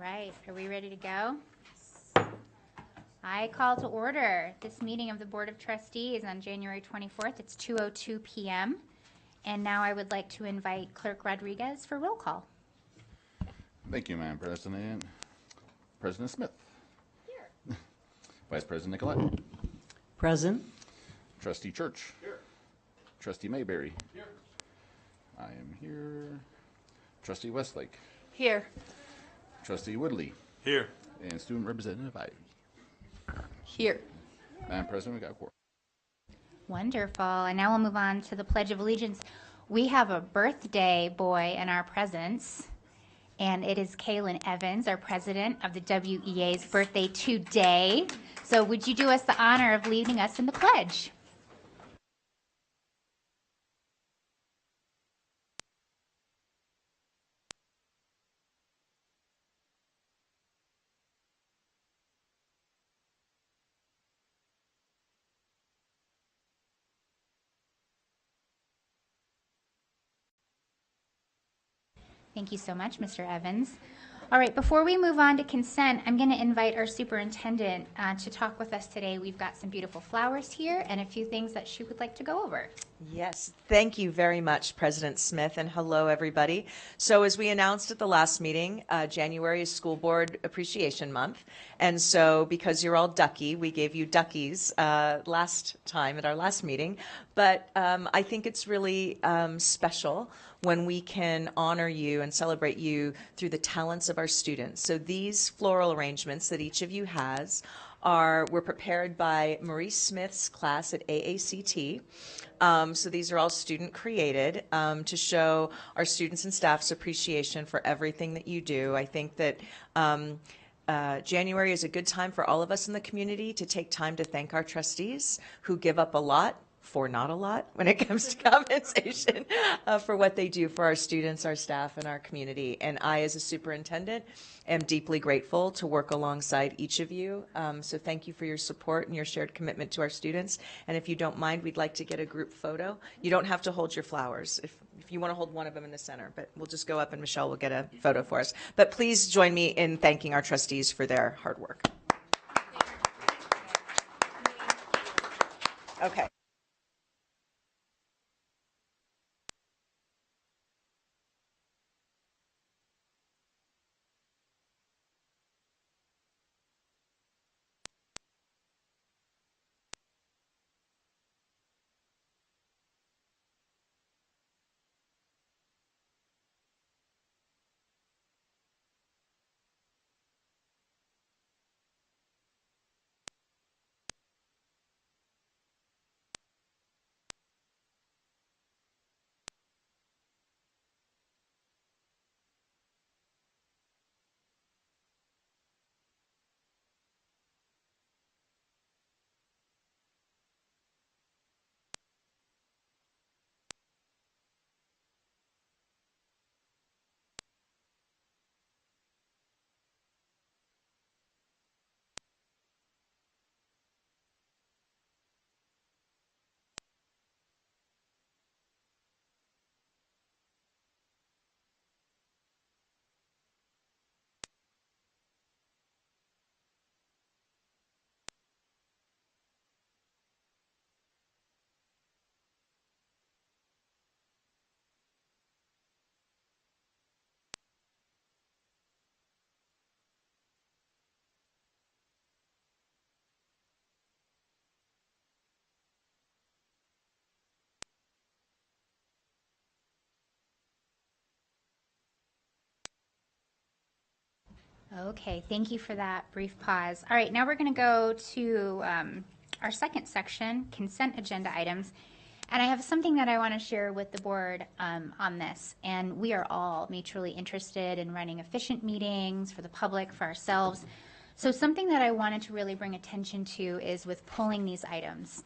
right, are we ready to go? I call to order this meeting of the Board of Trustees on January 24th. It's 2:02 p.m. And now I would like to invite Clerk Rodriguez for roll call. Thank you, Madam President. President Smith. Here. Vice President Nicolette. Present. Trustee Church. Here. Trustee Mayberry. Here. I am here. Trustee Westlake. Here. Trustee Woodley. Here. And Student Representative Ivy. Here. Madam President, we got a quorum. Wonderful. And now we'll move on to the Pledge of Allegiance. We have a birthday boy in our presence, and it is Kaylin Evans, our president of the WEA's birthday today. So would you do us the honor of leading us in the pledge? Thank you so much, Mr. Evans. All right, before we move on to consent, I'm going to invite our superintendent to talk with us today. We've got some beautiful flowers here and a few things that she would like to go over. Yes, thank you very much, President Smith, and hello, everybody. So as we announced at the last meeting, January is School Board Appreciation Month, and so because you're all ducky, we gave you duckies last time at our last meeting, but I think it's really special when we can honor you and celebrate you through the talents of our students. So these floral arrangements that each of you has were prepared by Maurice Smith's class at AACT. So these are all student created to show our students and staff's appreciation for everything that you do. I think that January is a good time for all of us in the community to take time to thank our trustees who give up a lot for not a lot when it comes to compensation for what they do for our students, our staff, and our community. And I, as a superintendent, am deeply grateful to work alongside each of you. So thank you for your support and your shared commitment to our students. And if you don't mind, we'd like to get a group photo. You don't have to hold your flowers if you want to hold one of them in the center, but we'll just go up and Michelle will get a photo for us. But please join me in thanking our trustees for their hard work. Okay. Okay, thank you for that brief pause. All right, now we're going to go to our second section, consent agenda items. And I have something that I want to share with the board on this. And we are all mutually interested in running efficient meetings for the public, for ourselves. So something that I wanted to really bring attention to is with pulling these items.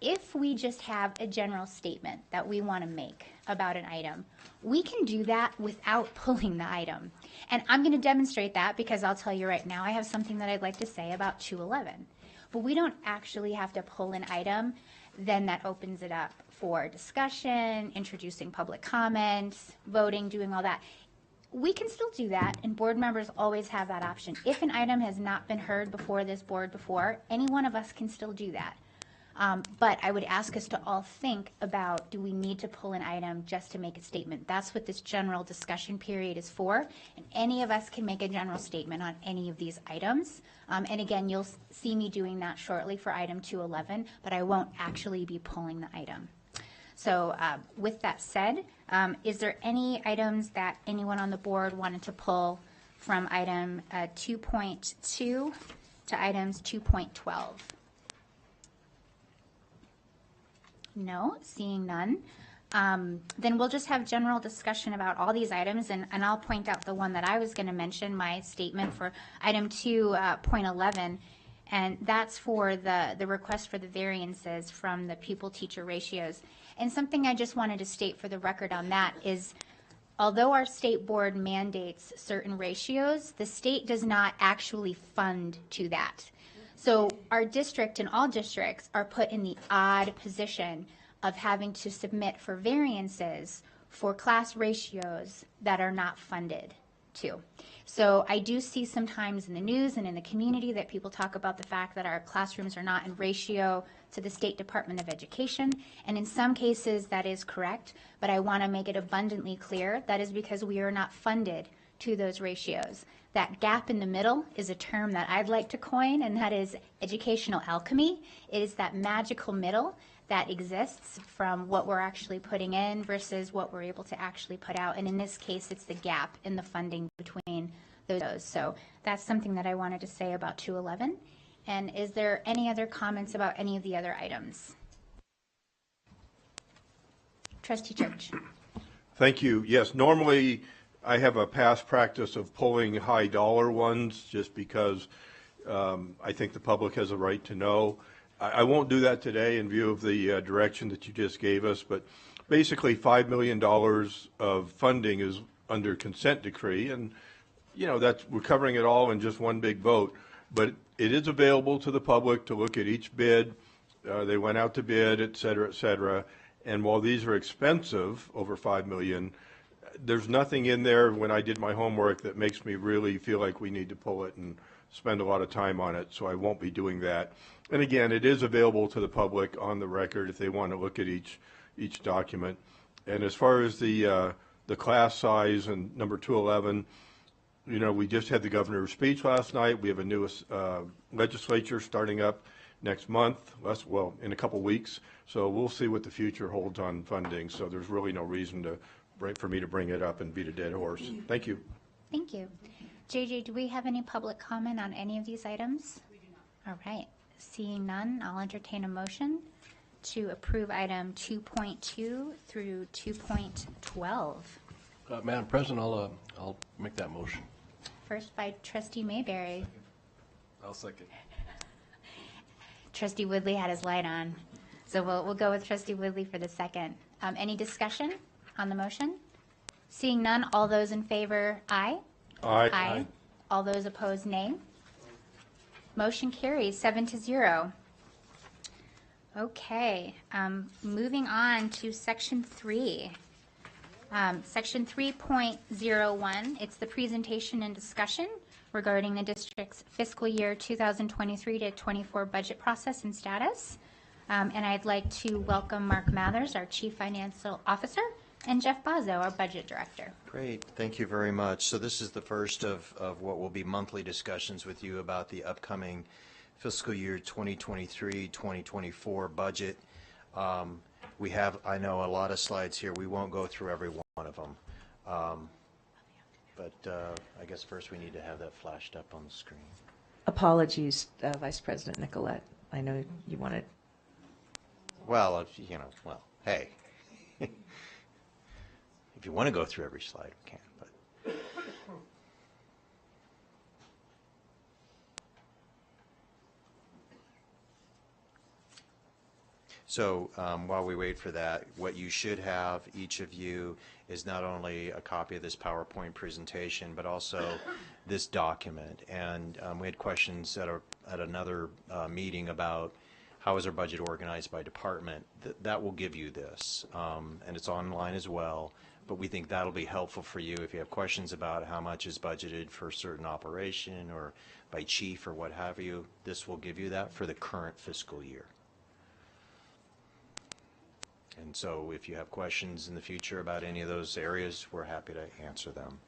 If we just have a general statement that we want to make about an item, we can do that without pulling the item. And I'm going to demonstrate that because I'll tell you right now, I have something that I'd like to say about 211. But we don't actually have to pull an item. Then that opens it up for discussion, introducing public comments, voting, doing all that. we can still do that, and board members always have that option. If an item has not been heard before this board before, any one of us can still do that. But I would ask us to all think about, do we need to pull an item just to make a statement? That's what this general discussion period is for, and any of us can make a general statement on any of these items. And again, you'll see me doing that shortly for item 211, but I won't actually be pulling the item. So with that said, is there any items that anyone on the board wanted to pull from item 2.2 to items 2.12? No, seeing none. Then we'll just have general discussion about all these items, and I'll point out the one that I was going to mention, my statement for item 2.11, and that's for the request for the variances from the pupil-teacher ratios. And something I just wanted to state for the record on that is, although our state board mandates certain ratios, the state does not actually fund to that. So our district and all districts are put in the odd position of having to submit for variances for class ratios that are not funded to. So I do see sometimes in the news and in the community that people talk about the fact that our classrooms are not in ratio to the State Department of Education, and in some cases that is correct, but I want to make it abundantly clear that is because we are not funded to those ratios. That gap in the middle is a term that I'd like to coin, and that is educational alchemy. It is that magical middle that exists from what we're actually putting in versus what we're able to actually put out. And in this case, it's the gap in the funding between those. So that's something that I wanted to say about 211. And is there any other comments about any of the other items? Trustee Church. Thank you. Yes, normally I have a past practice of pulling high dollar ones just because I think the public has a right to know. I won't do that today in view of the direction that you just gave us, but basically $5 million of funding is under consent decree, and we're covering it all in just one big vote. But it is available to the public to look at each bid. They went out to bid, et cetera, and while these are expensive, over $5 million, there's nothing in there when I did my homework that makes me really feel like we need to pull it and spend a lot of time on it, so I won't be doing that. And again, it is available to the public on the record if they want to look at each document. And as far as the class size and number 211, we just had the governor's speech last night. We have a new legislature starting up next month, in a couple weeks. So we'll see what the future holds on funding. So there's really no reason for me to bring it up and beat a dead horse. Thank you. Thank you. JJ, do we have any public comment on any of these items? We do not. All right. Seeing none, I'll entertain a motion to approve item 2.2 through 2.12. Madam President, I'll make that motion. First by Trustee Mayberry. I'll second. Trustee Woodley had his light on, so we'll go with Trustee Woodley for the second. Any discussion on the motion? Seeing none, all those in favor, aye. Aye. Aye. All those opposed, nay. Motion carries 7-0. Okay, moving on to Section 3. Section 3.01, it's the presentation and discussion regarding the district's fiscal year 2023 to 24 budget process and status. And I'd like to welcome Mark Mathers, our Chief Financial Officer, and Jeff Bazzo, our Budget Director. Great, thank you very much. So this is the first of what will be monthly discussions with you about the upcoming fiscal year 2023-2024 budget. We have, I know, a lot of slides here. We won't go through every one of them. But I guess first we need to have that flashed up on the screen. Apologies, Vice President Nicolette. I know you wanted. Well, hey. If you want to go through every slide, we can, but. So while we wait for that, what you should have, each of you, is not only a copy of this PowerPoint presentation, but also this document. And we had questions at another meeting about how is our budget organized by department. That will give you this, and it's online as well. But we think that'll be helpful for you if you have questions about how much is budgeted for a certain operation or by chief or what have you. This will give you that for the current fiscal year. And so if you have questions in the future about any of those areas, we're happy to answer them.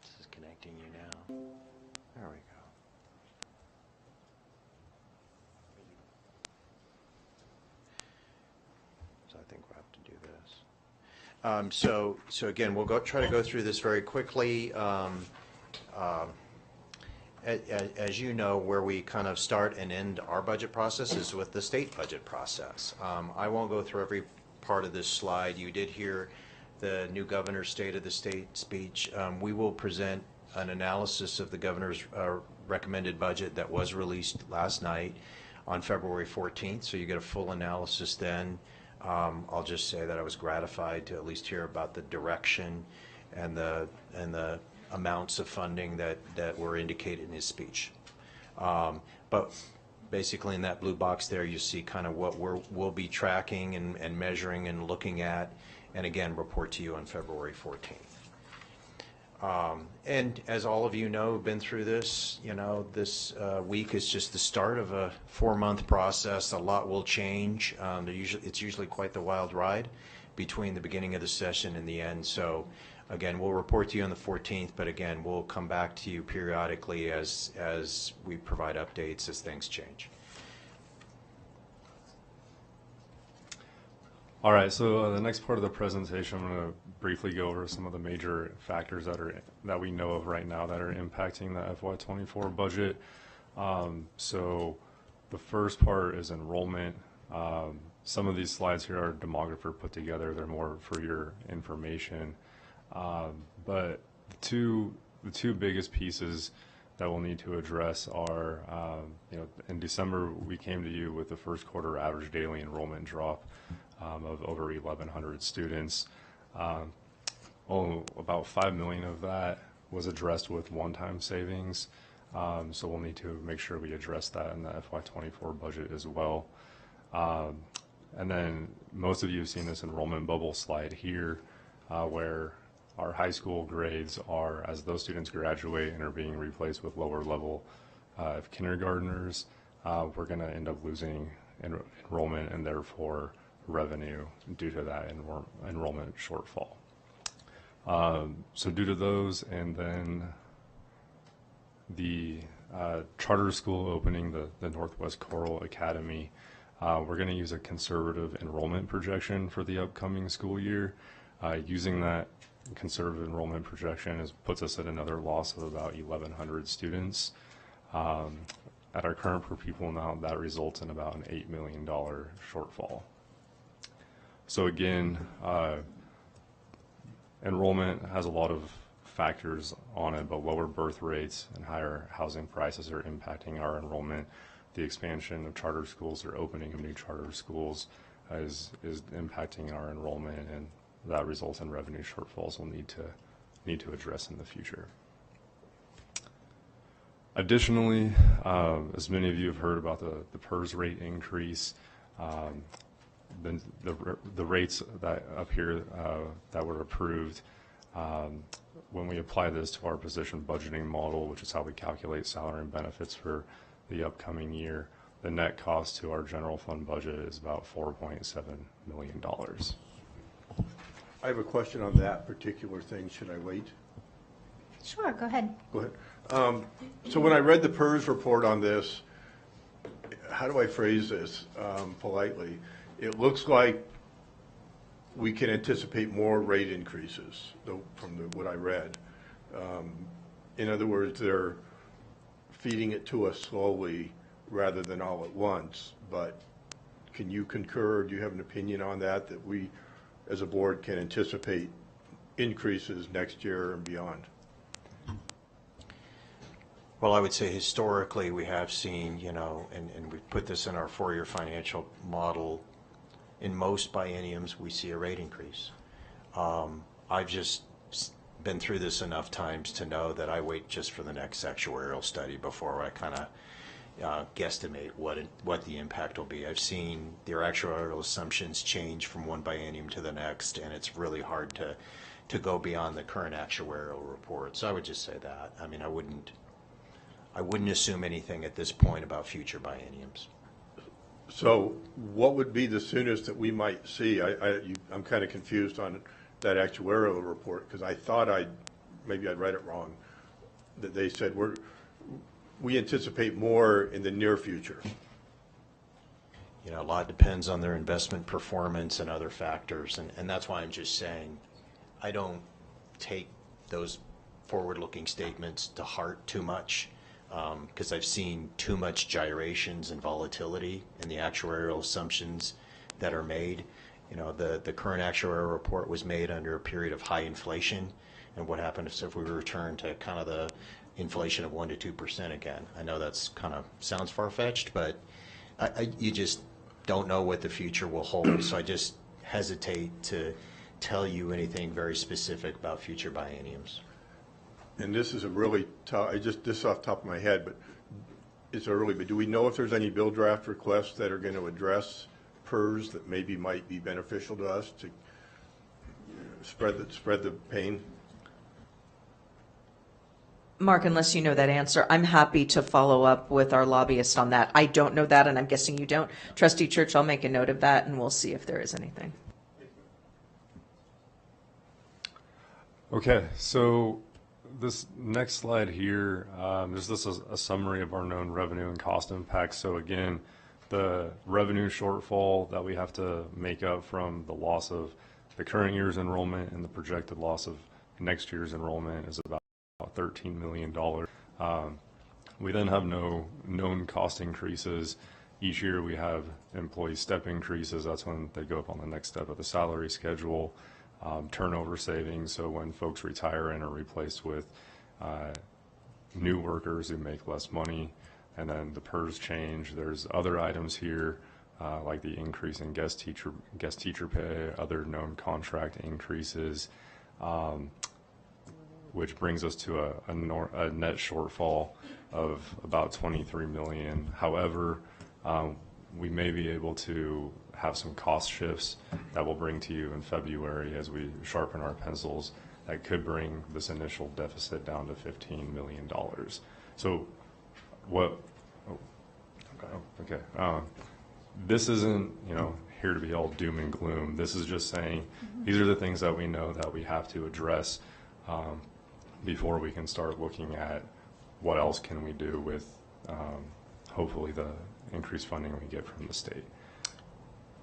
This is connecting you now. There we go. So I think we'll have to do this. So again, we'll try to go through this very quickly. As you know, where we kind of start and end our budget process is with the state budget process. I won't go through every part of this slide. You did hear the new governor's State of the State speech. We will present an analysis of the governor's recommended budget that was released last night on February 14th, so you get a full analysis then. I'll just say that I was gratified to at least hear about the direction and the amounts of funding that were indicated in his speech. But basically in that blue box there, you see kind of what we'll be tracking and measuring and looking at, and again, report to you on February 14th. And as all of you know, who've been through this, this week is just the start of a 4-month process. A lot will change. It's usually quite the wild ride between the beginning of the session and the end. So again, we'll report to you on the 14th, but again, we'll come back to you periodically as we provide updates as things change. All right, so the next part of the presentation, I'm going to briefly go over some of the major factors that we know of right now that are impacting the FY24 budget. So the first part is enrollment. Some of these slides here are demographer put together. They're more for your information. But the two biggest pieces that we'll need to address are, in December we came to you with the first quarter average daily enrollment drop of over 1,100 students. About 5 million of that was addressed with one-time savings. So we'll need to make sure we address that in the FY24 budget as well. And then most of you have seen this enrollment bubble slide here, where our high school grades are, as those students graduate and are being replaced with lower level kindergartners, we're going to end up losing enrollment and therefore revenue due to that enrollment shortfall. So due to those, and then the charter school opening, the Northwest Choral Academy, we're going to use a conservative enrollment projection for the upcoming school year. Using that conservative enrollment projection puts us at another loss of about 1,100 students. At our current per pupil amount, that results in about an $8 million shortfall. So again, enrollment has a lot of factors on it, but lower birth rates and higher housing prices are impacting our enrollment. The expansion of charter schools or opening of new charter schools is impacting our enrollment, and that results in revenue shortfalls we'll need to address in the future. Additionally, as many of you have heard about the PERS rate increase, the rates that up here that were approved, when we apply this to our position budgeting model, which is how we calculate salary and benefits for the upcoming year, the net cost to our general fund budget is about $4.7 million. I have a question on that particular thing. Should I wait? Sure, go ahead. Go ahead. So when I read the PERS report on this, how do I phrase this politely? It looks like we can anticipate more rate increases from what I read. In other words, they're feeding it to us slowly rather than all at once. But can you concur, or do you have an opinion on that, that we as a board can anticipate increases next year and beyond? Well, I would say historically we have seen, you know, and we've put this in our four-year financial model, in most bienniums we see a rate increase. I've just been through this enough times to know that I wait just for the next actuarial study before I kind of guesstimate what the impact will be. I've seen their actuarial assumptions change from one biennium to the next, and it's really hard to go beyond the current actuarial report. So I would just say that. I mean, I wouldn't assume anything at this point about future bienniums. So what would be the soonest that we might see? I'm kind of confused on that actuarial report, because I thought maybe I'd read it wrong, that they said we anticipate more in the near future. You know, a lot depends on their investment performance and other factors, and that's why I'm just saying I don't take those forward-looking statements to heart too much, because I've seen too much gyrations and volatility in the actuarial assumptions that are made. You know, the current actuarial report was made under a period of high inflation, and what happens if we return to kind of the inflation of 1% to 2% again? I know that's kind of sounds far-fetched, but you just don't know what the future will hold. So I just hesitate to tell you anything very specific about future bienniums. And this is a really tough, this off the top of my head, but it's early, but do we know if there's any bill draft requests that are going to address PERS that maybe might be beneficial to us to spread the pain? Mark, unless you know that answer, I'm happy to follow up with our lobbyist on that. I don't know that, and I'm guessing you don't. Trustee Church, I'll make a note of that, and we'll see if there is anything. Okay, so this next slide here, is this a summary of our known revenue and cost impacts. So again, the revenue shortfall that we have to make up from the loss of the current year's enrollment and the projected loss of next year's enrollment is about $13 million. We then have no known cost increases. Each year we have employee step increases. That's when they go up on the next step of the salary schedule. Turnover savings, so when folks retire and are replaced with new workers who make less money, and then the PERS change. There's other items here like the increase in guest teacher pay, other known contract increases, which brings us to a net shortfall of about $23 million. However, we may be able to have some cost shifts that we'll bring to you in February as we sharpen our pencils that could bring this initial deficit down to $15 million. So what, this isn't, here to be all doom and gloom. This is just saying these are the things that we know that we have to address before we can start looking at what else can we do with hopefully the increased funding we get from the state.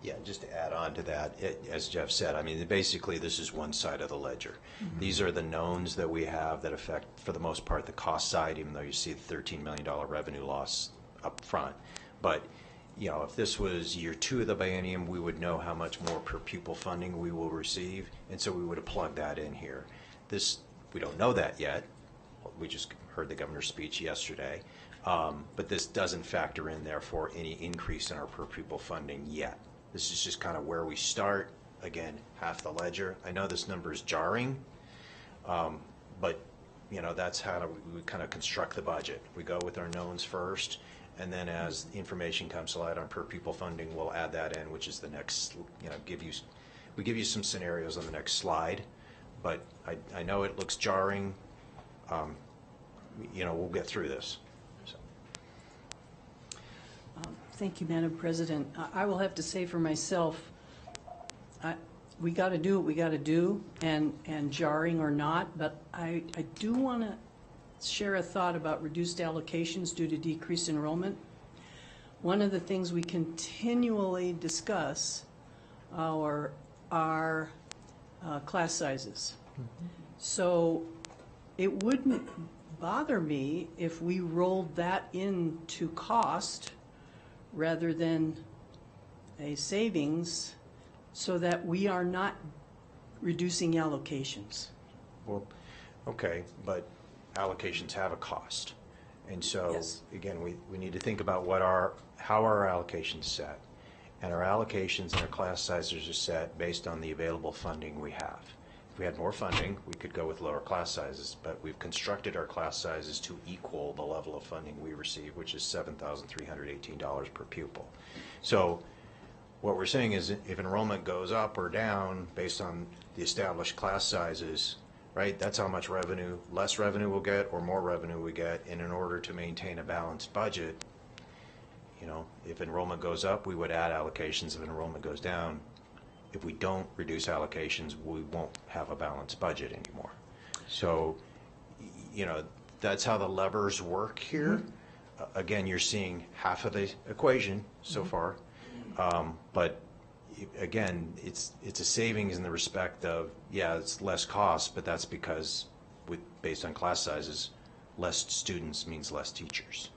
Yeah, just to add on to that, as Jeff said, I mean, basically this is one side of the ledger. Mm-hmm. These are the knowns that we have that affect, for the most part, the cost side, even though you see the $13 million revenue loss up front. But, if this was year 2 of the biennium, we would know how much more per pupil funding we will receive, and so we would have plugged that in here. We don't know that yet. We just heard the governor's speech yesterday. But this doesn't factor in, therefore, any increase in our per pupil funding yet. This is just kind of where we start. Again, half the ledger. I know this number is jarring, but that's how we kind of construct the budget. We go with our knowns first, and then as the information comes to light on per pupil funding, we'll add that in, which is the next. We give you some scenarios on the next slide, but I know it looks jarring. We'll get through this. Thank you, Madam President. I will have to say for myself, we got to do what we got to do, and jarring or not, but I do want to share a thought about reduced allocations due to decreased enrollment. One of the things we continually discuss are class sizes. Mm-hmm. So it wouldn't bother me if we rolled that into cost rather than a savings so that we are not reducing allocations. Well, okay, but allocations have a cost. And so, Yes. again, we need to think about how are our allocations set? And our allocations and our class sizes are set based on the available funding we have. If we had more funding, we could go with lower class sizes, but we've constructed our class sizes to equal the level of funding we receive, which is $7,318 per pupil. So what we're saying is if enrollment goes up or down based on the established class sizes, right, that's how much revenue, less revenue we'll get or more revenue we get. And in order to maintain a balanced budget, you know, if enrollment goes up, we would add allocations. If enrollment goes down, if we don't reduce allocations, we won't have a balanced budget anymore. So, you know, that's how the levers work here. Again, you're seeing half of the equation so far, but again, it's a savings in the respect of, yeah, it's less cost, but that's because based on class sizes, less students means less teachers.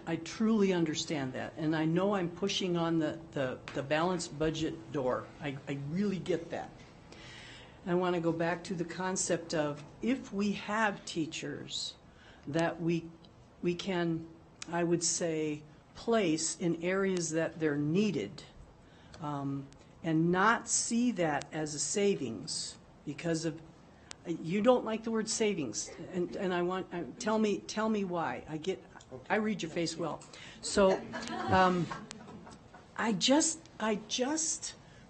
I truly understand that, and I know I'm pushing on the balanced budget door. I really get that. I want to go back to the concept of if we have teachers that we can, I would say, place in areas that they're needed, and not see that as a savings because of, you don't like the word savings, and I want, tell me why. I read your face well. So I just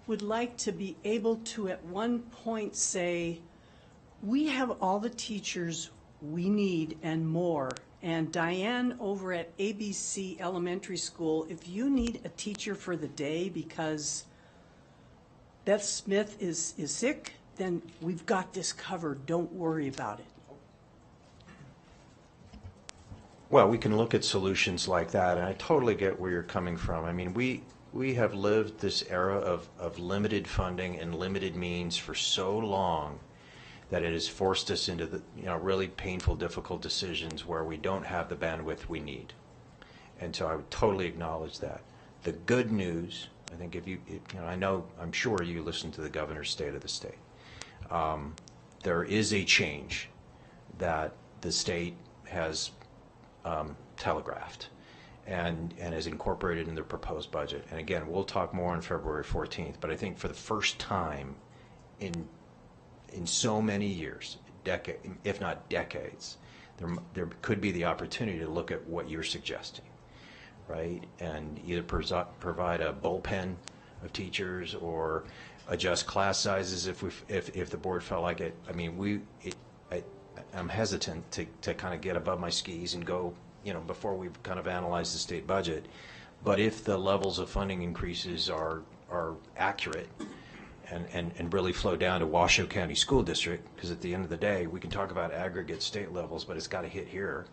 would like to be able to at one point say, we have all the teachers we need and more. And Diane over at ABC Elementary School, if you need a teacher for the day because Beth Smith is sick, then we've got this covered. Don't worry about it. Well, we can look at solutions like that, and I totally get where you're coming from. I mean, we have lived this era of limited funding and limited means for so long that it has forced us into the, you know, really painful, difficult decisions where we don't have the bandwidth we need. And so I would totally acknowledge that. The good news, I think if you know, I'm sure you listened to the governor's State of the State. There is a change that the state has telegraphed and is incorporated in the proposed budget. And again, we'll talk more on February 14th, but I think for the first time in so many years, if not decades, there could be the opportunity to look at what you're suggesting, right? And either provide a bullpen of teachers or adjust class sizes if the board felt like it. I mean, I'm hesitant to kind of get above my skis and go, you know, before we've kind of analyzed the state budget. But if the levels of funding increases are accurate and really flow down to Washoe County School District, because at the end of the day, we can talk about aggregate state levels, but it's got to hit here,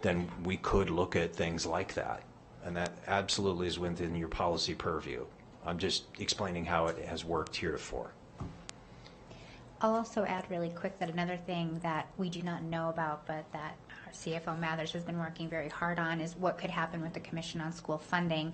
then we could look at things like that. And that absolutely is within your policy purview. I'm just explaining how it has worked heretofore. I'll also add really quick that another thing that we do not know about, but that our CFO Mathers has been working very hard on, is what could happen with the Commission on School Funding.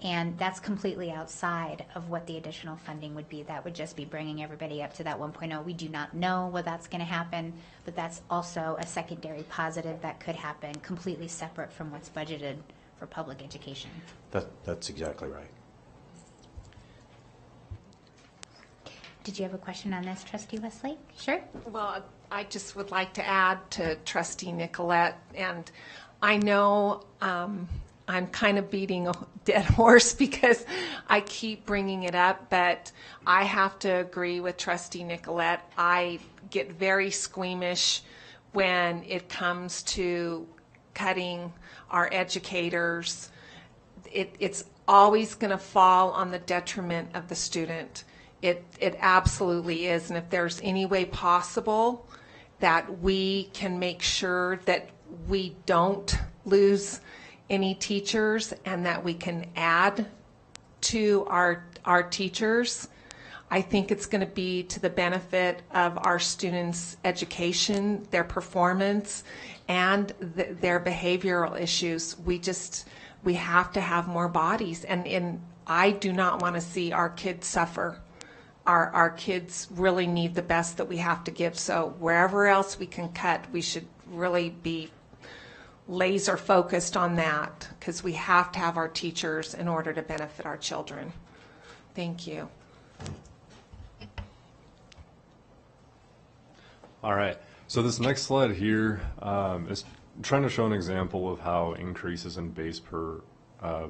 And that's completely outside of what the additional funding would be. That would just be bringing everybody up to that 1.0. We do not know what that's going to happen, but that's also a secondary positive that could happen completely separate from what's budgeted for public education. That's exactly right. Did you have a question on this, Trustee Westlake? Sure. Well, I just would like to add to Trustee Nicolette, and I know I'm kind of beating a dead horse because I keep bringing it up, but I have to agree with Trustee Nicolette. I get very squeamish when it comes to cutting our educators. It's always going to fall on the detriment of the student. It absolutely is. And if there's any way possible that we can make sure that we don't lose any teachers and that we can add to our teachers, I think it's going to be to the benefit of our students' education, their performance, and their behavioral issues. We have to have more bodies, and I do not want to see our kids suffer. Our kids really need the best that we have to give. So wherever else we can cut, we should really be laser focused on that, because we have to have our teachers in order to benefit our children. Thank you. All right. So this next slide here is trying to show an example of how increases in base per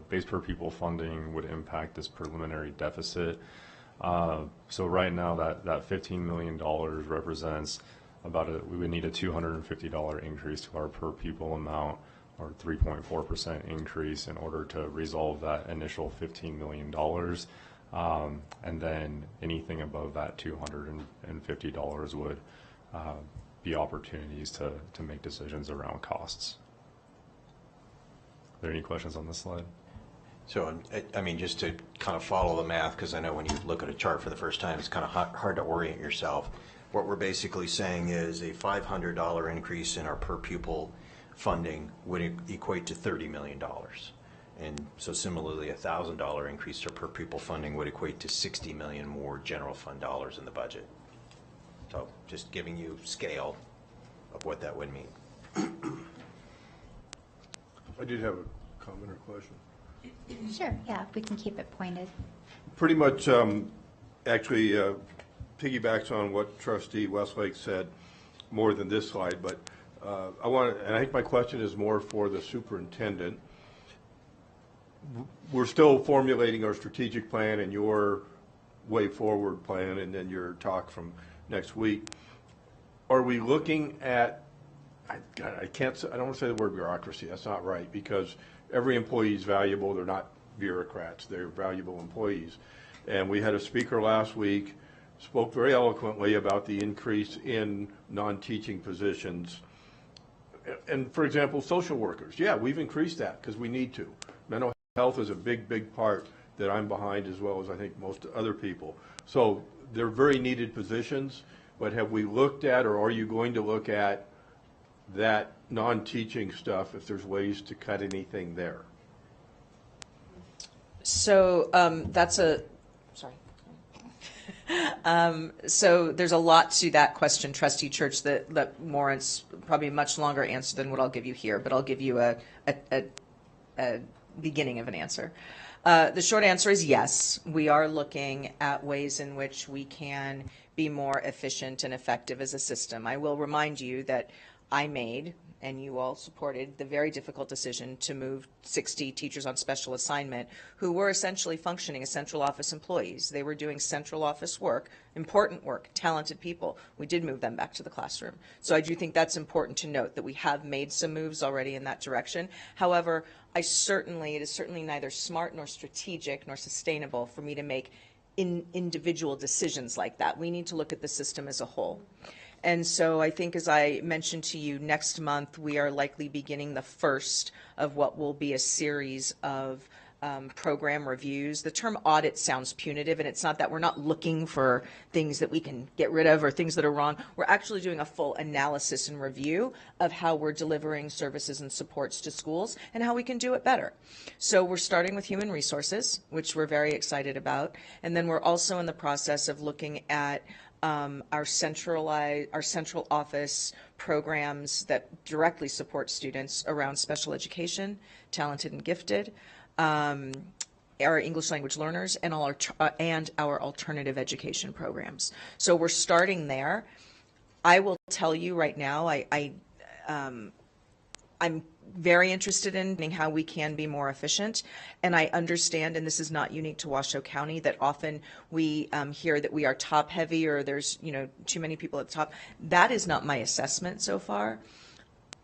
pupil funding would impact this preliminary deficit. So right now that $15 million represents we would need a $250 increase to our per pupil amount, or 3.4% increase, in order to resolve that initial $15 million. And then anything above that $250 would be opportunities to make decisions around costs. Are there any questions on this slide? So, I mean, just to kind of follow the math, because I know when you look at a chart for the first time, it's kind of hard to orient yourself. What we're basically saying is a $500 increase in our per pupil funding would equate to $30 million. And so similarly, a $1,000 increase to per pupil funding would equate to $60 million more general fund dollars in the budget. So just giving you scale of what that would mean. I did have a comment or question. Sure, yeah, if we can keep it pointed. Pretty much actually piggybacks on what Trustee Westlake said more than this slide, but and I think my question is more for the superintendent. We're still formulating our strategic plan and your way forward plan, and then your talk from next week. Are we looking at, I don't want to say the word bureaucracy, that's not right, because every employee is valuable. They're not bureaucrats, they're valuable employees. And we had a speaker last week, spoke very eloquently about the increase in non-teaching positions. And for example, social workers, yeah, we've increased that because we need to. Mental health is a big, big part that I'm behind, as well as I think most other people. So they're very needed positions, but have we looked at, or are you going to look at that non-teaching stuff, if there's ways to cut anything there? So so there's a lot to that question, Trustee Church, that warrants probably a much longer answer than what I'll give you here, but I'll give you a beginning of an answer. The short answer is yes. We are looking at ways in which we can be more efficient and effective as a system. I will remind you that I made, and you all supported, the very difficult decision to move 60 teachers on special assignment who were essentially functioning as central office employees. They were doing central office work, important work, talented people. We did move them back to the classroom. So I do think that's important to note, that we have made some moves already in that direction. However, it is certainly neither smart nor strategic nor sustainable for me to make individual decisions like that. We need to look at the system as a whole. And so I think, as I mentioned to you, next month we are likely beginning the first of what will be a series of program reviews. The term audit sounds punitive, and it's not that. We're not looking for things that we can get rid of or things that are wrong. We're actually doing a full analysis and review of how we're delivering services and supports to schools and how we can do it better. So we're starting with human resources, which we're very excited about. And then we're also in the process of looking at our central office programs that directly support students around special education, talented and gifted, our English language learners, and our alternative education programs. So we're starting there. I will tell you right now, I'm very interested in how we can be more efficient, and I understand, and this is not unique to Washoe County, that often we hear that we are top heavy, or there's too many people at the top. That is not my assessment so far.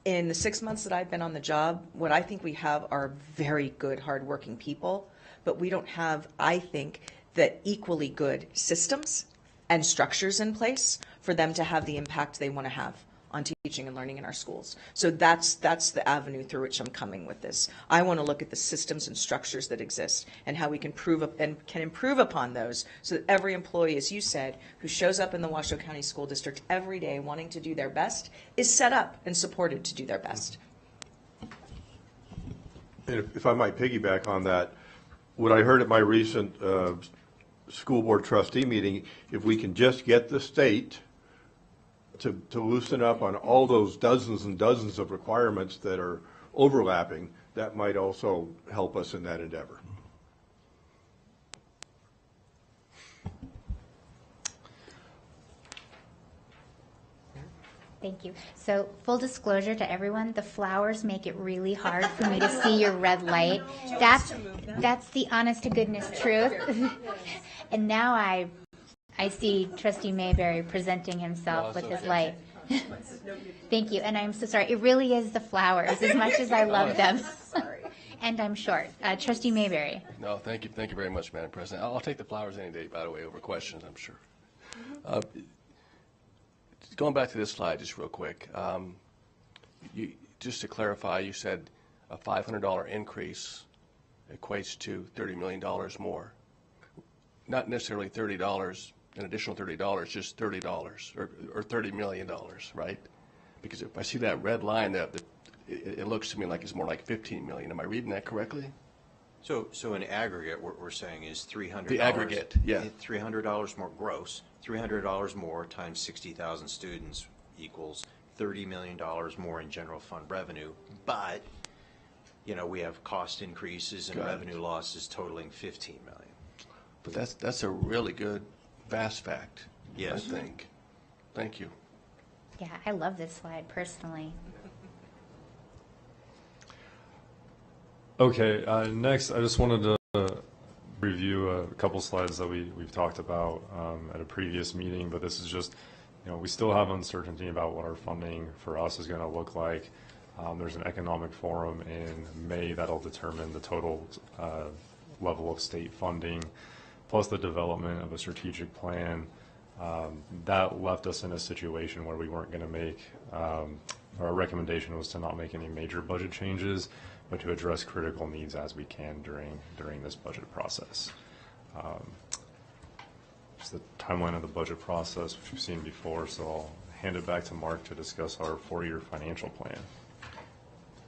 In the 6 months that I've been on the job, what I think we have are very good, hardworking people, but we don't have, I think, the equally good systems and structures in place for them to have the impact they want to have on teaching and learning in our schools. So that's the avenue through which I'm coming with this. I want to look at the systems and structures that exist and how we can improve upon those so that every employee, as you said, who shows up in the Washoe County School District every day wanting to do their best is set up and supported to do their best. And if I might piggyback on that, what I heard at my recent school board trustee meeting, if we can just get the state to loosen up on all those dozens and dozens of requirements that are overlapping, that might also help us in that endeavor. Thank you. So full disclosure to everyone, the flowers make it really hard for me to see your red light. That's the honest to goodness truth. And now I see Trustee Mayberry presenting himself with his light. Thank you. And I'm so sorry. It really is the flowers as much as I love them. And I'm short. Trustee Mayberry. No, thank you very much, Madam President. I'll take the flowers any day, by the way, over questions, I'm sure. Going back to this slide just real quick, just to clarify, you said a $500 increase equates to $30 million more. Not necessarily $30, an additional $30, just $30 or $30 million, right? Because if I see that red line, it looks to me like it's more like 15 million. Am I reading that correctly? So in aggregate, what we're saying is $300. The aggregate, yeah. $300 more gross. $300 more times 60,000 students equals $30 million more in general fund revenue. But, you know, we have cost increases and revenue losses totaling $15 million. But that's a really good vast fact. Yes. I think. Thank you. Yeah, I love this slide personally. Okay, next I just wanted to review a couple slides that we've talked about at a previous meeting, but this is just, you know, we still have uncertainty about what our funding for us is going to look like. There's an economic forum in May that'll determine the total level of state funding, plus the development of a strategic plan. That left us in a situation where we weren't going to make, our recommendation was to not make any major budget changes, but to address critical needs as we can during this budget process. Just the timeline of the budget process, which we've seen before, so I'll hand it back to Mark to discuss our 4-year financial plan.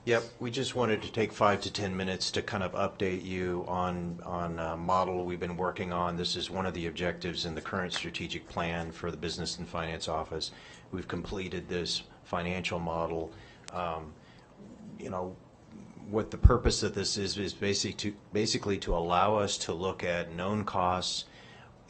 Yep, we just wanted to take 5 to 10 minutes to kind of update you on a model we've been working on. This is one of the objectives in the current strategic plan for the Business and Finance Office. We've completed this financial model. You know, what the purpose of this is basically to allow us to look at known costs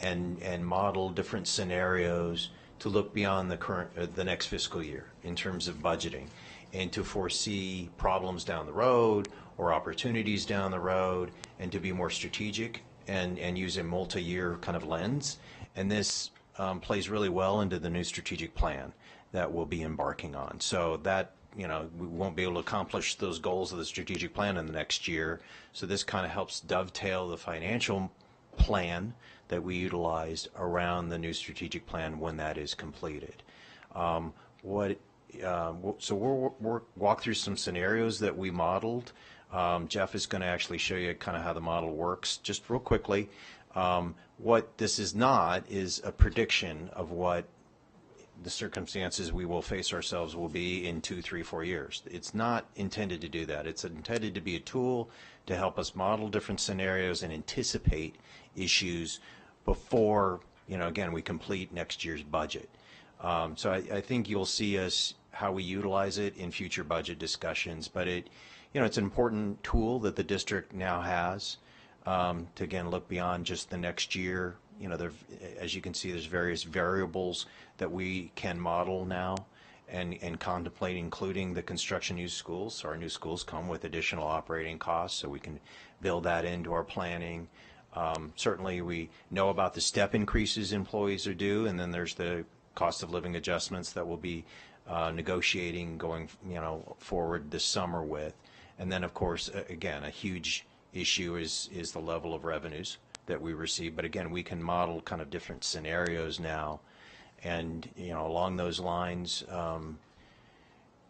and model different scenarios to look beyond the next fiscal year in terms of budgeting, and to foresee problems down the road or opportunities down the road, and to be more strategic and use a multi-year kind of lens. And this plays really well into the new strategic plan that we'll be embarking on. So that, you know, we won't be able to accomplish those goals of the strategic plan in the next year. So this kind of helps dovetail the financial plan that we utilized around the new strategic plan when that is completed. So we'll walk through some scenarios that we modeled. Jeff is going to actually show you kind of how the model works just real quickly. What this is not is a prediction of what the circumstances we will face ourselves will be in 2, 3, 4 years. It's not intended to do that. It's intended to be a tool to help us model different scenarios and anticipate issues before, you know, again, we complete next year's budget. So I think you'll see us how we utilize it in future budget discussions, but it's an important tool that the district now has to again look beyond just the next year. You know, as you can see, there's various variables that we can model now and contemplate, including the construction new schools. So our new schools come with additional operating costs, so we can build that into our planning. Certainly we know about the step increases employees are due, and then there's the cost of living adjustments that we'll be negotiating going forward this summer with. And then of course, again, a huge issue is the level of revenues that we receive. But again, we can model kind of different scenarios now. And along those lines,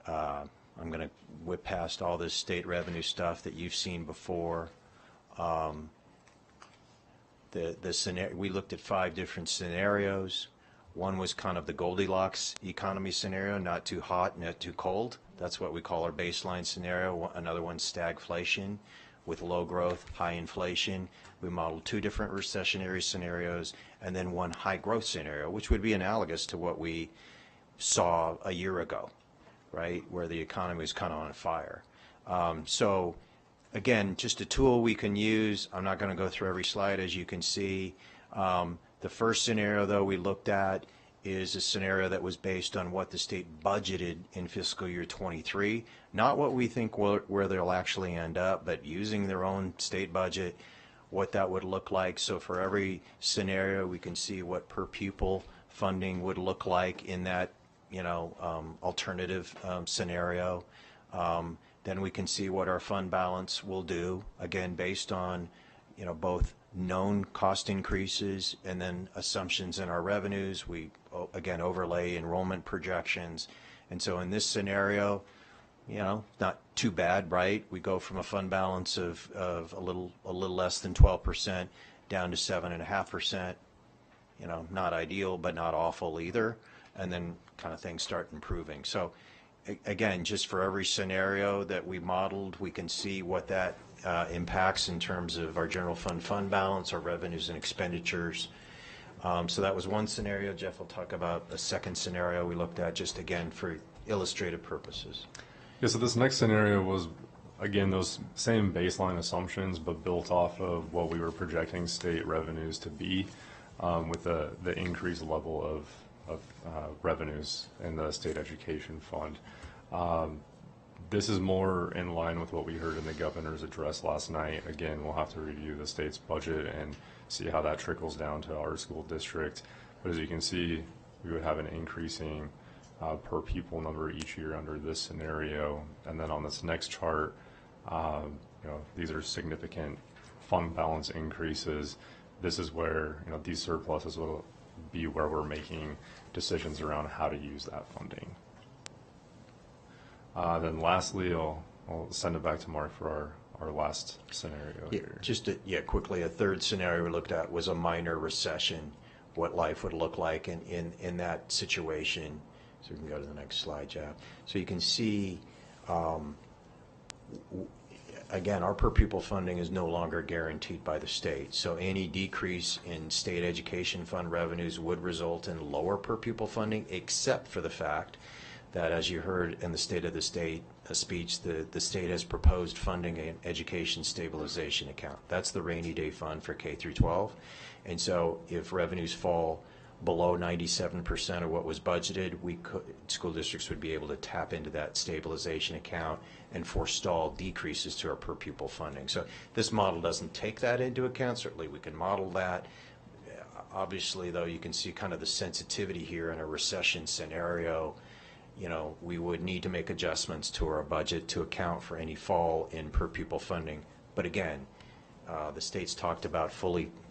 I'm going to whip past all this state revenue stuff that you've seen before. The scenario, we looked at 5 different scenarios. One was kind of the Goldilocks economy scenario, not too hot, not too cold. That's what we call our baseline scenario. Another one's stagflation with low growth, high inflation. We modeled 2 different recessionary scenarios, and then one high growth scenario, which would be analogous to what we saw a year ago, right, where the economy was kind of on fire. So again, just a tool we can use. I'm not going to go through every slide, as you can see. The first scenario, though, we looked at is a scenario that was based on what the state budgeted in fiscal year 23, not what we think where they'll actually end up, but using their own state budget, what that would look like. So for every scenario, we can see what per pupil funding would look like in that, alternative scenario. Then we can see what our fund balance will do, again, based on, both known cost increases and then assumptions in our revenues. We, again, overlay enrollment projections. And so in this scenario, not too bad, right? We go from a fund balance of a little less than 12% down to 7.5%. Not ideal, but not awful either. And then kind of things start improving. So again, just for every scenario that we modeled, we can see what that impacts in terms of our general fund balance, our revenues and expenditures. So that was one scenario. Jeff will talk about a second scenario we looked at, just again for illustrative purposes. Yeah, so this next scenario was, again, those same baseline assumptions, but built off of what we were projecting state revenues to be, with the increased level of revenues in the state education fund. This is more in line with what we heard in the governor's address last night. Again, we'll have to review the state's budget and see how that trickles down to our school district. But as you can see, we would have an increasing per pupil number each year under this scenario. And then on this next chart, these are significant fund balance increases. This is where, these surpluses will be where we're making decisions around how to use that funding. Then lastly, I'll send it back to Mark for our last scenario here. Just quickly, a third scenario we looked at was a minor recession, what life would look like in that situation. So we can go to the next slide, Jeff. So you can see, again, our per pupil funding is no longer guaranteed by the state. So any decrease in state education fund revenues would result in lower per pupil funding, except for the fact that, as you heard in the State of the State speech, the state has proposed funding an education stabilization account. That's the rainy day fund for K through 12. And so if revenues fall below 97% of what was budgeted, school districts would be able to tap into that stabilization account and forestall decreases to our per pupil funding. So this model doesn't take that into account. Certainly we can model that. Obviously, though, you can see kind of the sensitivity here in a recession scenario. We would need to make adjustments to our budget to account for any fall in per pupil funding. But again, the state's talked about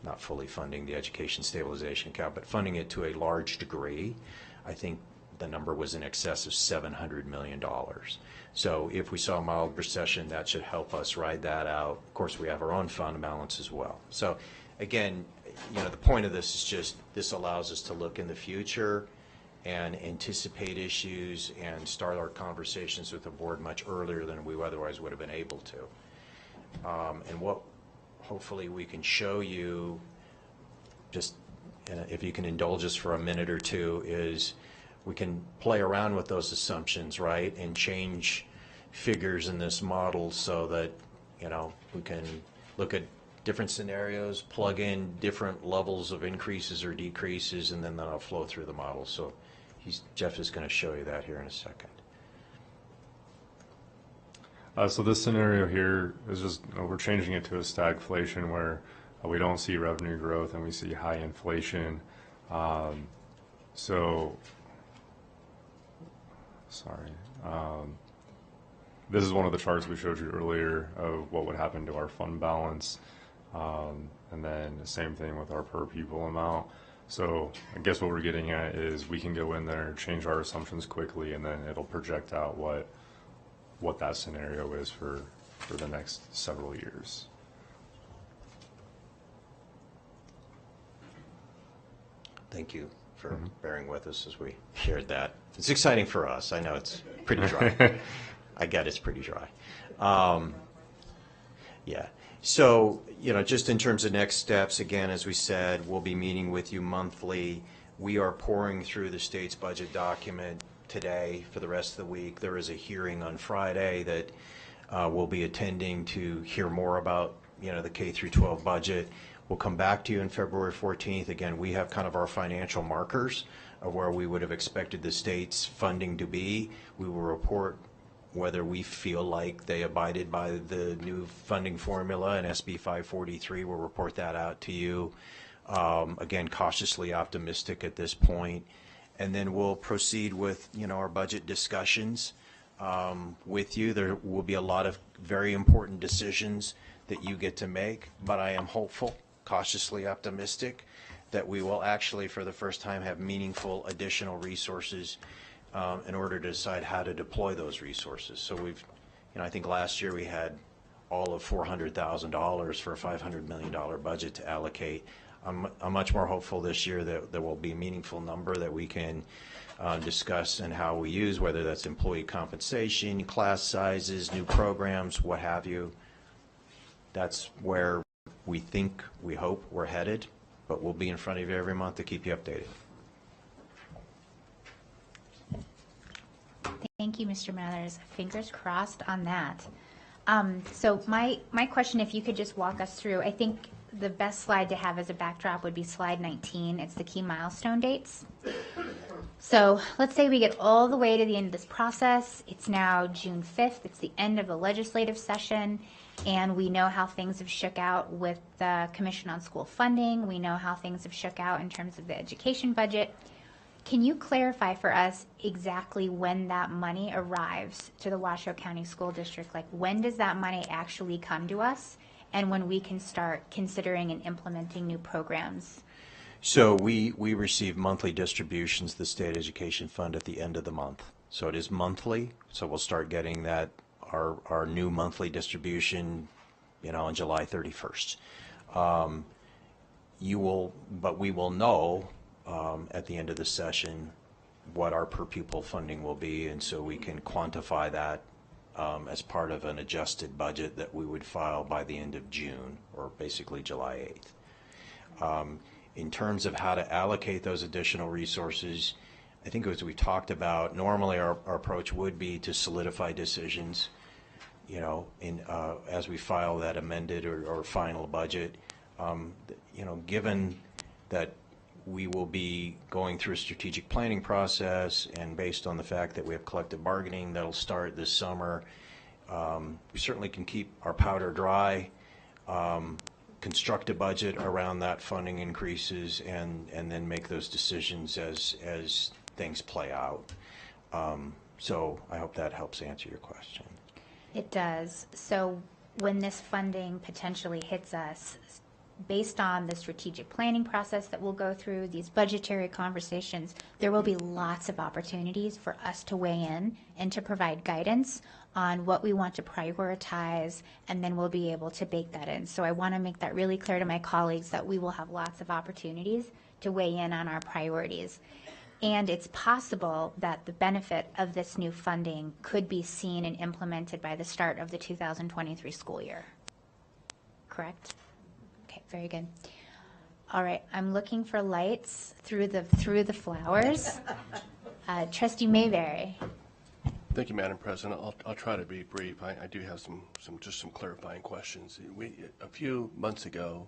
not fully funding the education stabilization account, but funding it to a large degree. I think the number was in excess of $700 million. So if we saw a mild recession, that should help us ride that out. Of course, we have our own fund balance as well. So again, the point of this is just, this allows us to look in the future and anticipate issues and start our conversations with the board much earlier than we otherwise would have been able to. And what hopefully we can show you, just if you can indulge us for a minute or two, is we can play around with those assumptions, right, and change figures in this model so that, we can look at different scenarios, plug in different levels of increases or decreases, and then that'll flow through the model. So Jeff is going to show you that here in a second. So this scenario here is just, we're changing it to a stagflation where we don't see revenue growth and we see high inflation. This is one of the charts we showed you earlier of what would happen to our fund balance. And then the same thing with our per pupil amount. So I guess what we're getting at is we can go in there, change our assumptions quickly, and then it'll project out what that scenario is for the next several years. Thank you for bearing with us as we shared that. It's exciting for us. I know it's pretty dry. I get it's pretty dry. Yeah. So, just in terms of next steps, again, as we said, we'll be meeting with you monthly. We are pouring through the state's budget document today for the rest of the week. There is a hearing on Friday that we'll be attending to hear more about, the K through 12 budget. We'll come back to you on February 14th. Again, we have kind of our financial markers of where we would have expected the state's funding to be. We will report whether we feel like they abided by the new funding formula, and SB 543 will report that out to you. Again, cautiously optimistic at this point. And then we'll proceed with, our budget discussions with you. There will be a lot of very important decisions that you get to make, but I am hopeful, cautiously optimistic, that we will actually, for the first time, have meaningful additional resources in order to decide how to deploy those resources. So we've, I think last year we had all of $400,000 for a $500 million budget to allocate. I'm much more hopeful this year that there will be a meaningful number that we can discuss and how we use, whether that's employee compensation, class sizes, new programs, what have you. That's where we think, we hope we're headed, but we'll be in front of you every month to keep you updated. Thank you, Mr. Mathers. Fingers crossed on that. So my question, if you could just walk us through, I think the best slide to have as a backdrop would be slide 19. It's the key milestone dates. So let's say we get all the way to the end of this process. It's now June 5th. It's the end of the legislative session, and we know how things have shook out with the Commission on School Funding. We know how things have shook out in terms of the education budget. Can you clarify for us exactly when that money arrives to the Washoe County School District? Like, when does that money actually come to us, and when we can start considering and implementing new programs? So we receive monthly distributions, the State Education Fund, at the end of the month. So it is monthly. So we'll start getting that, our new monthly distribution, on July 31st. But we will know at the end of the session what our per pupil funding will be, and so we can quantify that as part of an adjusted budget that we would file by the end of June, or basically July 8th. In terms of how to allocate those additional resources, I think as we talked about, normally our approach would be to solidify decisions, as we file that amended or final budget. Given that we will be going through a strategic planning process, and based on the fact that we have collective bargaining that'll start this summer, we certainly can keep our powder dry, construct a budget around that funding increases, and then make those decisions as things play out. So I hope that helps answer your question. It does. So when this funding potentially hits us, based on the strategic planning process that we'll go through, these budgetary conversations, there will be lots of opportunities for us to weigh in and to provide guidance on what we want to prioritize, and then we'll be able to bake that in. So I want to make that really clear to my colleagues that we will have lots of opportunities to weigh in on our priorities. And it's possible that the benefit of this new funding could be seen and implemented by the start of the 2023 school year. Correct? Okay, very good. All right, I'm looking for lights through the flowers. Trustee Mayberry. Thank you, Madam President. I'll try to be brief. I do have some clarifying questions. A few months ago,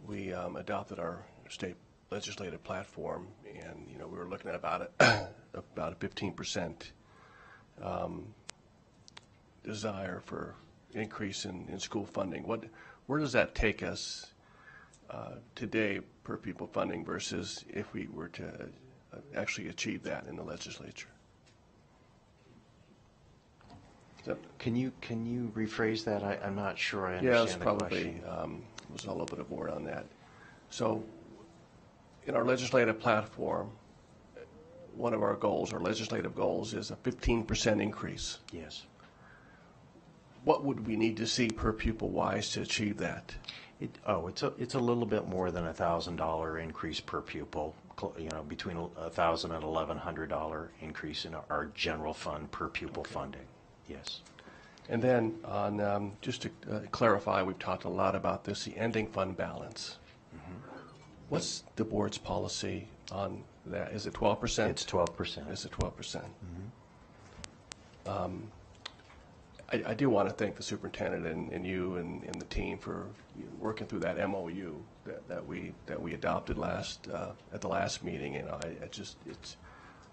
we adopted our state legislative platform, and we were looking at about a 15% desire for increase in school funding. Where does that take us today per pupil funding versus if we were to actually achieve that in the legislature? Can you rephrase that? I'm not sure I Yeah, understand the question. was all over the board on that. So in our legislative platform, one of our goals, our legislative goals, is a 15% increase. Yes. What would we need to see per pupil wise to achieve that? It's a little bit more than $1,000 increase per pupil, between $1,000 and $1,100 increase in our general fund per pupil funding. Yes. And then on, just to clarify, we've talked a lot about this, the ending fund balance. What's the board's policy on that? Is it 12%? It's 12%. Is it 12%? I do want to thank the superintendent and you and the team for working through that MOU that we adopted at the last meeting. And it's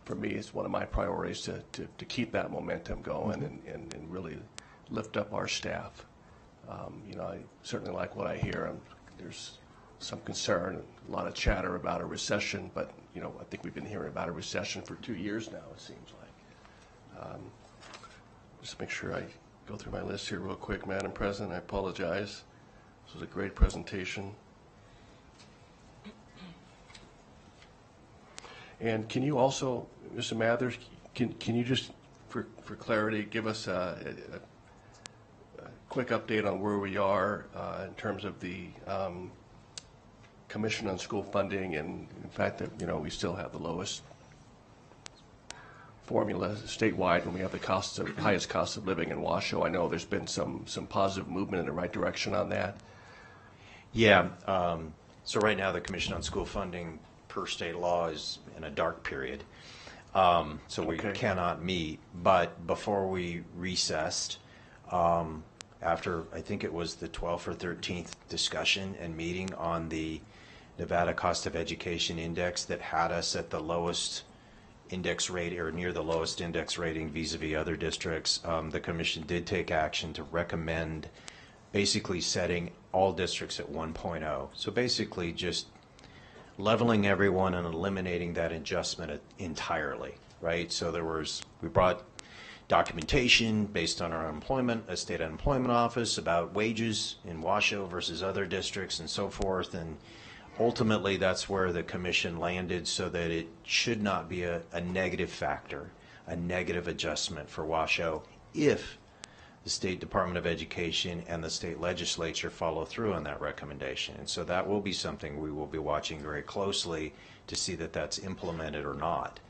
for me, it's one of my priorities to keep that momentum going and really lift up our staff. I certainly like what I hear. There's some concern, a lot of chatter about a recession, but I think we've been hearing about a recession for 2 years now, it seems like. Just make sure I go through my list here real quick, Madam President. I apologize. This was a great presentation. And can you also, Mr. Mathers, can you just, for clarity, give us a quick update on where we are in terms of the Commission on School Funding, and in fact that we still have the lowest formula statewide when we have the highest cost of living in Washoe. I know there's been some positive movement in the right direction on that. Yeah. So right now the Commission on School Funding per state law is in a dark period. So we cannot meet. But before we recessed, after I think it was the 12th or 13th discussion and meeting on the Nevada Cost of Education Index that had us at the lowest index rate or near the lowest index rating vis-a-vis other districts, the commission did take action to recommend basically setting all districts at 1.0. So basically just leveling everyone and eliminating that adjustment entirely, right? So we brought documentation based on our a state unemployment office about wages in Washoe versus other districts and so forth, and ultimately that's where the commission landed, so that it should not be a negative factor, a negative adjustment for Washoe if the State Department of Education and the state legislature follow through on that recommendation. And so that will be something we will be watching very closely to see that that's implemented or not,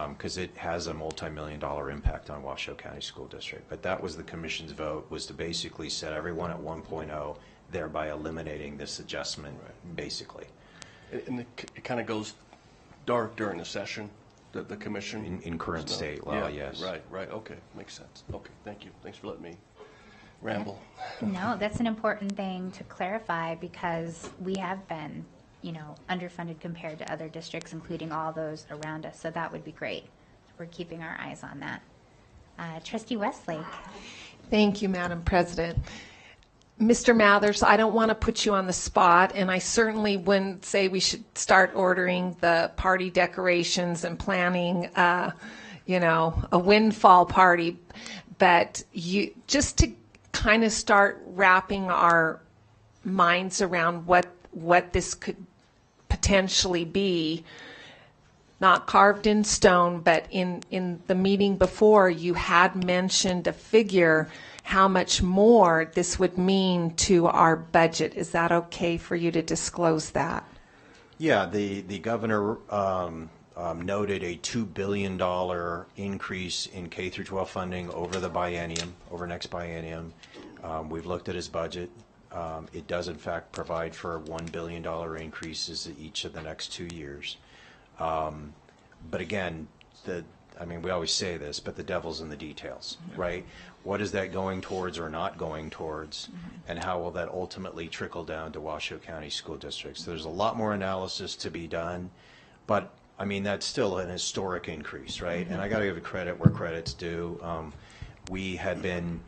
because it has a multi-million-dollar impact on Washoe County School District. But that was the commission's vote, was to basically set everyone at 1.0, thereby eliminating this adjustment, basically. And it kind of goes dark during the session, the commission? In current state law, yes. Right, okay, makes sense. Okay, thank you. Thanks for letting me ramble. No, that's an important thing to clarify, because we have been, underfunded compared to other districts, including all those around us. So that would be great. We're keeping our eyes on that. Trustee Westlake. Thank you, Madam President. Mr. Mathers, I don't want to put you on the spot, and I certainly wouldn't say we should start ordering the party decorations and planning, a windfall party. But just to kind of start wrapping our minds around what this could potentially be, not carved in stone, but in the meeting before, you had mentioned a figure how much more this would mean to our budget. Is that okay for you to disclose that? Yeah, the governor noted a $2 billion increase in K through 12 funding over next biennium. We've looked at his budget. It does in fact provide for $1 billion increases each of the next 2 years. But again, we always say this, but the devil's in the details, right? What is that going towards or not going towards, and how will that ultimately trickle down to Washoe County School Districts? There's a lot more analysis to be done, but that's still an historic increase, right? And I got to give credit where credit's due. We had been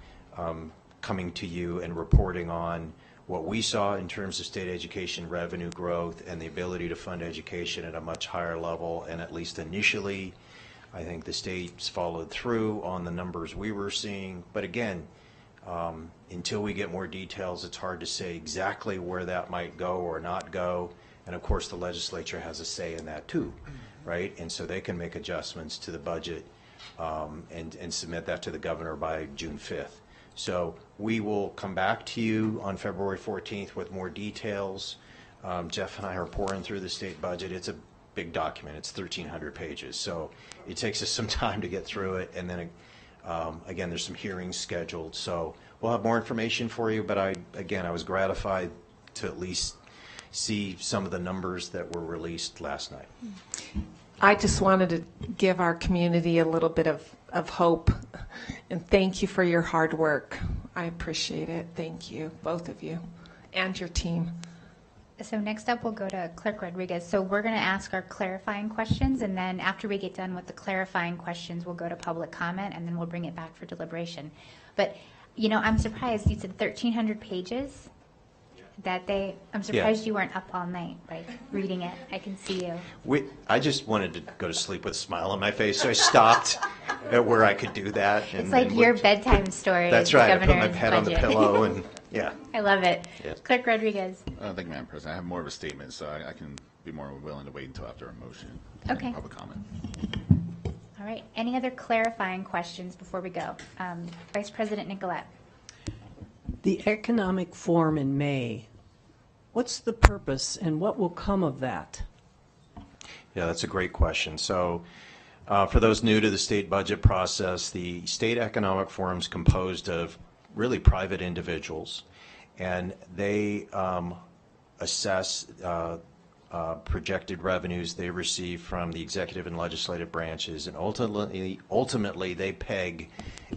coming to you and reporting on what we saw in terms of state education revenue growth and the ability to fund education at a much higher level, and at least initially, I think the state's followed through on the numbers we were seeing. But again, until we get more details, it's hard to say exactly where that might go or not go. And of course, the legislature has a say in that too, right? And so they can make adjustments to the budget and submit that to the governor by June 5th. So we will come back to you on February 14th with more details. Jeff and I are pouring through the state budget. It's a big document. It's 1,300 pages. So it takes us some time to get through it. And then, again, there's some hearings scheduled. So we'll have more information for you. But I was gratified to at least see some of the numbers that were released last night. I just wanted to give our community a little bit of hope, and thank you for your hard work. I appreciate it. Thank you, both of you, and your team. So next up, we'll go to Clerk Rodriguez. So we're going to ask our clarifying questions, and then after we get done with the clarifying questions, we'll go to public comment, and then we'll bring it back for deliberation. But, you know, I'm surprised. You said 1,300 pages. I'm surprised you weren't up all night, like, reading it. I can see you. I just wanted to go to sleep with a smile on my face, so I stopped at where I could do that. It's like your bedtime story. That's right. I put my head on the pillow, and yeah. I love it. Yes. Clerk Rodriguez. Thank you, Madam President. I have more of a statement, so I can be more willing to wait until after a motion. Okay. Public comment. All right. Any other clarifying questions before we go? Vice President Nicolette. The Economic Forum in May, what's the purpose and what will come of that? Yeah, that's a great question. So for those new to the state budget process, the State Economic Forum is composed of really private individuals, and they assess projected revenues they receive from the executive and legislative branches, and ultimately they peg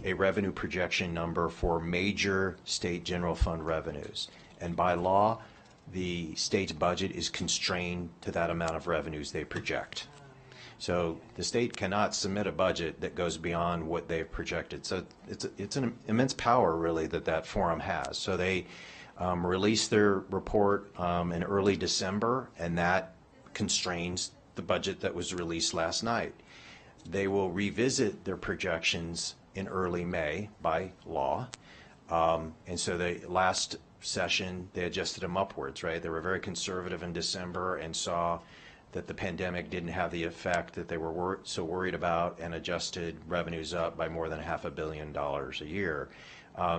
a revenue projection number for major state general fund revenues. And by law, the state's budget is constrained to that amount of revenues they project. So the state cannot submit a budget that goes beyond what they've projected. So it's an immense power, really, that forum has. So they released their report in early December, and that constrains the budget that was released last night. They will revisit their projections in early May by law. And so the last session, they adjusted them upwards, right? They were very conservative in December and saw that the pandemic didn't have the effect that they were so worried about, and adjusted revenues up by more than $500 million a year.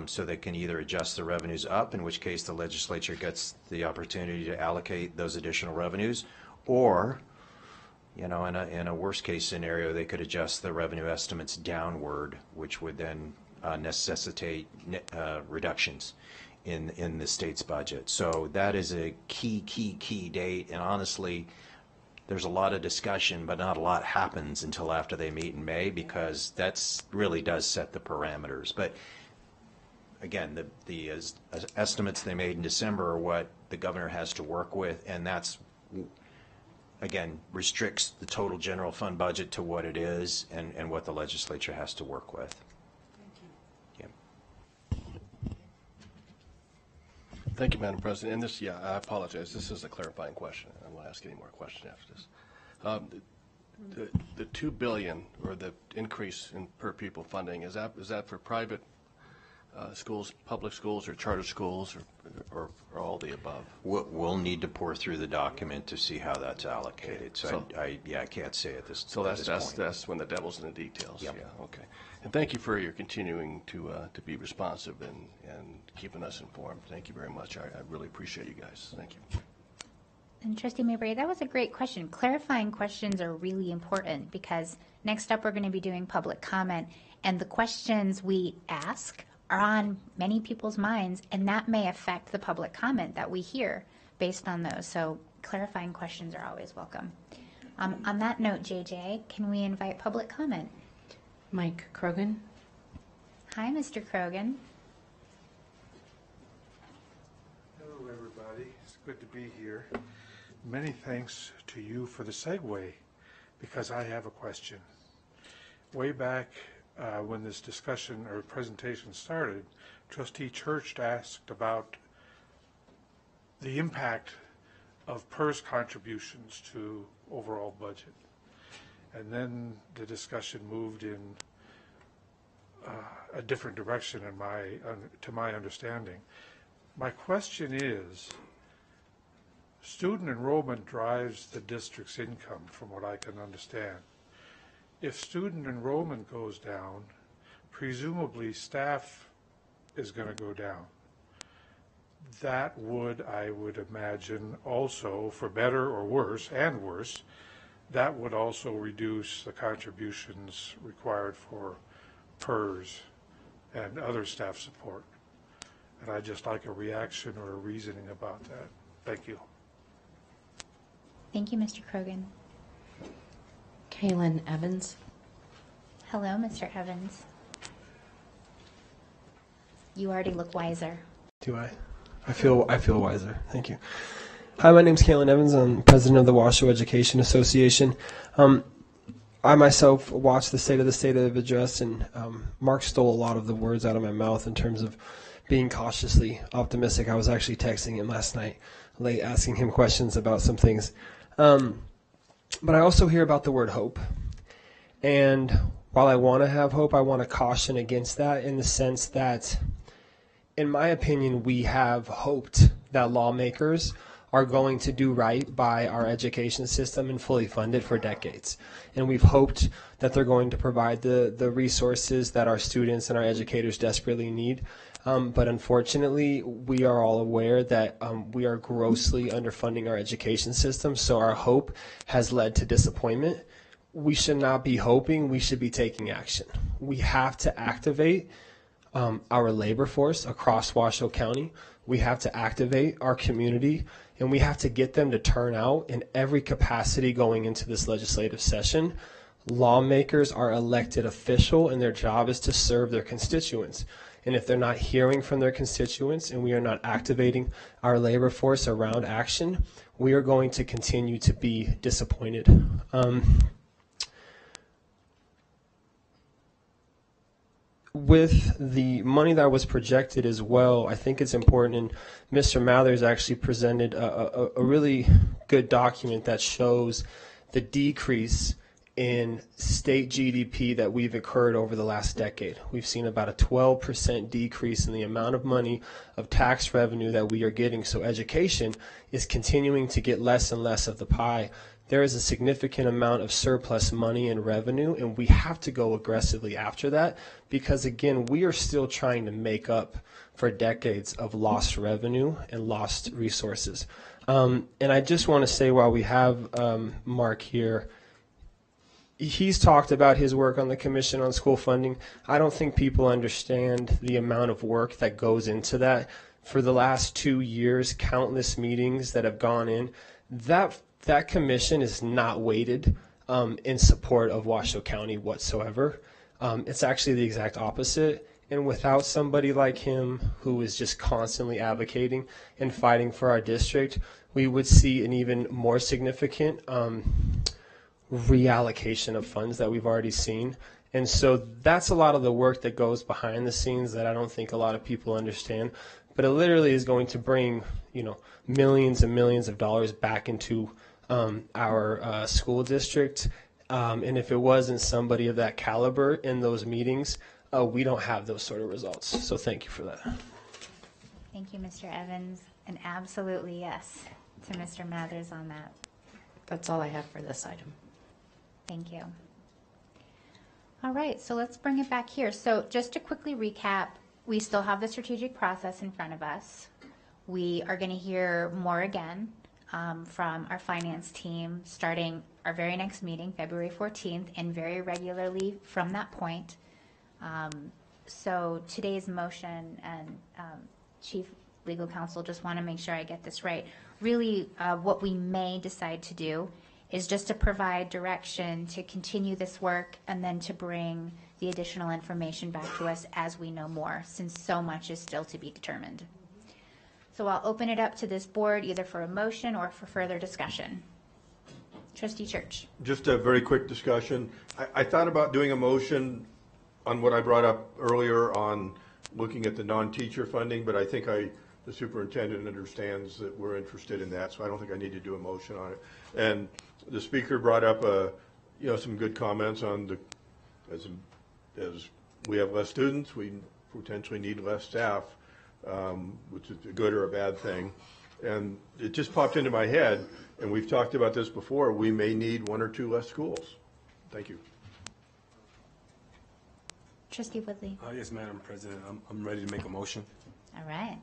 So they can either adjust the revenues up, in which case the legislature gets the opportunity to allocate those additional revenues, or, you know, in a worst case scenario, they could adjust the revenue estimates downward, which would then necessitate reductions in the state's budget. So that is a key date, and honestly, there's a lot of discussion, but not a lot happens until after they meet in May, because that's really does set the parameters. But again, the estimates they made in December are what the governor has to work with, and that's, again, restricts the total general fund budget to what it is and what the legislature has to work with. Thank you, Madam President. And this, I apologize. This is a clarifying question. I won't ask any more questions after this. The $2 billion, or the increase in per pupil funding, is that for private schools, public schools, or charter schools, or all the above? We'll need to pour through the document to see how that's allocated. So I can't say at this. So at this point. that's when the devil's in the details. Yep. Yeah. Okay. And thank you for your continuing to be responsive and keeping us informed. Thank you very much. I really appreciate you guys. Thank you. And Trustee Mayberry, that was a great question. Clarifying questions are really important, because next up we're going to be doing public comment, and the questions we ask are on many people's minds, and that may affect the public comment that we hear based on those. So clarifying questions are always welcome. On that note, JJ, can we invite public comment? Mike Krogan. Hi, Mr. Krogan. Hello, everybody. It's good to be here. Many thanks to you for the segue, because I have a question. Way back when this discussion or presentation started, Trustee Church asked about the impact of PERS contributions to overall budget. And then the discussion moved in a different direction to my understanding. My question is, student enrollment drives the district's income, from what I can understand. If student enrollment goes down, presumably staff is going to go down. That would, I would imagine, also, for better or worse, and worse, that would also reduce the contributions required for PERS and other staff support. And I'd just like a reaction or a reasoning about that. Thank you. Thank you, Mr. Krogan. Kaylin Evans. Hello, Mr. Evans. You already look wiser. Do I? I feel wiser. Thank you. Hi, my name's Kaylin Evans. I'm president of the Washoe Education Association. I myself watched the State of the Address, and Mark stole a lot of the words out of my mouth in terms of being cautiously optimistic. I was actually texting him last night late, asking him questions about some things. But I also hear about the word hope. And while I want to have hope, I want to caution against that in the sense that, in my opinion, we have hoped that lawmakers are going to do right by our education system and fully fund it for decades. And we've hoped that they're going to provide the resources that our students and our educators desperately need. But unfortunately, we are all aware that we are grossly underfunding our education system, so our hope has led to disappointment. We should not be hoping, we should be taking action. We have to activate our labor force across Washoe County. We have to activate our community, and we have to get them to turn out in every capacity going into this legislative session. Lawmakers are elected official, and their job is to serve their constituents. And if they're not hearing from their constituents and we are not activating our labor force around action, we are going to continue to be disappointed. With the money that was projected as well, I think it's important, and Mr. Mathers actually presented a really good document that shows the decrease in state GDP that we've incurred over the last decade. We've seen about a 12% decrease in the amount of money of tax revenue that we are getting. So education is continuing to get less and less of the pie. There is a significant amount of surplus money and revenue, and we have to go aggressively after that because, again, we are still trying to make up for decades of lost revenue and lost resources. And I just want to say, while we have Mark here, he's talked about his work on the Commission on School Funding. I don't think people understand the amount of work that goes into that. For the last 2 years, countless meetings that have gone in. That commission is not weighted in support of Washoe County whatsoever. It's actually the exact opposite. And without somebody like him who is just constantly advocating and fighting for our district, we would see an even more significant reallocation of funds that we've already seen. And so that's a lot of the work that goes behind the scenes that I don't think a lot of people understand. But it literally is going to bring, millions and millions of dollars back into our school district. And if it wasn't somebody of that caliber in those meetings, we don't have those sort of results. So thank you for that. Thank you, Mr. Evans. And absolutely yes to Mr. Mathers on that. That's all I have for this item. Thank you. All right, so let's bring it back here. So just to quickly recap, we still have the strategic process in front of us. We are going to hear more again from our finance team starting our very next meeting, February 14th, and very regularly from that point. So today's motion, and Chief Legal Counsel, just want to make sure I get this right. Really, what we may decide to do is just to provide direction to continue this work and then to bring the additional information back to us as we know more, since so much is still to be determined. So I'll open it up to this board either for a motion or for further discussion. Trustee Church. Just a very quick discussion. I thought about doing a motion on what I brought up earlier on looking at the non-teacher funding, but I think the superintendent understands that we're interested in that, so I don't think I need to do a motion on it. And the speaker brought up some good comments on as we have less students, we potentially need less staff, which is a good or a bad thing. And it just popped into my head, and we've talked about this before, we may need 1 or 2 less schools. Thank you. Trustee Woodley. Yes, Madam President, I'm ready to make a motion. All right.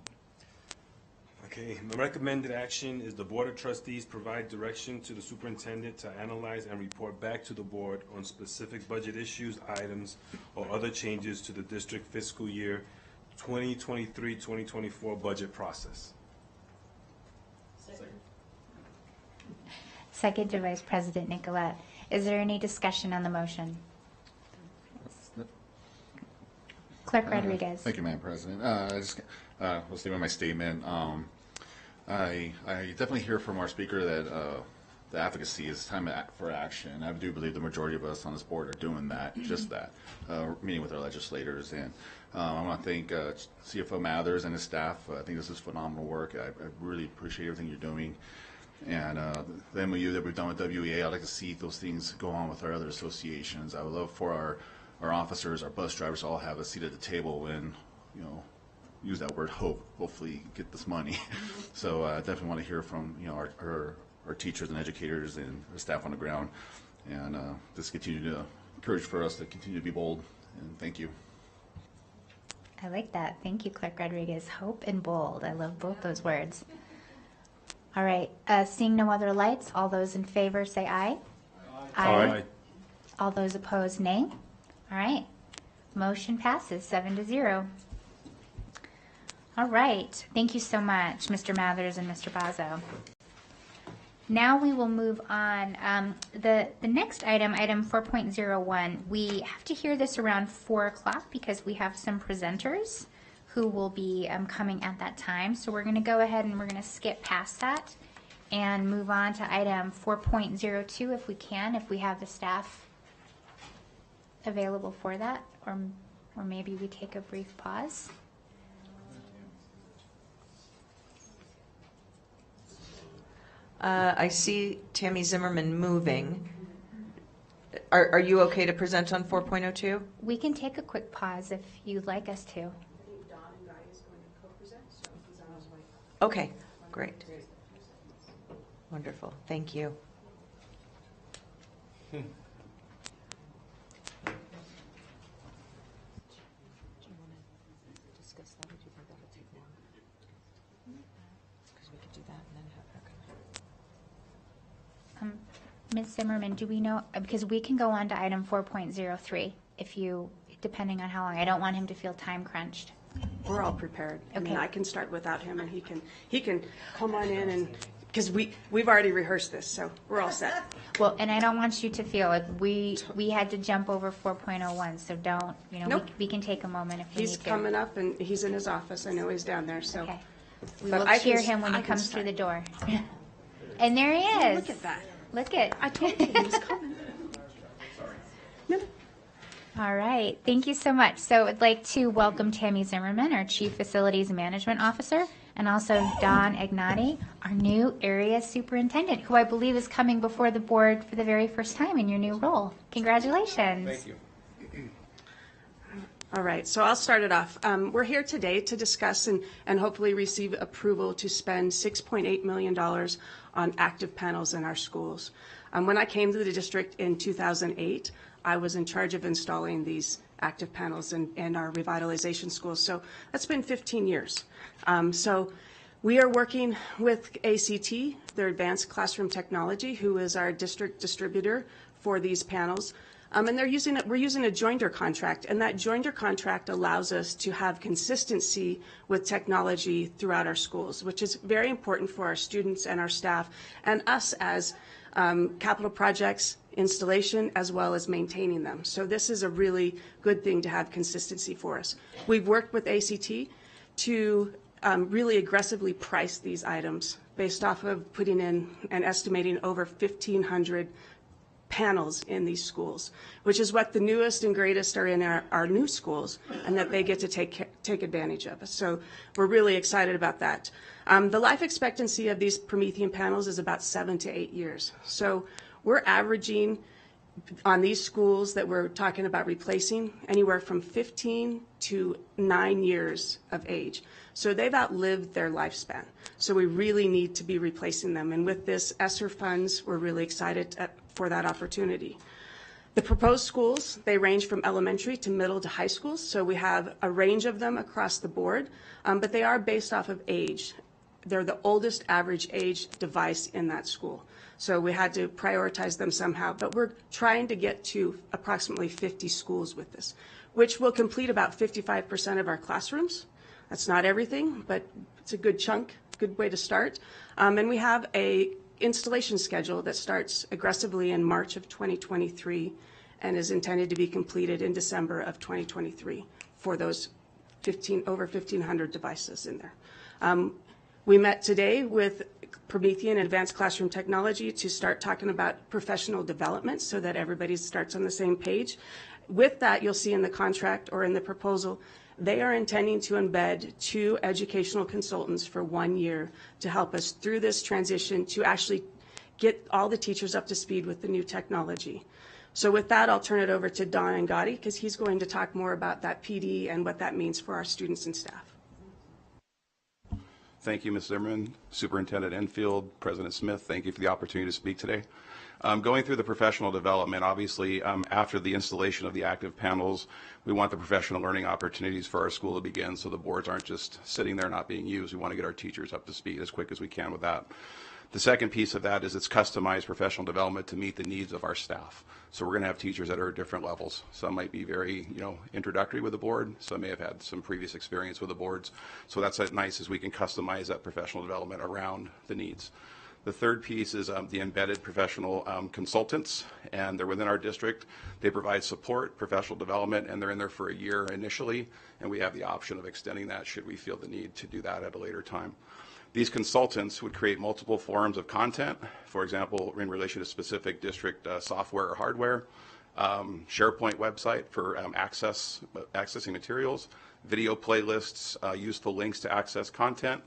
Okay, my recommended action is the Board of Trustees provide direction to the superintendent to analyze and report back to the board on specific budget issues, items, or other changes to the district fiscal year 2023-2024 budget process. Second to Vice President Nicolette. Is there any discussion on the motion? Clerk Rodriguez. Thank you, Madam President. I just will stay with my statement. I definitely hear from our speaker that the advocacy is time for action. I do believe the majority of us on this board are doing that, just that, meeting with our legislators. And I want to thank CFO Mathers and his staff. I think this is phenomenal work. I really appreciate everything you're doing. And the MOU that we've done with WEA, I'd like to see those things go on with our other associations. I would love for our officers, our bus drivers all have a seat at the table and, you know, use that word hope, hopefully get this money. So I definitely want to hear from, you know, our teachers and educators and the staff on the ground. And just continue to encourage for us to continue to be bold. And thank you. I like that. Thank you, Clerk Rodriguez. Hope and bold. I love both those words. All right. Seeing no other lights, all those in favor say aye. Aye. All those opposed, nay. All right. Motion passes 7-0. All right. Thank you so much, Mr. Mathers and Mr. Bazzo. Now we will move on. The next item, item 4.01, we have to hear this around 4 o'clock because we have some presenters who will be coming at that time. So we're going to go ahead and we're going to skip past that and move on to item 4.02 if we can, if we have the staff available for that, or maybe we take a brief pause. I see Tammy Zimmerman moving. Are you okay to present on 4.02? We can take a quick pause if you'd like us to. Okay, great. Wonderful, thank you. Ms. Zimmerman, do we know, because we can go on to item 4.03 if you, depending on how long. I don't want him to feel time crunched. We're all prepared. I mean, Okay. I can start without him, and he can come on in, and because we've already rehearsed this, so we're all set. Well, and I don't want you to feel like we had to jump over 4.01, so don't, you know, Nope. we can take a moment if we He's need to. coming up, and he's in his office. I know he's down there, so. Okay. We But will I can cheer s- him when I he can comes through start. the door. And there he is. Look at that. Look at. I told you he was coming. No, All right, thank you so much. So I'd like to welcome Tammy Zimmerman, our Chief Facilities Management Officer, and also Don Agnati, our new area superintendent, who I believe is coming before the board for the very first time in your new role. Congratulations. Thank you. All right, so I'll start it off. We're here today to discuss and hopefully receive approval to spend $6.8 million on active panels in our schools. When I came to the district in 2008, I was in charge of installing these active panels in our revitalization schools. So that's been 15 years. So we are working with ACT, their Advanced Classroom Technology, who is our district distributor for these panels. And we're using a joinder contract, and that joinder contract allows us to have consistency with technology throughout our schools, which is very important for our students and our staff and us as capital projects installation as well as maintaining them. So this is a really good thing to have consistency for us. We've worked with ACT to really aggressively price these items based off of putting in and estimating over 1,500 panels in these schools, which is what the newest and greatest are in our new schools, and that they get to take advantage of. So we're really excited about that. The life expectancy of these Promethean panels is about 7 to 8 years. So we're averaging on these schools that we're talking about replacing, anywhere from 15 to 9 years of age. So they've outlived their lifespan. So we really need to be replacing them. And with this ESSER funds, we're really excited for that opportunity. The proposed schools, they range from elementary to middle to high schools. So we have a range of them across the board, but they are based off of age. They're the oldest average age device in that school. So we had to prioritize them somehow, but we're trying to get to approximately 50 schools with this, which will complete about 55% of our classrooms. That's not everything, but it's a good chunk, good way to start. And we have a installation schedule that starts aggressively in March of 2023 and is intended to be completed in December of 2023 for those over 1,500 devices in there. We met today with Promethean Advanced Classroom Technology to start talking about professional development so that everybody starts on the same page. With that, you'll see in the contract or in the proposal, they are intending to embed 2 educational consultants for 1 year to help us through this transition to actually get all the teachers up to speed with the new technology. So with that, I'll turn it over to Don Angotti because he's going to talk more about that PD and what that means for our students and staff. Thank you, Ms. Zimmerman, Superintendent Enfield, President Smith. Thank you for the opportunity to speak today. Going through the professional development, obviously, after the installation of the active panels, we want the professional learning opportunities for our school to begin so the boards aren't just sitting there not being used. We want to get our teachers up to speed as quick as we can with that. The second piece of that is it's customized professional development to meet the needs of our staff. So we're going to have teachers that are at different levels. Some might be very, introductory with the board. Some may have had some previous experience with the boards. So that's nice as we can customize that professional development around the needs. The third piece is the embedded professional consultants, and they're within our district. They provide support, professional development, and they're in there for a year initially, and we have the option of extending that should we feel the need to do that at a later time. These consultants would create multiple forms of content, for example, in relation to specific district software or hardware, SharePoint website for accessing materials, video playlists, useful links to access content,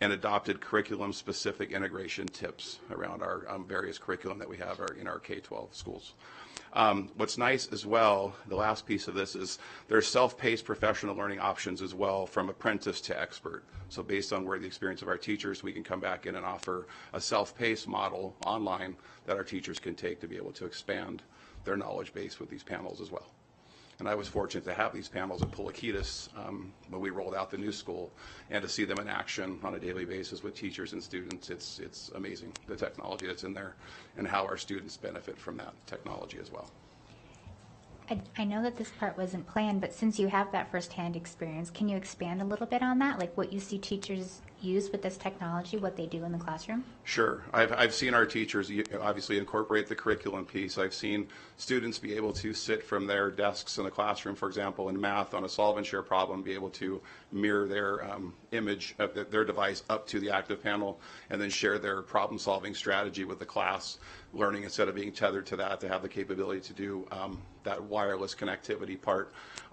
and adopted curriculum-specific integration tips around our various curriculum that we have in our K-12 schools. What's nice as well, the last piece of this is there's self-paced professional learning options as well from apprentice to expert. So based on where the experience of our teachers, we can come back in and offer a self-paced model online that our teachers can take to be able to expand their knowledge base with these panels as well. And I was fortunate to have these panels at Pulakitas when we rolled out the new school, and to see them in action on a daily basis with teachers and students. It's amazing, the technology that's in there and how our students benefit from that technology as well. I know that this part wasn't planned, but since you have that firsthand experience, can you expand a little bit on that? Like what you see teachers use with this technology, what they do in the classroom? Sure. I've seen our teachers obviously incorporate the curriculum piece. I've seen students be able to sit from their desks in the classroom, for example, in math on a solve and share problem, be able to mirror their image of their device up to the active panel and then share their problem solving strategy with the class, learning instead of being tethered to that, to have the capability to do that wireless connectivity part.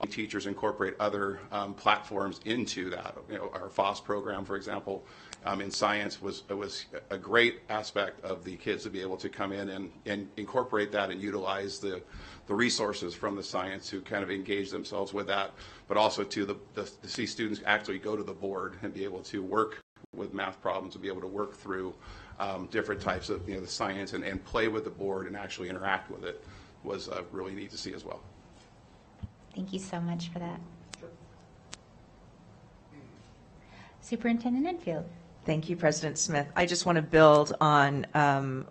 Teachers incorporate other platforms into that. Our FOSS program, for example, in science was a great aspect of the kids to be able to come in and incorporate that and utilize the resources from the science to kind of engage themselves with that, but also to see students actually go to the board and be able to work with math problems, to be able to work through different types of the science and play with the board and actually interact with it was really neat to see as well. Thank you so much for that. Superintendent Enfield. Thank you, President Smith. I just want to build on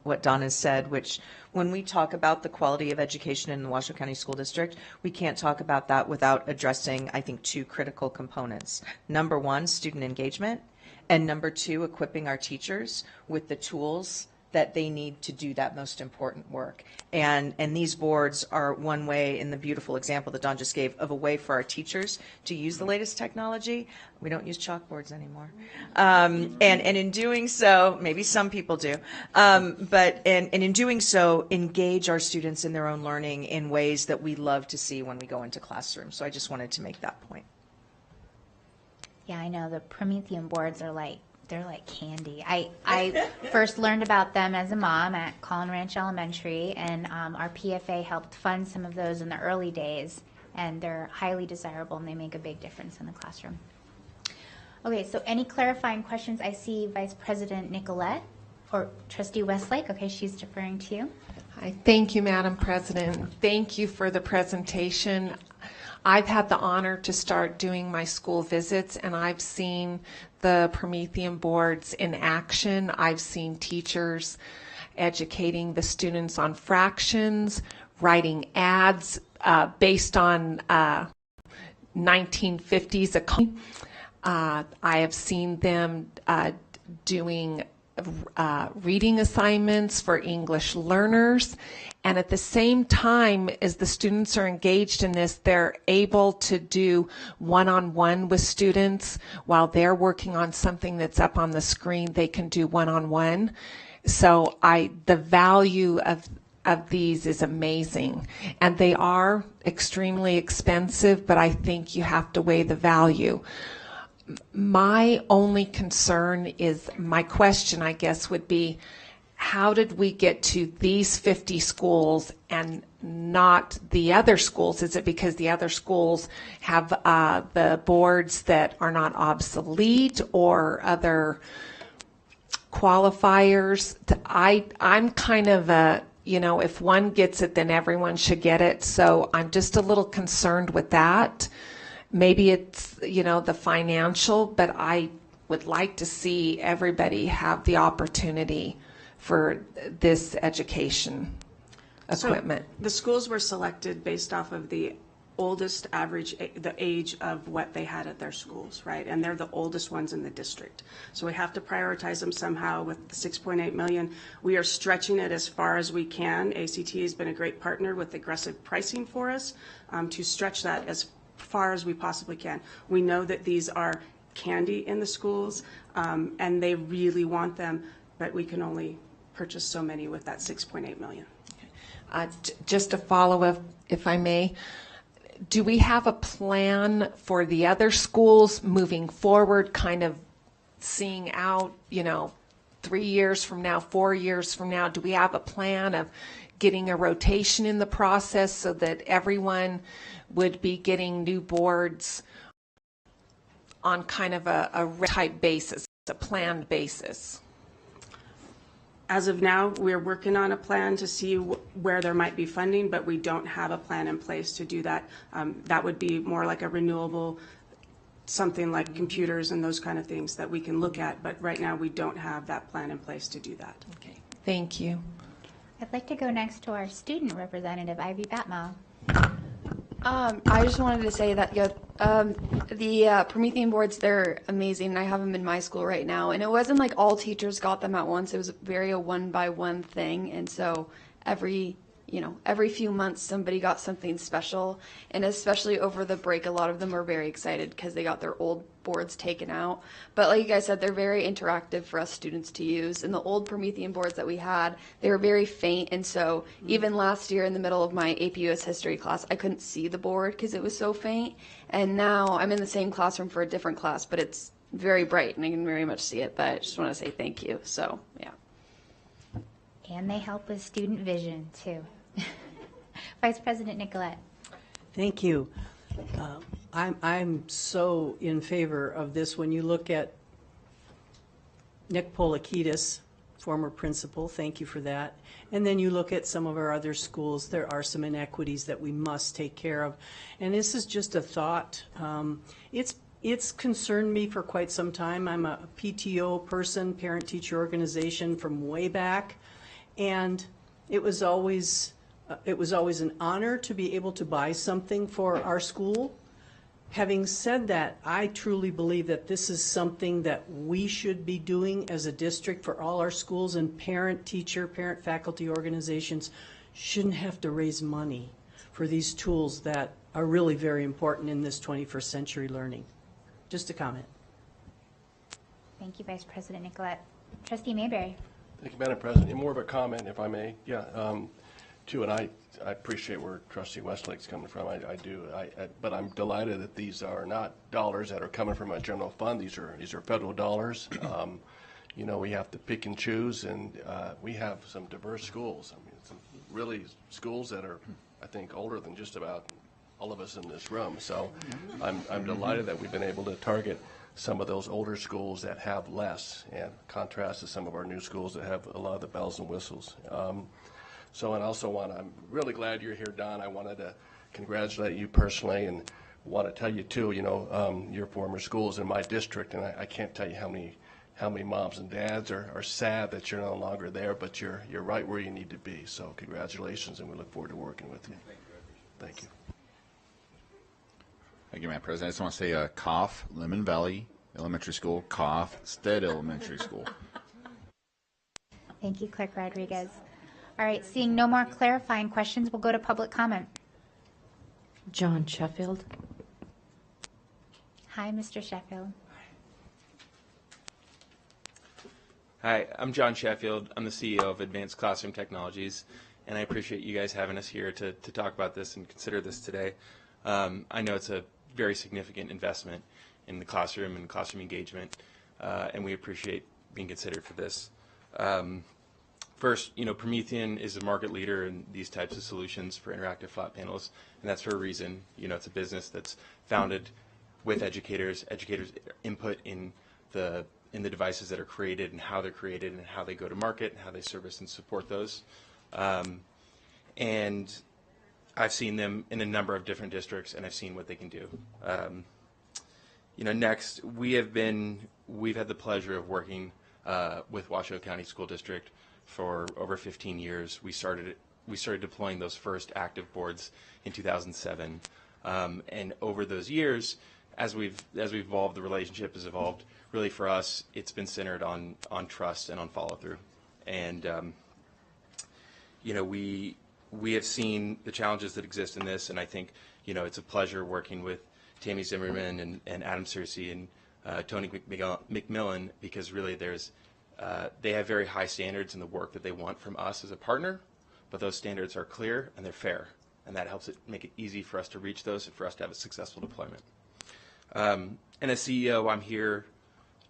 what Don has said, which when we talk about the quality of education in the Washoe County School District, we can't talk about that without addressing, I think, 2 critical components. Number 1, student engagement, and number 2, equipping our teachers with the tools that they need to do that most important work. And these boards are one way, in the beautiful example that Don just gave, of a way for our teachers to use the latest technology. We don't use chalkboards anymore. And in doing so, maybe some people do, but in doing so, engage our students in their own learning in ways that we love to see when we go into classrooms. So I just wanted to make that point. Yeah, I know the Promethean boards are like They're like candy. I first learned about them as a mom at Collin Ranch Elementary, and our PFA helped fund some of those in the early days, and they're highly desirable, and they make a big difference in the classroom. Okay, so any clarifying questions? I see Vice President Nicolette or Trustee Westlake. Okay, she's deferring to you. Hi, thank you, Madam President. Thank you for the presentation. I've had the honor to start doing my school visits, and I've seen the Promethean boards in action. I've seen teachers educating the students on fractions, writing ads based on 1950s economy. I have seen them doing reading assignments for English learners, and at the same time as the students are engaged in this, they're able to do one-on-one with students while they're working on something that's up on the screen. They can do one-on-one. So the value of these is amazing, and they are extremely expensive, but I think you have to weigh the value. My only concern is, my question, I guess, would be, how did we get to these 50 schools and not the other schools? Is it because the other schools have the boards that are not obsolete or other qualifiers? I'm kind of a, if one gets it, then everyone should get it. So I'm just a little concerned with that. Maybe it's, the financial, but I would like to see everybody have the opportunity for this education equipment. So the schools were selected based off of the oldest average, the age of what they had at their schools, right? And they're the oldest ones in the district. So we have to prioritize them somehow with the 6.8 million. We are stretching it as far as we can. ACT has been a great partner with aggressive pricing for us to stretch that as far as we possibly can. We know that these are candy in the schools, and they really want them, but we can only purchase so many with that 6.8 million. Just to follow up, if I may, do we have a plan for the other schools moving forward, kind of seeing out, 3 years from now, 4 years from now? Do we have a plan of getting a rotation in the process so that everyone would be getting new boards on kind of a type basis, a planned basis? As of now, we're working on a plan to see where there might be funding, but we don't have a plan in place to do that. That would be more like a renewable, something like computers and those kind of things that we can look at, but right now we don't have that plan in place to do that. Okay, thank you. I'd like to go next to our student representative, Ivy Batmal. I just wanted to say that the Promethean boards, they're amazing. I have them in my school right now, and it wasn't like all teachers got them at once. It was a one-by-one thing, and so every few months somebody got something special, and especially over the break, a lot of them were very excited because they got their old boards taken out. But like you guys said, they're very interactive for us students to use. And the old Promethean boards that we had, they were very faint, and so even last year in the middle of my AP US history class, I couldn't see the board because it was so faint. And now I'm in the same classroom for a different class, but it's very bright and I can very much see it. But I just want to say thank you. So yeah. And they help with student vision too. Vice President Nicolette. Thank you. I'm so in favor of this. When you look at Nick Polakidis, former principal, thank you for that. And then you look at some of our other schools, there are some inequities that we must take care of. And this is just a thought. It's concerned me for quite some time. I'm a PTO person, parent-teacher organization from way back, and it was always an honor to be able to buy something for our school. Having said that, I truly believe that this is something that we should be doing as a district for all our schools, and parent-teacher, parent-faculty organizations shouldn't have to raise money for these tools that are really very important in this 21st century learning. Just a comment. Thank you, Vice President Nicolette. Trustee Mayberry. Thank you, Madam President. More of a comment, if I may. Yeah. too, and I appreciate where Trustee Westlake's coming from. I do. But I'm delighted that these are not dollars that are coming from a general fund. These are federal dollars. You know, we have to pick and choose, and we have some diverse schools. I mean, some really schools that are, I think, older than just about all of us in this room. So I'm delighted that we've been able to target some of those older schools that have less, and contrast to some of our new schools that have a lot of the bells and whistles. So, and also I'm really glad you're here, Don. I wanted to congratulate you personally, and want to tell you too, you know, your former schools in my district, and I can't tell you how many moms and dads are sad that you're no longer there, but you're right where you need to be. So congratulations, and we look forward to working with you. Thank you. Thank you, Madam President. I just want to say Cough, Lemon Valley Elementary School, Cough, Stead Elementary School. Thank you, Clerk Rodriguez. All right, seeing no more clarifying questions, we'll go to public comment. John Sheffield. Hi, Mr. Sheffield. Hi, I'm John Sheffield. I'm the CEO of Advanced Classroom Technologies, and I appreciate you guys having us here to talk about this and consider this today. I know it's a very significant investment in the classroom and classroom engagement, and we appreciate being considered for this. First, you know, Promethean is a market leader in these types of solutions for interactive flat panels, and that's for a reason. You know, it's a business that's founded with educators input in the devices that are created and how they're created and how they go to market and how they service and support those. And I've seen them in a number of different districts, and I've seen what they can do. You know, next, we've had the pleasure of working with Washoe County School District for over 15 years. We started deploying those first active boards in 2007, and over those years, as we've evolved, the relationship has evolved. Really, for us, it's been centered on trust and on follow through. And you know, we have seen the challenges that exist in this, and I think, you know, it's a pleasure working with Tammy Zimmerman and Adam Searcy and Tony McMillan, because really they have very high standards in the work that they want from us as a partner, but those standards are clear and they're fair, and that helps make it easy for us to reach those and for us to have a successful deployment. And as CEO, I'm here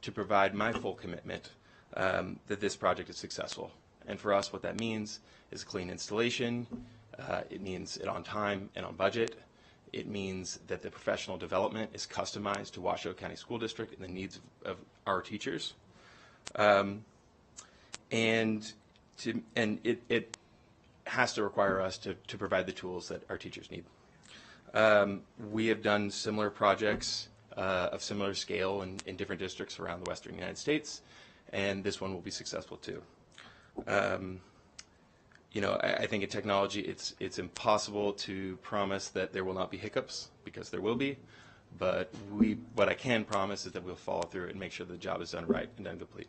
to provide my full commitment that this project is successful. And for us, what that means is clean installation. It means it on time and on budget. It means that the professional development is customized to Washoe County School District and the needs of our teachers. And it has to require us to provide the tools that our teachers need. We have done similar projects of similar scale in different districts around the Western United States, and this one will be successful too. You know, I think in technology, it's impossible to promise that there will not be hiccups, because there will be. But what I can promise is that we'll follow through and make sure the job is done right and done complete.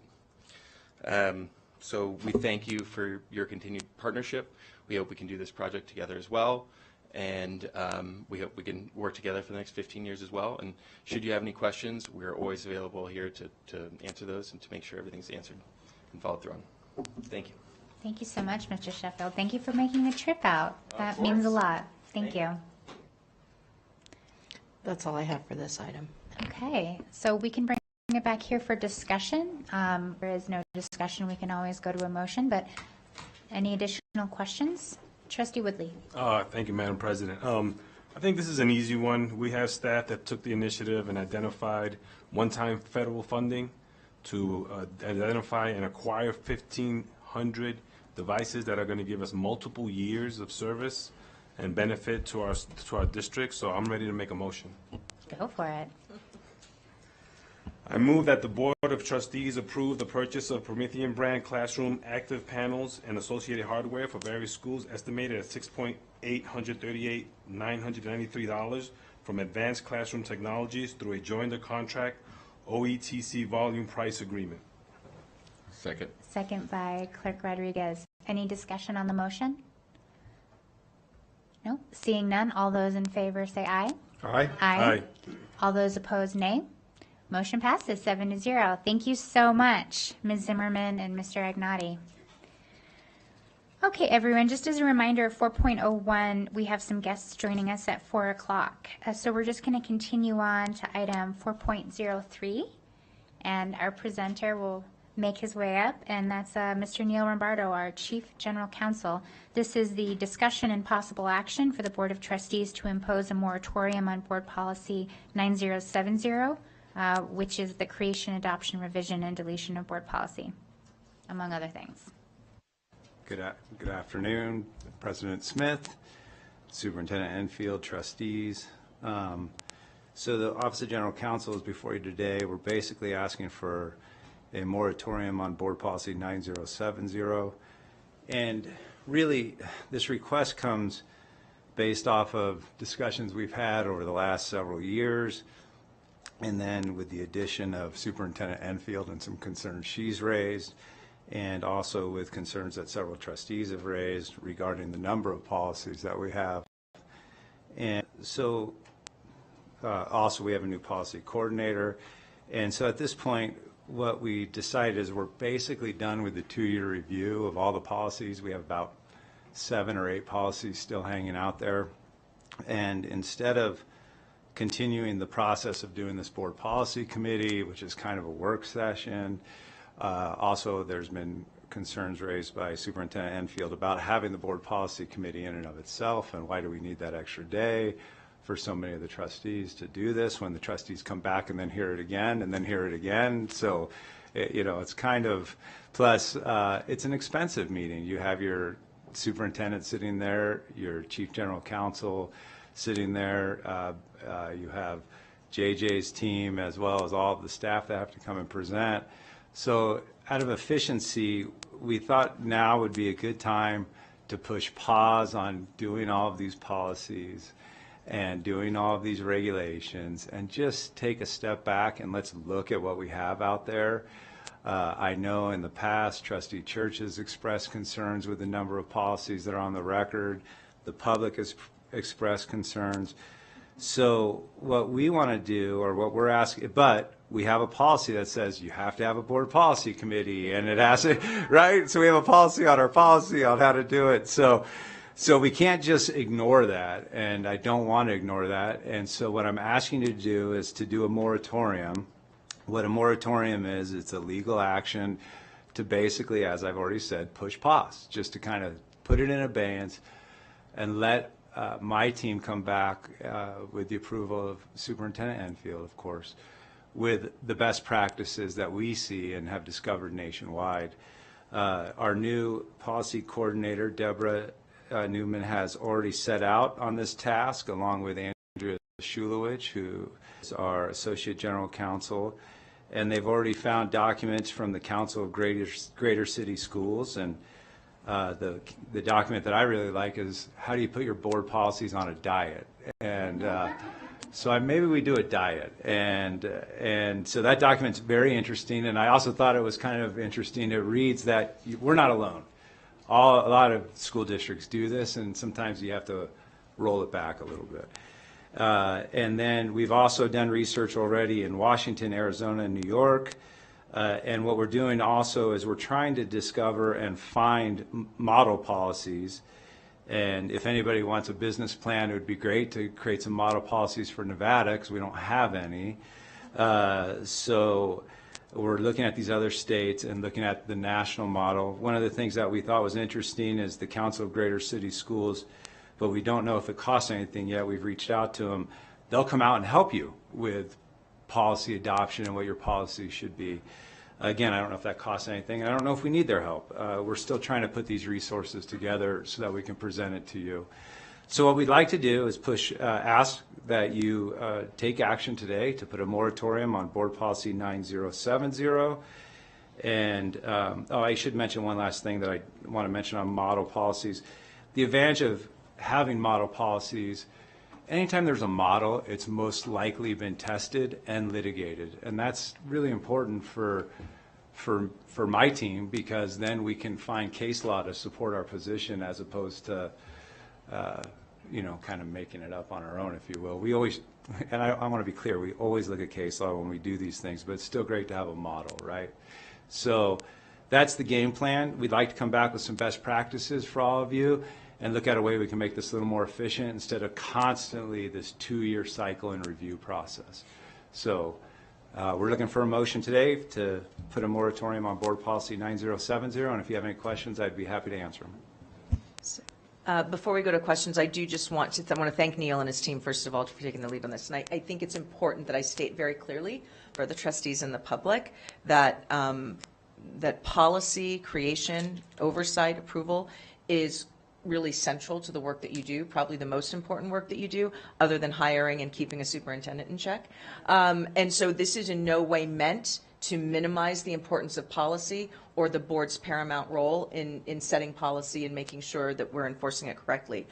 So we thank you for your continued partnership. We hope we can do this project together as well. And we hope we can work together for the next 15 years as well. And should you have any questions, we're always available here to answer those and to make sure everything's answered and followed through on. Thank you. Thank you so much, Mr. Sheffield. Thank you for making the trip out. That means a lot. Thank you. That's all I have for this item. Okay, so we can bring it back here for discussion. There is no discussion. We can always go to a motion, but any additional questions? Trustee Woodley. Thank you, Madam President. I think this is an easy one. We have staff that took the initiative and identified one-time federal funding to identify and acquire 1,500 devices that are going to give us multiple years of service and benefit to our district. So I'm ready to make a motion. Go for it. I move that the Board of Trustees approve the purchase of Promethean brand classroom active panels and associated hardware for various schools estimated at $6,838,993 from Advanced Classroom Technologies through a joint contract OETC volume price agreement. Second. Second by Clerk Rodriguez. Any discussion on the motion? No? Seeing none, all those in favor say aye. Aye. Aye. All those opposed, nay. Motion passes 7-0. Thank you so much, Ms. Zimmerman and Mr. Agnotti. Okay, everyone, just as a reminder, 4.01, we have some guests joining us at 4 o'clock. So we're just going to continue on to item 4.03, and our presenter will make his way up, and that's Mr. Neil Rombardo, our Chief General Counsel. This is the discussion and possible action for the Board of Trustees to impose a moratorium on Board Policy 9070, which is the creation, adoption, revision, and deletion of board policy, among other things. Good afternoon, President Smith, Superintendent Enfield, trustees. So the Office of General Counsel is before you today. We're basically asking for a moratorium on Board Policy 9070. And really, this request comes based off of discussions we've had over the last several years, and then with the addition of Superintendent Enfield and some concerns she's raised, and also with concerns that several trustees have raised regarding the number of policies that we have. And so also we have a new policy coordinator. And so at this point, what we decided is we're basically done with the 2-year review of all the policies. We have about 7 or 8 policies still hanging out there. And instead of continuing the process of doing this board policy committee, which is kind of a work session, also, there's been concerns raised by Superintendent Enfield about having the board policy committee in and of itself, and why do we need that extra day for so many of the trustees to do this when the trustees come back and then hear it again and then hear it again. So, it's kind of, plus it's an expensive meeting. You have your superintendent sitting there, your chief general counsel sitting there, you have JJ's team as well as all of the staff that have to come and present. So out of efficiency, we thought now would be a good time to push pause on doing all of these policies and doing all of these regulations and just take a step back and let's look at what we have out there. I know in the past, Trustee Church has expressed concerns with the number of policies that are on the record. The public has expressed concerns. So what we want to do, or what we're asking, but we have a policy that says you have to have a board policy committee, and it has to, right? So we have a policy on our policy on how to do it. So we can't just ignore that, and I don't want to ignore that. And so what I'm asking you to do is to do a moratorium. What a moratorium is, it's a legal action to basically, as I've already said, push pause, just to kind of put it in abeyance and let my team come back with the approval of Superintendent Enfield, of course, with the best practices that we see and have discovered nationwide. Our new policy coordinator, Deborah Newman, has already set out on this task along with Andrea Shulowich, who is our Associate General Counsel, and they've already found documents from the Council of Greater City Schools. And the document that I really like is how do you put your board policies on a diet? And so maybe we do a diet. And so that document's very interesting. And I also thought it was kind of interesting. It reads that we're not alone. A lot of school districts do this, and sometimes you have to roll it back a little bit. And then we've also done research already in Washington, Arizona, and New York. And what we're doing also is we're trying to discover and find model policies. And if anybody wants a business plan, it would be great to create some model policies for Nevada, because we don't have any. So we're looking at these other states and looking at the national model. One of the things that we thought was interesting is the Council of Greater City Schools, but we don't know if it costs anything yet. We've reached out to them. They'll come out and help you with policy adoption and what your policy should be. Again, I don't know if that costs anything. I don't know if we need their help. We're still trying to put these resources together so that we can present it to you. So what we'd like to do is ask that you take action today to put a moratorium on Board Policy 9070. And I should mention one last thing that I want to mention on model policies. The advantage of having model policies, anytime there's a model, it's most likely been tested and litigated. And that's really important for my team, because then we can find case law to support our position as opposed to, kind of making it up on our own, if you will. We always, and I want to be clear, we always look at case law when we do these things, but it's still great to have a model, right? So that's the game plan. We'd like to come back with some best practices for all of you and look at a way we can make this a little more efficient instead of constantly this 2-year cycle and review process. So we're looking for a motion today to put a moratorium on Board Policy 9070, and if you have any questions, I'd be happy to answer them. Before we go to questions, I do just want to thank Neil and his team, first of all, for taking the lead on this. And I think it's important that I state very clearly for the trustees and the public that that policy creation, oversight, approval is really central to the work that you do, probably the most important work that you do, other than hiring and keeping a superintendent in check. And so this is in no way meant to minimize the importance of policy or the board's paramount role in setting policy and making sure that we're enforcing it correctly.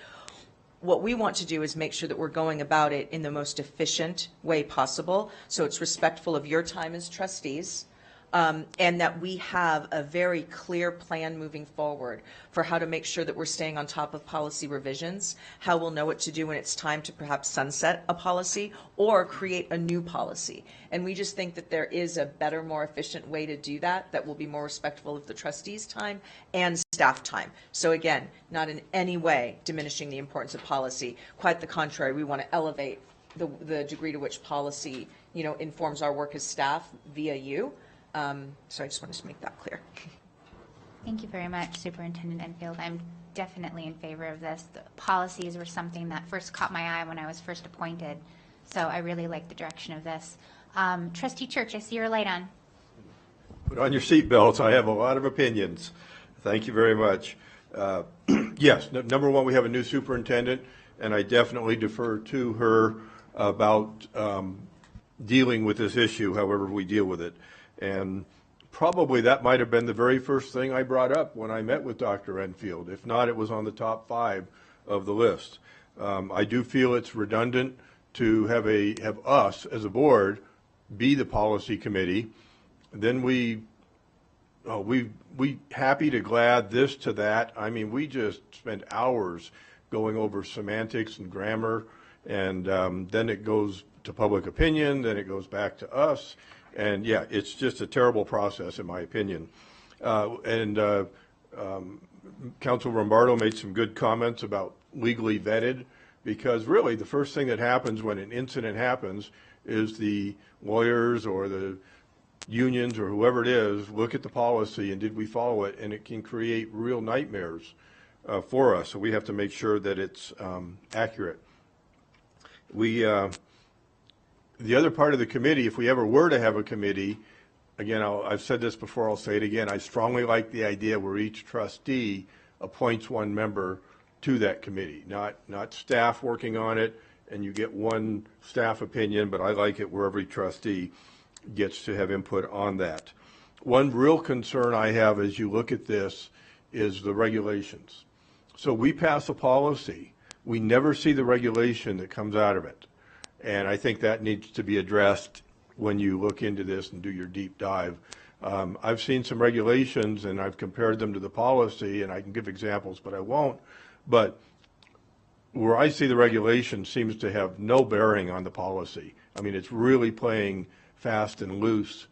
What we want to do is make sure that we're going about it in the most efficient way possible, so it's respectful of your time as trustees, and that we have a very clear plan moving forward for how to make sure that we're staying on top of policy revisions, how we'll know what to do when it's time to perhaps sunset a policy or create a new policy. And we just think that there is a better, more efficient way to do that that will be more respectful of the trustees' time and staff time. So again, not in any way diminishing the importance of policy. Quite the contrary, we want to elevate the degree to which policy, informs our work as staff via you. So I just wanted to make that clear. Thank you very much, Superintendent Enfield. I'm definitely in favor of this. The policies were something that first caught my eye when I was first appointed, so I really like the direction of this. Trustee Church, I see your light on. Put on your seatbelts. I have a lot of opinions. Thank you very much. Yes, number one, we have a new superintendent, and I definitely defer to her about dealing with this issue, however we deal with it. And probably that might have been the very first thing I brought up when I met with Dr. Enfield. If not, it was on the top 5 of the list. I do feel it's redundant to have us as a board be the policy committee. Then we happy to glad this to that. I mean, we just spend hours going over semantics and grammar, and then it goes to public opinion, then it goes back to us. And yeah, it's just a terrible process, in my opinion. Council Rombardo made some good comments about legally vetted, because really the first thing that happens when an incident happens is the lawyers or the unions or whoever it is look at the policy and did we follow it, and it can create real nightmares for us. So we have to make sure that it's accurate. The other part of the committee, if we ever were to have a committee, again, I've said this before, I'll say it again, I strongly like the idea where each trustee appoints one member to that committee, not staff working on it, and you get one staff opinion, but I like it where every trustee gets to have input on that. One real concern I have as you look at this is the regulations. So we pass a policy, we never see the regulation that comes out of it. And I think that needs to be addressed when you look into this and do your deep dive. I've seen some regulations and I've compared them to the policy, and I can give examples, but I won't. But where I see the regulation seems to have no bearing on the policy. I mean, it's really playing fast and loose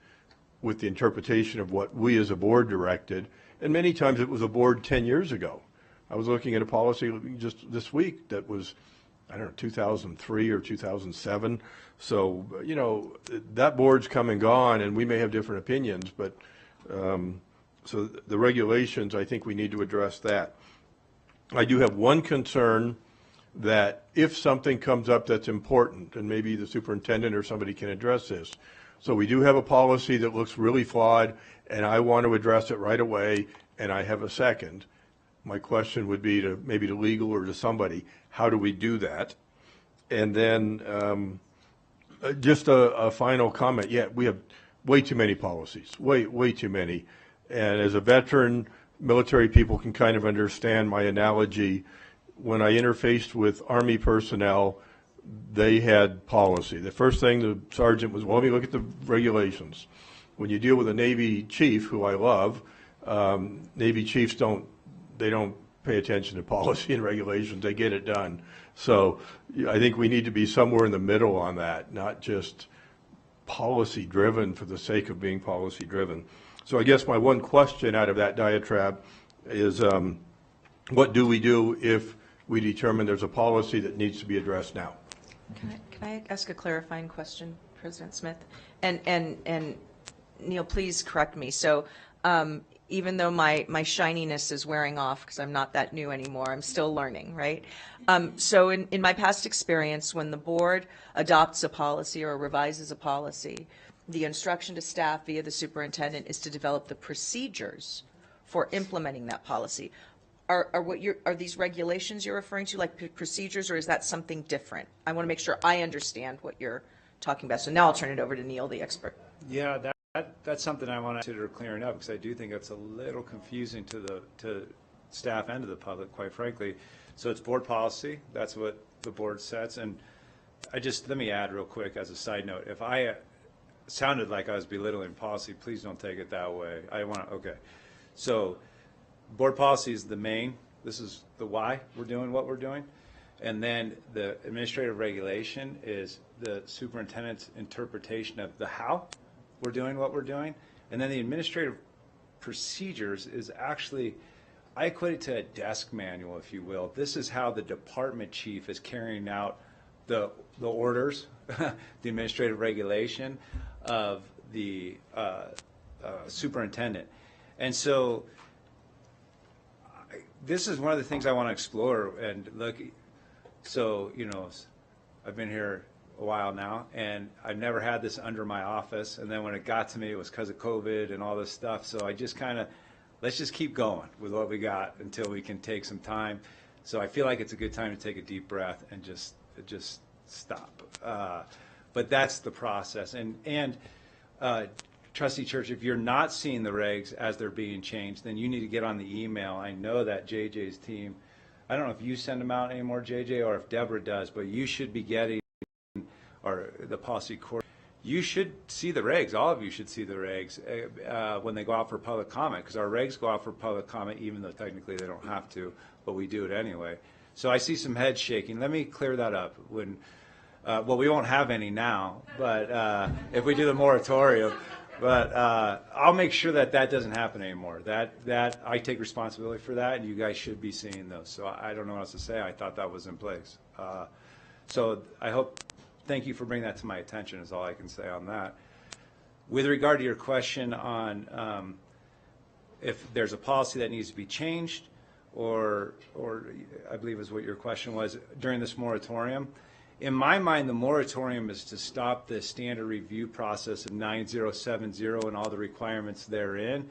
with the interpretation of what we as a board directed. And many times it was a board 10 years ago. I was looking at a policy just this week that was, I don't know, 2003 or 2007. So, that board's come and gone, and we may have different opinions, but so the regulations, I think we need to address that. I do have one concern that if something comes up that's important, and maybe the superintendent or somebody can address this. So we do have a policy that looks really flawed, and I want to address it right away, and I have a second. My question would be to maybe to legal or to somebody, how do we do that? And then just a final comment. Yeah, we have way too many policies, way too many. And as a veteran, military people can kind of understand my analogy. When I interfaced with Army personnel, they had policy. The first thing the sergeant was, well, let me look at the regulations. When you deal with a Navy chief, who I love, Navy chiefs don't pay attention to policy and regulations. They get it done. So I think we need to be somewhere in the middle on that, not just policy driven for the sake of being policy driven. So I guess my one question out of that diatribe is, what do we do if we determine there's a policy that needs to be addressed now? Can I ask a clarifying question, President Smith? And Neil, please correct me. So even though my shininess is wearing off because I'm not that new anymore, I'm still learning, right? So in my past experience, when the board adopts a policy or revises a policy, the instruction to staff via the superintendent is to develop the procedures for implementing that policy. Are these regulations you're referring to like procedures, or is that something different? I want to make sure I understand what you're talking about. So now I'll turn it over to Neil, the expert. Yeah, that's something I want to consider clearing up, because I do think it's a little confusing to staff and to the public, quite frankly. So it's board policy. That's what the board sets. And let me add real quick as a side note, if I sounded like I was belittling policy, please don't take it that way. Okay. So board policy is the main. This is the why we're doing what we're doing. And then the administrative regulation is the superintendent's interpretation of the how we're doing what we're doing. And then the administrative procedures is actually, I equate it to a desk manual, if you will. This is how the department chief is carrying out the orders, the administrative regulation of the superintendent. And so this is one of the things I want to explore and look. So, I've been here a while now, and I've never had this under my office. And then when it got to me, it was because of COVID and all this stuff. So I just let's just keep going with what we got until we can take some time. So I feel like it's a good time to take a deep breath and just stop. But that's the process. And Trustee Church, if you're not seeing the regs as they're being changed, then you need to get on the email. I know that JJ's team, I don't know if you send them out anymore, JJ, or if Deborah does, but you should be getting, or the policy court, you should see the regs. All of you should see the regs when they go out for public comment, because our regs go out for public comment even though technically they don't have to, but we do it anyway. So I see some heads shaking. Let me clear that up. Well, we won't have any now, but if we do the moratorium. But I'll make sure that doesn't happen anymore. That I take responsibility for that, and you guys should be seeing those. So I don't know what else to say. I thought that was in place. So thank you for bringing that to my attention is all I can say on that. With regard to your question on if there's a policy that needs to be changed, or I believe is what your question was, during this moratorium, in my mind, the moratorium is to stop the standard review process of 9070 and all the requirements therein.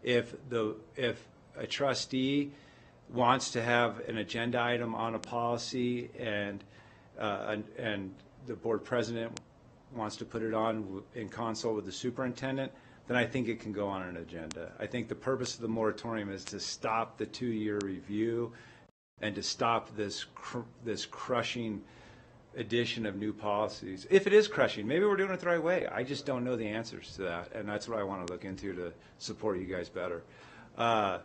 If a trustee wants to have an agenda item on a policy and the board president wants to put it on in consult with the superintendent, then I think it can go on an agenda. I think the purpose of the moratorium is to stop the 2-year review and to stop this crushing addition of new policies. If it is crushing, maybe we're doing it the right way. I just don't know the answers to that, and that's what I want to look into to support you guys better. But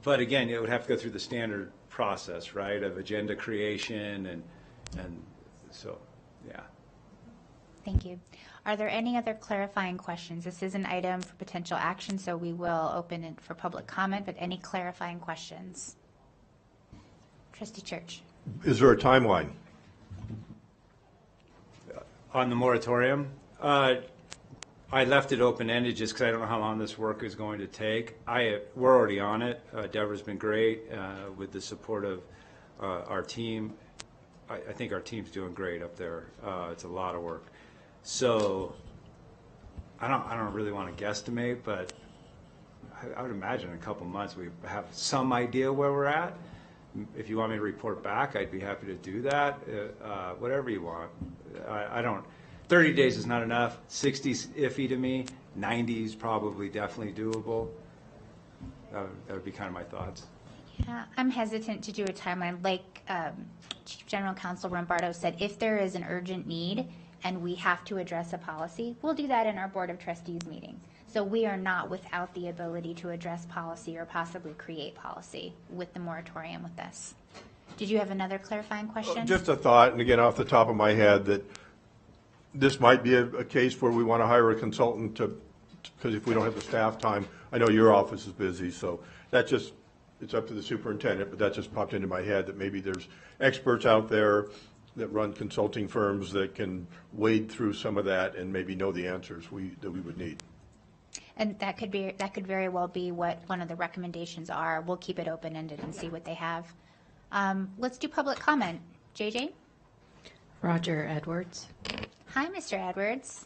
again, it would have to go through the standard process, right, of agenda creation and so, yeah. Thank you. Are there any other clarifying questions? This is an item for potential action, so we will open it for public comment, but any clarifying questions? Trustee Church. Is there a timeline? On the moratorium, I left it open-ended just because I don't know how long this work is going to take. We're already on it. Deborah's been great with the support of our team. I think our team's doing great up there. It's a lot of work. So I don't really want to guesstimate, but I would imagine in a couple months we have some idea where we're at. If you want me to report back, I'd be happy to do that. Whatever you want. I don't. 30 days is not enough. 60's iffy to me. 90 is probably definitely doable. That would be kind of my thoughts. Yeah, I'm hesitant to do a timeline. Like Chief General Counsel Rombardo said, if there is an urgent need and we have to address a policy, we'll do that in our Board of Trustees meeting. So we are not without the ability to address policy or possibly create policy with the moratorium with this. Did you have another clarifying question? Just a thought, and again, off the top of my head, that this might be a case where we want to hire a consultant to because if we don't have the staff time, I know your office is busy, so that just, it's up to the superintendent, but that just popped into my head that maybe there's experts out there that run consulting firms that can wade through some of that and maybe know the answers that we would need. And that could very well be what one of the recommendations are. We'll keep it open-ended and see what they have. Let's do public comment. JJ? Roger Edwards. Hi, Mr. Edwards.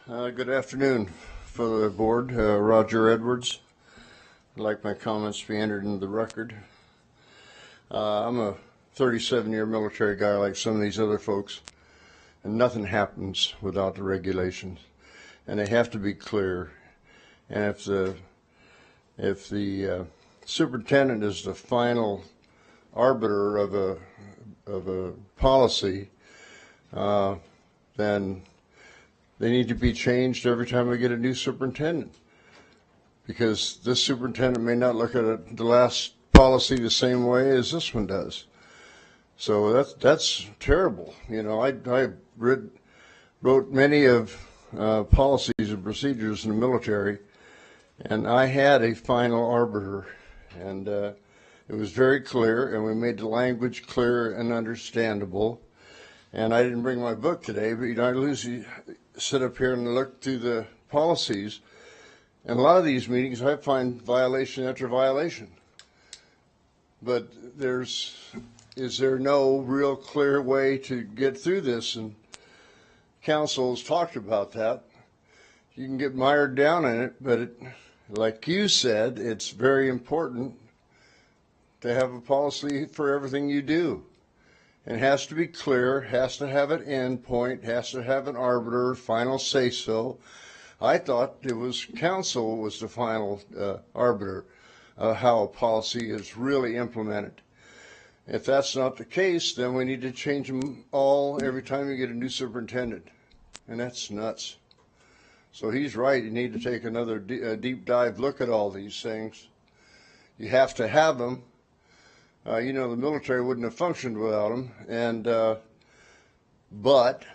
Good afternoon, for the board. Roger Edwards. I'd like my comments to be entered into the record. I'm a 37-year military guy like some of these other folks, and nothing happens without the regulations, and they have to be clear. And if the superintendent is the final arbiter of a policy, then they need to be changed every time we get a new superintendent, because this superintendent may not look at the last policy the same way as this one does. So that's terrible. You know, I wrote many of policies and procedures in the military, and I had a final arbiter, and it was very clear, and we made the language clear and understandable. And I didn't bring my book today, but I usually sit up here and look through the policies, and a lot of these meetings I find violation after violation. But is there no real clear way to get through this? And council has talked about that. You can get mired down in it, but like you said, it's very important to have a policy for everything you do. It has to be clear, has to have an end point, has to have an arbiter, final say-so. I thought it was council was the final arbiter of how a policy is really implemented. If that's not the case, then we need to change them all every time you get a new superintendent. And that's nuts. So he's right, you need to take another deep dive look at all these things. You have to have them. You know, the military wouldn't have functioned without them, and but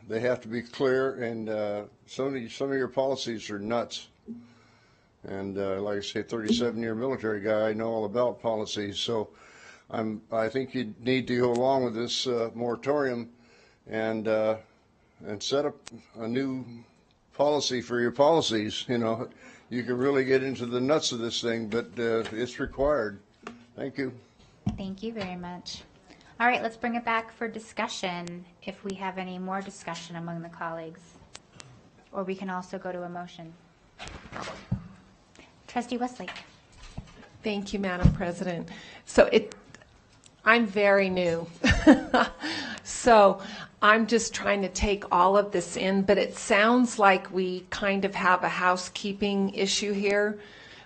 they have to be clear. And some of your policies are nuts. And like I say, 37-year military guy, I know all about policies. So I think you need to go along with this moratorium and set up a new policy for your policies. You know, you can really get into the nuts of this thing, but it's required. Thank you. Thank you very much. All right, let's bring it back for discussion if we have any more discussion among the colleagues. Or we can also go to a motion. Trustee Westlake. Thank you, Madam President. So I'm very new. So I'm just trying to take all of this in, but it sounds like we kind of have a housekeeping issue here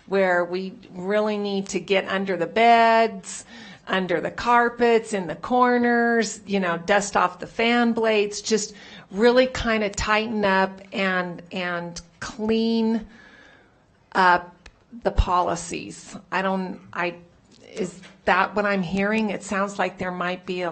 where we really need to get under the beds, under the carpets, in the corners, you know, dust off the fan blades, just really kind of tighten up and clean up the policies. Is that what I'm hearing? It sounds like there might be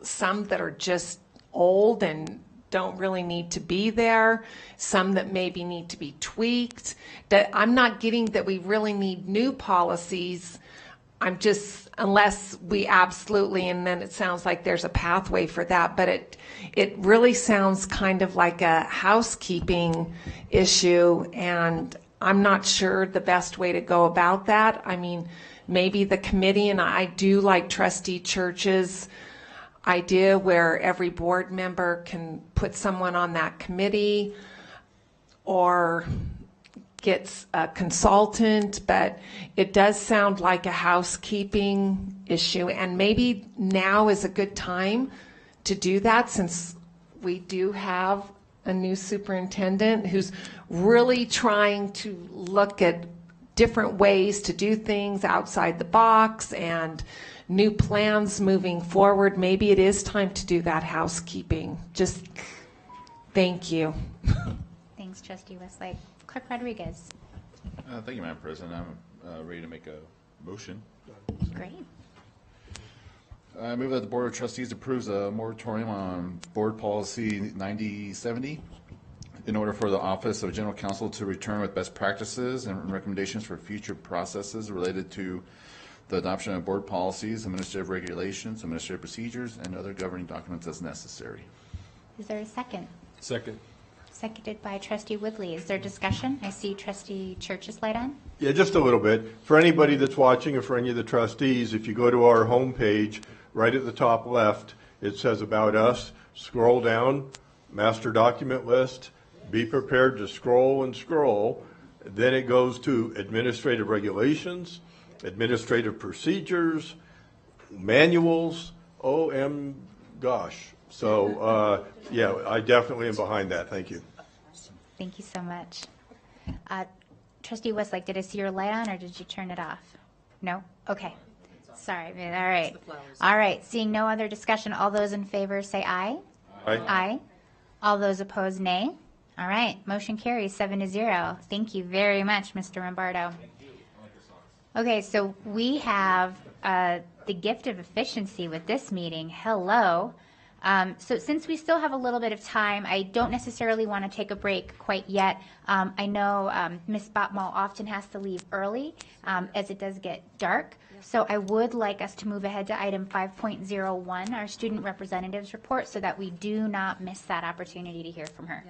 some that are just old and don't really need to be there, some that maybe need to be tweaked. That I'm not getting that we really need new policies. I'm just, unless we absolutely, and then it sounds like there's a pathway for that, but it really sounds kind of like a housekeeping issue, and I'm not sure the best way to go about that. I mean, maybe the committee, and I do like Trustee Church's idea where every board member can put someone on that committee or gets a consultant, but it does sound like a housekeeping issue, and maybe now is a good time to do that since we do have a new superintendent who's really trying to look at different ways to do things outside the box and new plans moving forward. Maybe it is time to do that housekeeping. Just thank you. Thanks, Trustee Westlake. Clerk Rodriguez. Thank you, Madam President. I'm ready to make a motion. Great. I move that the Board of Trustees approves a moratorium on Board Policy 9070 in order for the Office of General Counsel to return with best practices and recommendations for future processes related to the adoption of board policies, administrative regulations, administrative procedures, and other governing documents as necessary. Is there a second? Second. Seconded by Trustee Woodley. Is there discussion? I see Trustee Church's light on. Yeah, just a little bit. For anybody that's watching or for any of the trustees, if you go to our homepage, right at the top left, it says About Us. Scroll down, Master Document List. Be prepared to scroll and scroll. Then it goes to Administrative Regulations, Administrative Procedures, Manuals. Gosh. So, yeah, I definitely am behind that. Thank you. Thank you so much. Trustee Westlake, did I see your light on or did you turn it off? No? Okay. Sorry. All right. All right. Seeing no other discussion, all those in favor say aye. Aye. Aye. All those opposed, nay. All right. Motion carries 7-0. Thank you very much, Mr. Rombardo. Okay, so we have the gift of efficiency with this meeting. Hello. So since we still have a little bit of time, I don't necessarily want to take a break quite yet. I know Ms. Botmal often has to leave early as it does get dark. So I would like us to move ahead to item 5.01, our student representatives report, so that we do not miss that opportunity to hear from her.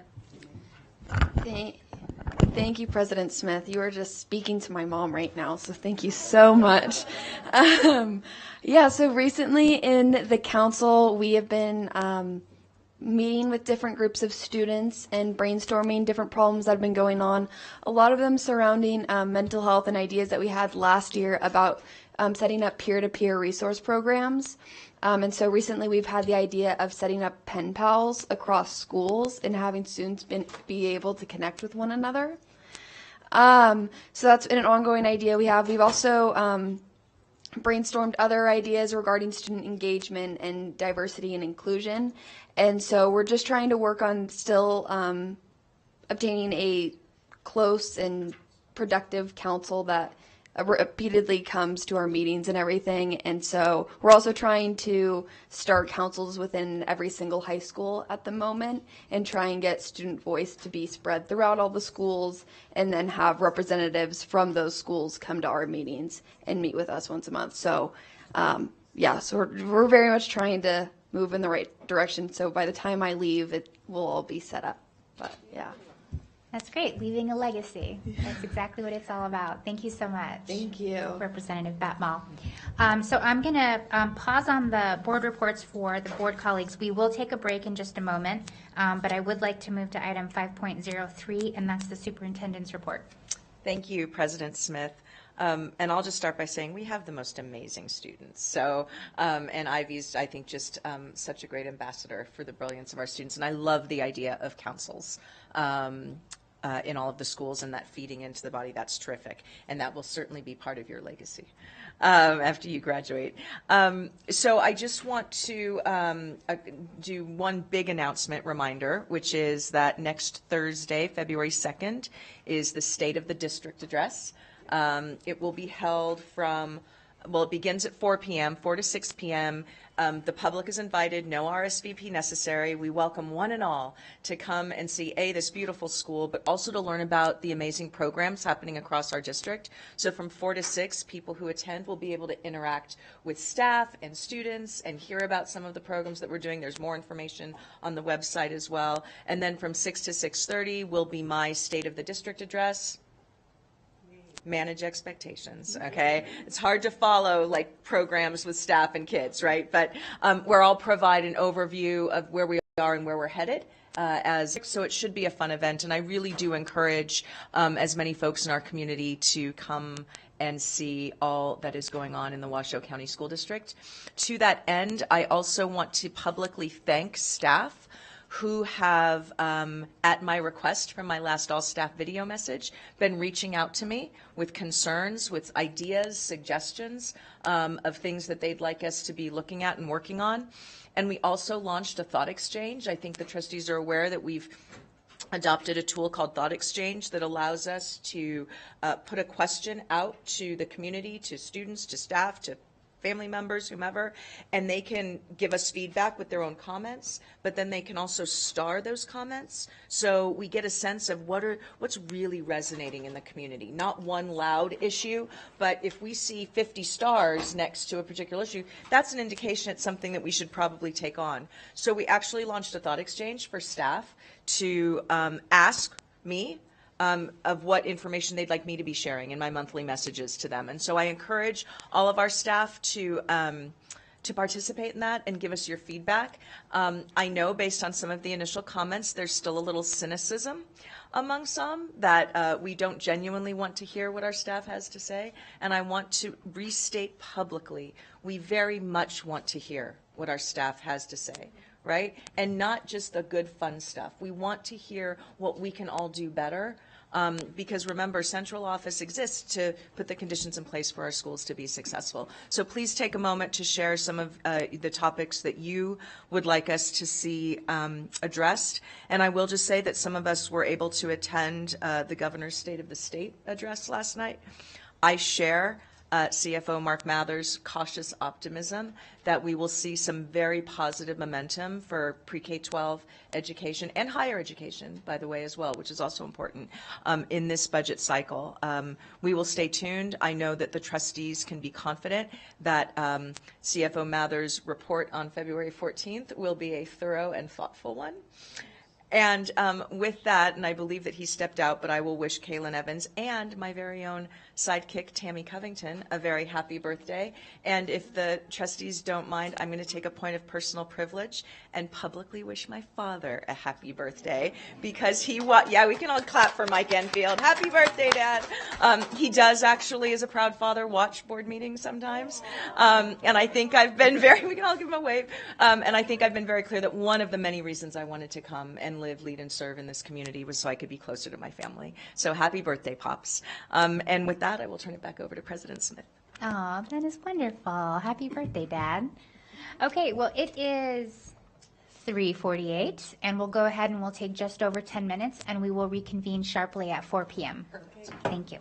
Thank you, President Smith. You are just speaking to my mom right now, so thank you so much. Yeah, so recently in the council, we have been meeting with different groups of students and brainstorming different problems that have been going on, a lot of them surrounding mental health and ideas that we had last year about setting up peer-to-peer resource programs. And so recently we've had the idea of setting up pen pals across schools and having students be able to connect with one another. So that's been an ongoing idea we have. We've also brainstormed other ideas regarding student engagement and diversity and inclusion. And so we're just trying to work on still obtaining a close and productive council that repeatedly comes to our meetings and everything. And so we're also trying to start councils within every single high school at the moment and try and get student voice to be spread throughout all the schools, and then have representatives from those schools come to our meetings and meet with us once a month. So yeah, so we're very much trying to move in the right direction. So by the time I leave, it will all be set up. But yeah. That's great, leaving a legacy. That's exactly what it's all about. Thank you so much. Thank you. Representative Batmal. So I'm going to pause on the board reports for the board colleagues. We will take a break in just a moment, but I would like to move to item 5.03, and that's the superintendent's report. Thank you, President Smith. And I'll just start by saying we have the most amazing students. So, and Ivy's, I think, just such a great ambassador for the brilliance of our students. And I love the idea of councils in all of the schools, and that feeding into the body. That's terrific. And that will certainly be part of your legacy after you graduate. So I just want to do one big announcement reminder, which is that next Thursday, February 2nd, is the State of the District Address. It will be held from, well, it begins at 4 p.m., 4 to 6 p.m. The public is invited, no RSVP necessary. We welcome one and all to come and see, this beautiful school, but also to learn about the amazing programs happening across our district. So from 4 to 6, people who attend will be able to interact with staff and students and hear about some of the programs that we're doing. There's more information on the website as well. And then from 6 to 6:30 will be my State of the District Address. Manage expectations, okay? It's hard to follow like programs with staff and kids, right? But where I'll provide an overview of where we are and where we're headed. So it should be a fun event, and I really do encourage as many folks in our community to come and see all that is going on in the Washoe County School District. To that end, I also want to publicly thank staff who have, at my request from my last all-staff video message, been reaching out to me with concerns, with ideas, suggestions of things that they'd like us to be looking at and working on. And we also launched a thought exchange. I think the trustees are aware that we've adopted a tool called Thought Exchange that allows us to put a question out to the community, to students, to staff, to family members, whomever, and they can give us feedback with their own comments, but then they can also star those comments. So we get a sense of what's really resonating in the community. Not one loud issue, but if we see 50 stars next to a particular issue, that's an indication it's something that we should probably take on. So we actually launched a thought exchange for staff to ask me of what information they'd like me to be sharing in my monthly messages to them. And so I encourage all of our staff to participate in that and give us your feedback. I know based on some of the initial comments, there's still a little cynicism among some that we don't genuinely want to hear what our staff has to say. And I want to restate publicly, we very much want to hear what our staff has to say. Right? And not just the good, fun stuff. We want to hear what we can all do better because remember, central office exists to put the conditions in place for our schools to be successful. So please take a moment to share some of the topics that you would like us to see addressed. And I will just say that some of us were able to attend the governor's State of the State address last night. I share CFO Mark Mather's cautious optimism that we will see some very positive momentum for pre-K-12 education and higher education, by the way, as well, which is also important in this budget cycle. We will stay tuned. I know that the trustees can be confident that CFO Mather's report on February 14th will be a thorough and thoughtful one. And with that, and I believe that he stepped out, but I will wish Kaylin Evans and my very own sidekick, Tammy Covington, a very happy birthday. And if the trustees don't mind, I'm going to take a point of personal privilege and publicly wish my father a happy birthday because yeah, we can all clap for Mike Enfield. Happy birthday, Dad. He does actually, as a proud father, watch board meetings sometimes. And I think I've been we can all give him a wave. And I think I've been very clear that one of the many reasons I wanted to come and live, lead, and serve in this community was so I could be closer to my family. So happy birthday, Pops. And with that, I will turn it back over to President Smith. Oh, that is wonderful. Happy birthday, Dad. Okay, well, it is 3:48, and we'll go ahead and we'll take just over 10 minutes, and we will reconvene sharply at 4 p.m. Perfect. Thank you.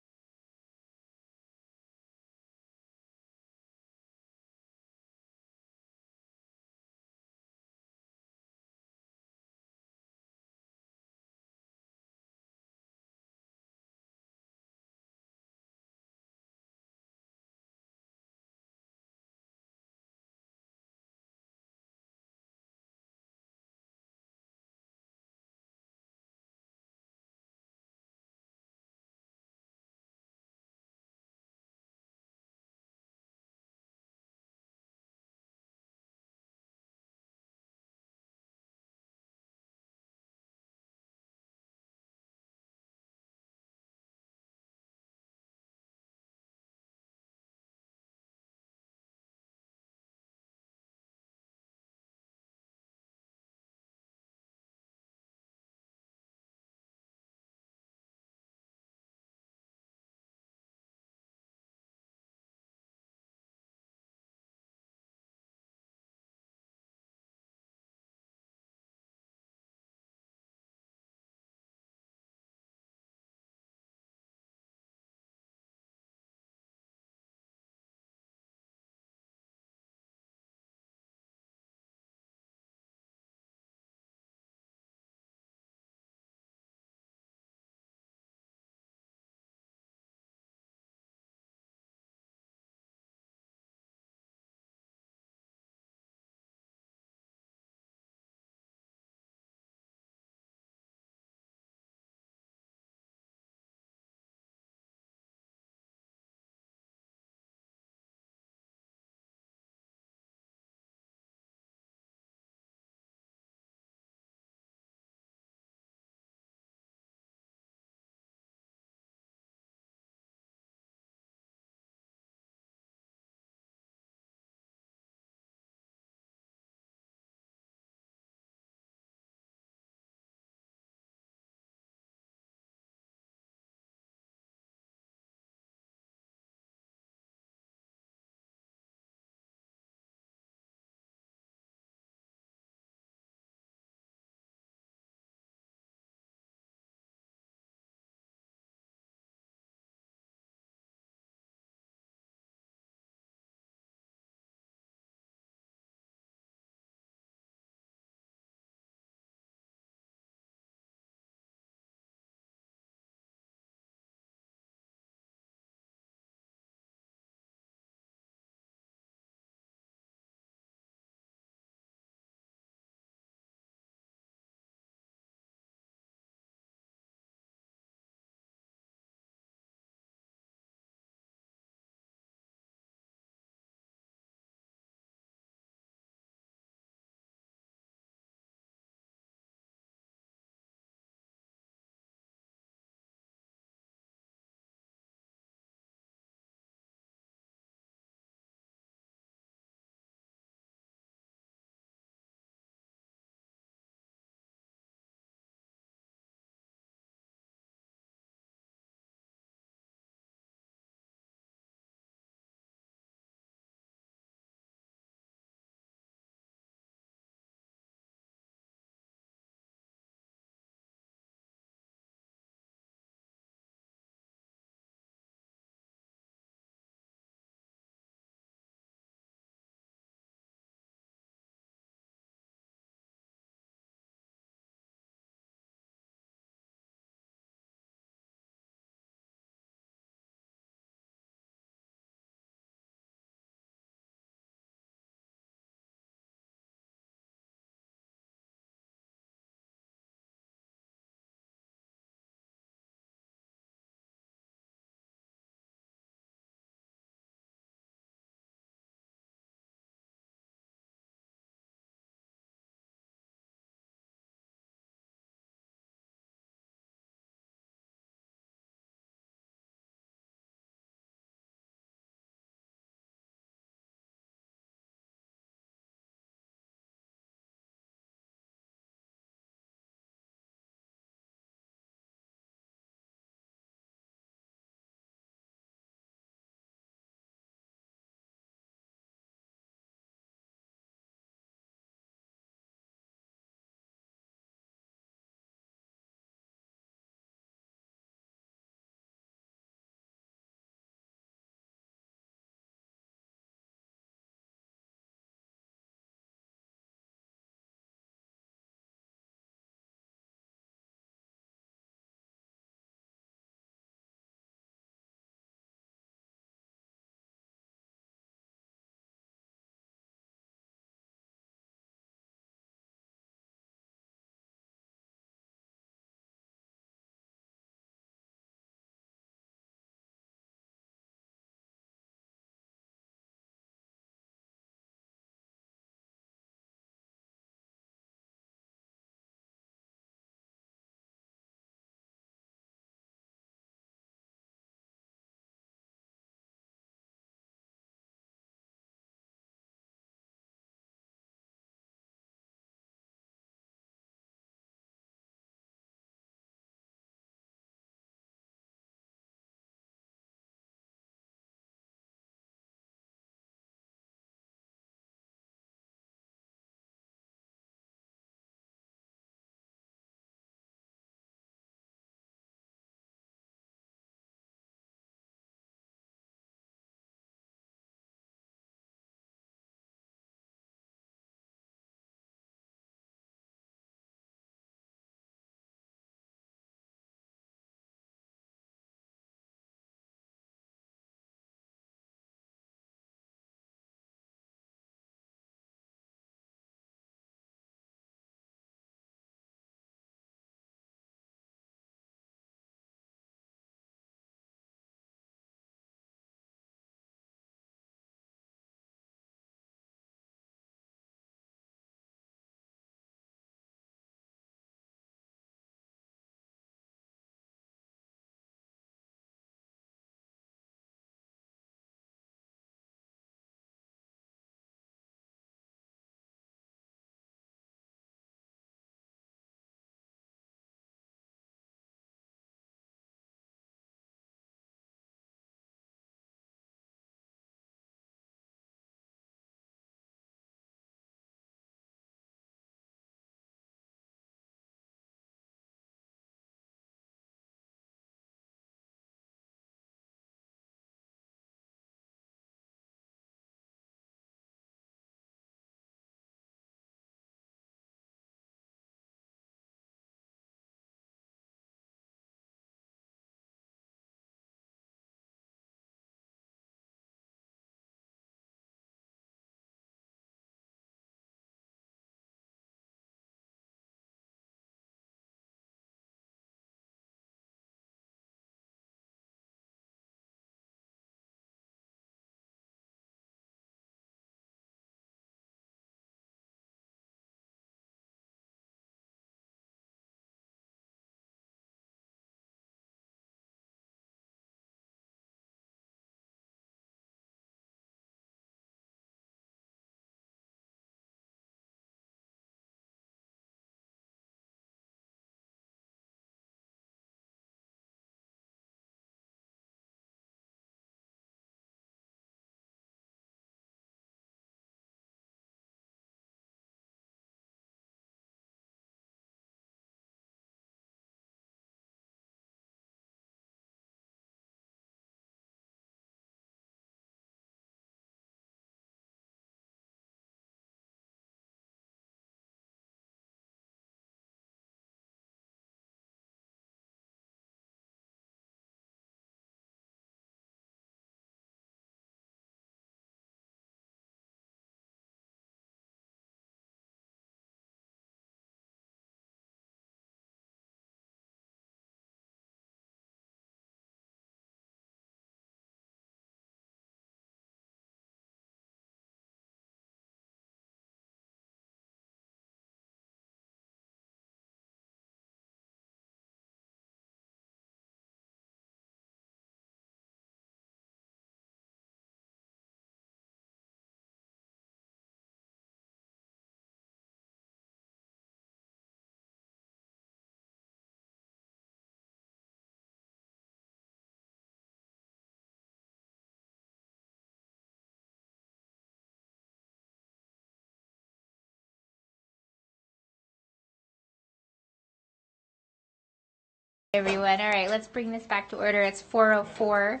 Everyone, all right, let's bring this back to order. It's 4:04,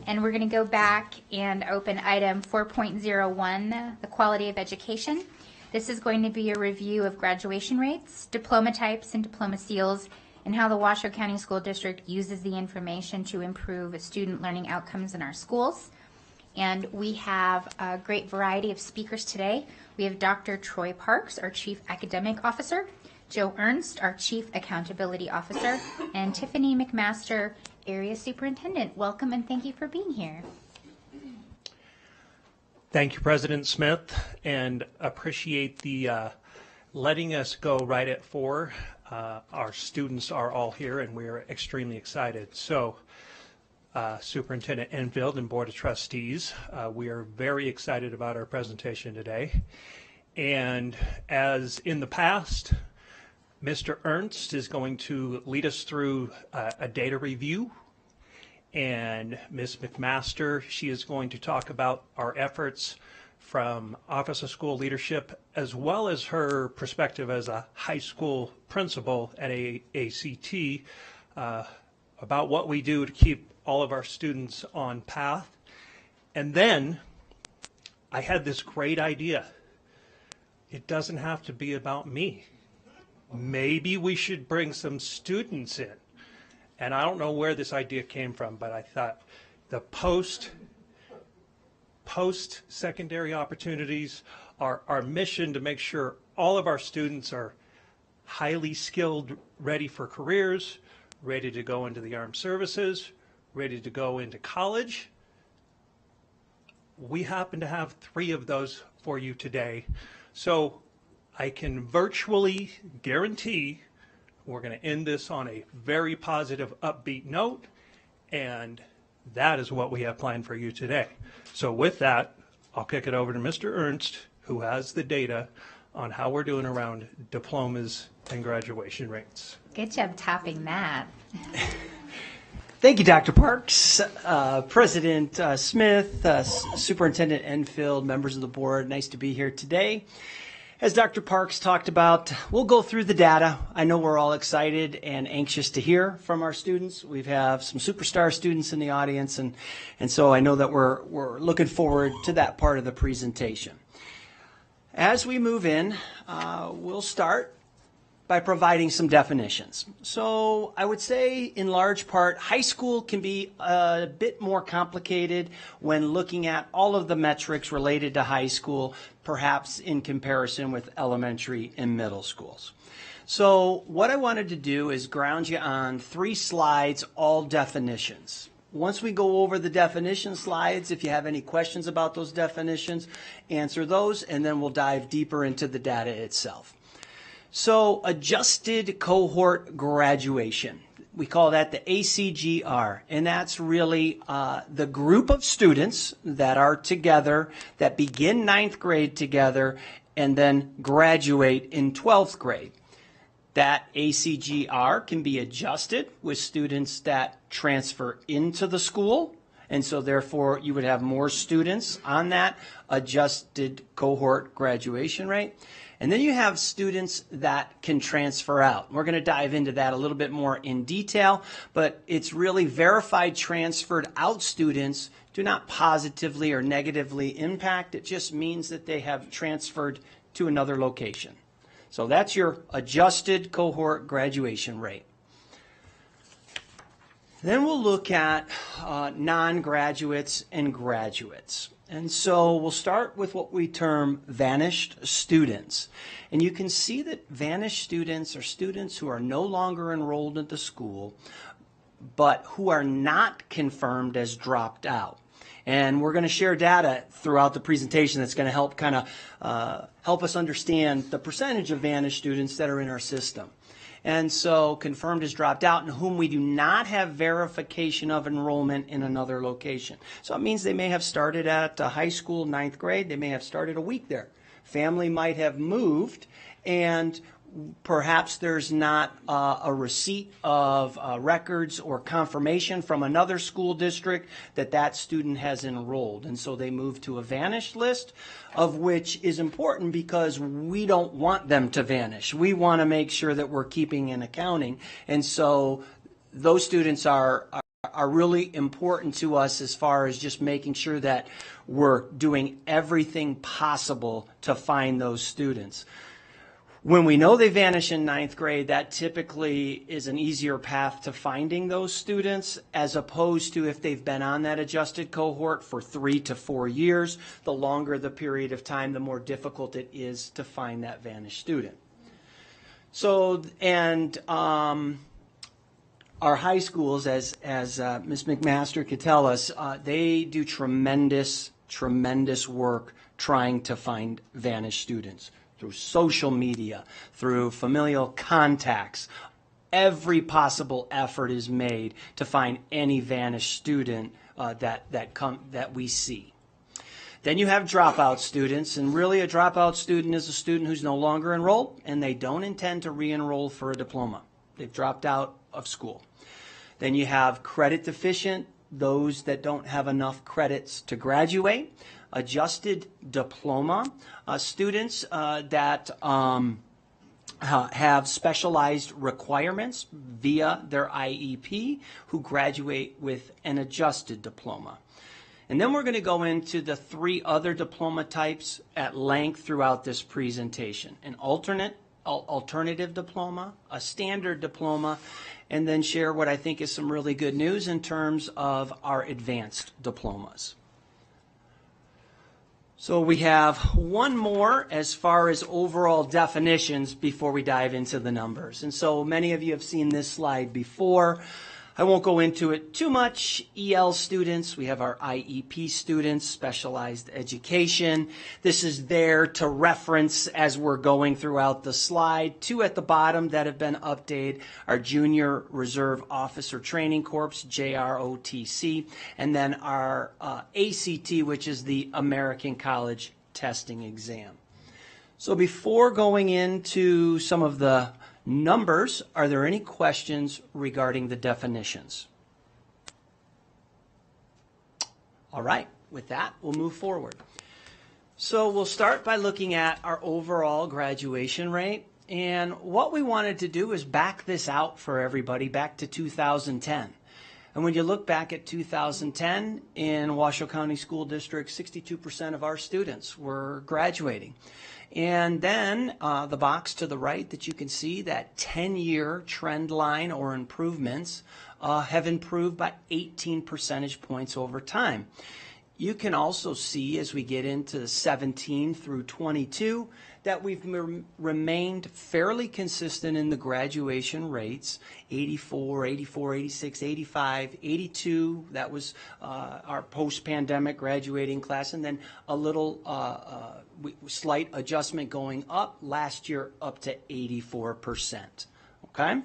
and we're going to go back and open item 4.01, the quality of education. This is going to be a review of graduation rates, diploma types, and diploma seals, and how the Washoe County School District uses the information to improve student learning outcomes in our schools. And we have a great variety of speakers today. We have Dr. Troy Parks, our Chief Academic Officer, Joe Ernst, our Chief Accountability Officer, and Tiffany McMaster, Area Superintendent. Welcome and thank you for being here. Thank you, President Smith, and appreciate the letting us go right at 4. Our students are all here and we're extremely excited. So, Superintendent Enfield and Board of Trustees, we are very excited about our presentation today. And as in the past, Mr. Ernst is going to lead us through a data review, and Ms. McMaster, she is going to talk about our efforts from Office of School Leadership, as well as her perspective as a high school principal at ACT, about what we do to keep all of our students on path. And then I had this great idea. It doesn't have to be about me. Maybe we should bring some students in. And I don't know where this idea came from, but I thought the post-secondary opportunities are our mission to make sure all of our students are highly skilled, ready for careers, ready to go into the armed services, ready to go into college. We happen to have 3 of those for you today. So I can virtually guarantee we're going to end this on a very positive, upbeat note, and that is what we have planned for you today. So with that, I'll kick it over to Mr. Ernst, who has the data on how we're doing around diplomas and graduation rates. Good job topping that. Thank you, Dr. Parks, President Smith, Superintendent Enfield, members of the board. Nice to be here today. As Dr. Parks talked about, we'll go through the data. I know we're all excited and anxious to hear from our students. We have some superstar students in the audience, and so I know that we're looking forward to that part of the presentation. As we move in, we'll start by providing some definitions. So I would say in large part, high school can be a bit more complicated when looking at all of the metrics related to high school, perhaps in comparison with elementary and middle schools. So what I wanted to do is ground you on 3 slides, all definitions. Once we go over the definition slides, if you have any questions about those definitions, answer those, and then we'll dive deeper into the data itself. So adjusted cohort graduation, we call that the ACGR, and that's really the group of students that are together, that begin 9th grade together, and then graduate in 12th grade. That ACGR can be adjusted with students that transfer into the school, and so therefore you would have more students on that adjusted cohort graduation rate. And then you have students that can transfer out. We're going to dive into that a little bit more in detail, but it's really verified transferred out students do not positively or negatively impact. It just means that they have transferred to another location. So that's your adjusted cohort graduation rate. Then we'll look at non-graduates and graduates. And so we'll start with what we term vanished students. And you can see that vanished students are students who are no longer enrolled at the school, but who are not confirmed as dropped out. And we're going to share data throughout the presentation that's going to help help us understand the percentage of vanished students that are in our system. And so confirmed as dropped out, and whom we do not have verification of enrollment in another location. So it means they may have started at high school, 9th grade. They may have started a week there. Family might have moved, and perhaps there's not a receipt of records or confirmation from another school district that that student has enrolled. And so they move to a vanished list, of which is important because we don't want them to vanish. We want to make sure that we're keeping an accounting. And so those students are really important to us as far as just making sure that we're doing everything possible to find those students. When we know they vanish in ninth grade, that typically is an easier path to finding those students, as opposed to if they've been on that adjusted cohort for 3 to 4 years. The longer the period of time, the more difficult it is to find that vanished student. So, and our high schools, as Ms. McMaster could tell us, they do tremendous work trying to find vanished students through social media, through familial contacts. Every possible effort is made to find any vanished student that we see. Then you have dropout students, and really a dropout student is a student who's no longer enrolled and they don't intend to re-enroll for a diploma. They've dropped out of school. Then you have credit deficient, those that don't have enough credits to graduate. Adjusted diploma students that have specialized requirements via their IEP who graduate with an adjusted diploma. And then we're going to go into the 3 other diploma types at length throughout this presentation. An alternative diploma, a standard diploma, and then share what I think is some really good news in terms of our advanced diplomas. So we have one more as far as overall definitions before we dive into the numbers. And so many of you have seen this slide before. I won't go into it too much. EL students, we have our IEP students, specialized education. This is there to reference as we're going throughout the slide. 2 at the bottom that have been updated are Junior Reserve Officer Training Corps, JROTC, and then our ACT, which is the American College Testing Exam. So before going into some of the numbers, are there any questions regarding the definitions? All right, with that, we'll move forward. So we'll start by looking at our overall graduation rate. And what we wanted to do is back this out for everybody back to 2010. And when you look back at 2010 in Washoe County School District, 62% of our students were graduating. And then the box to the right that you can see, that 10-year trend line or improvements have improved by 18 percentage points over time. You can also see as we get into 17 through 22 that we've remained fairly consistent in the graduation rates, 84, 84, 86, 85, 82. That was our post-pandemic graduating class, and then a little slight adjustment going up last year up to 84%. Okay?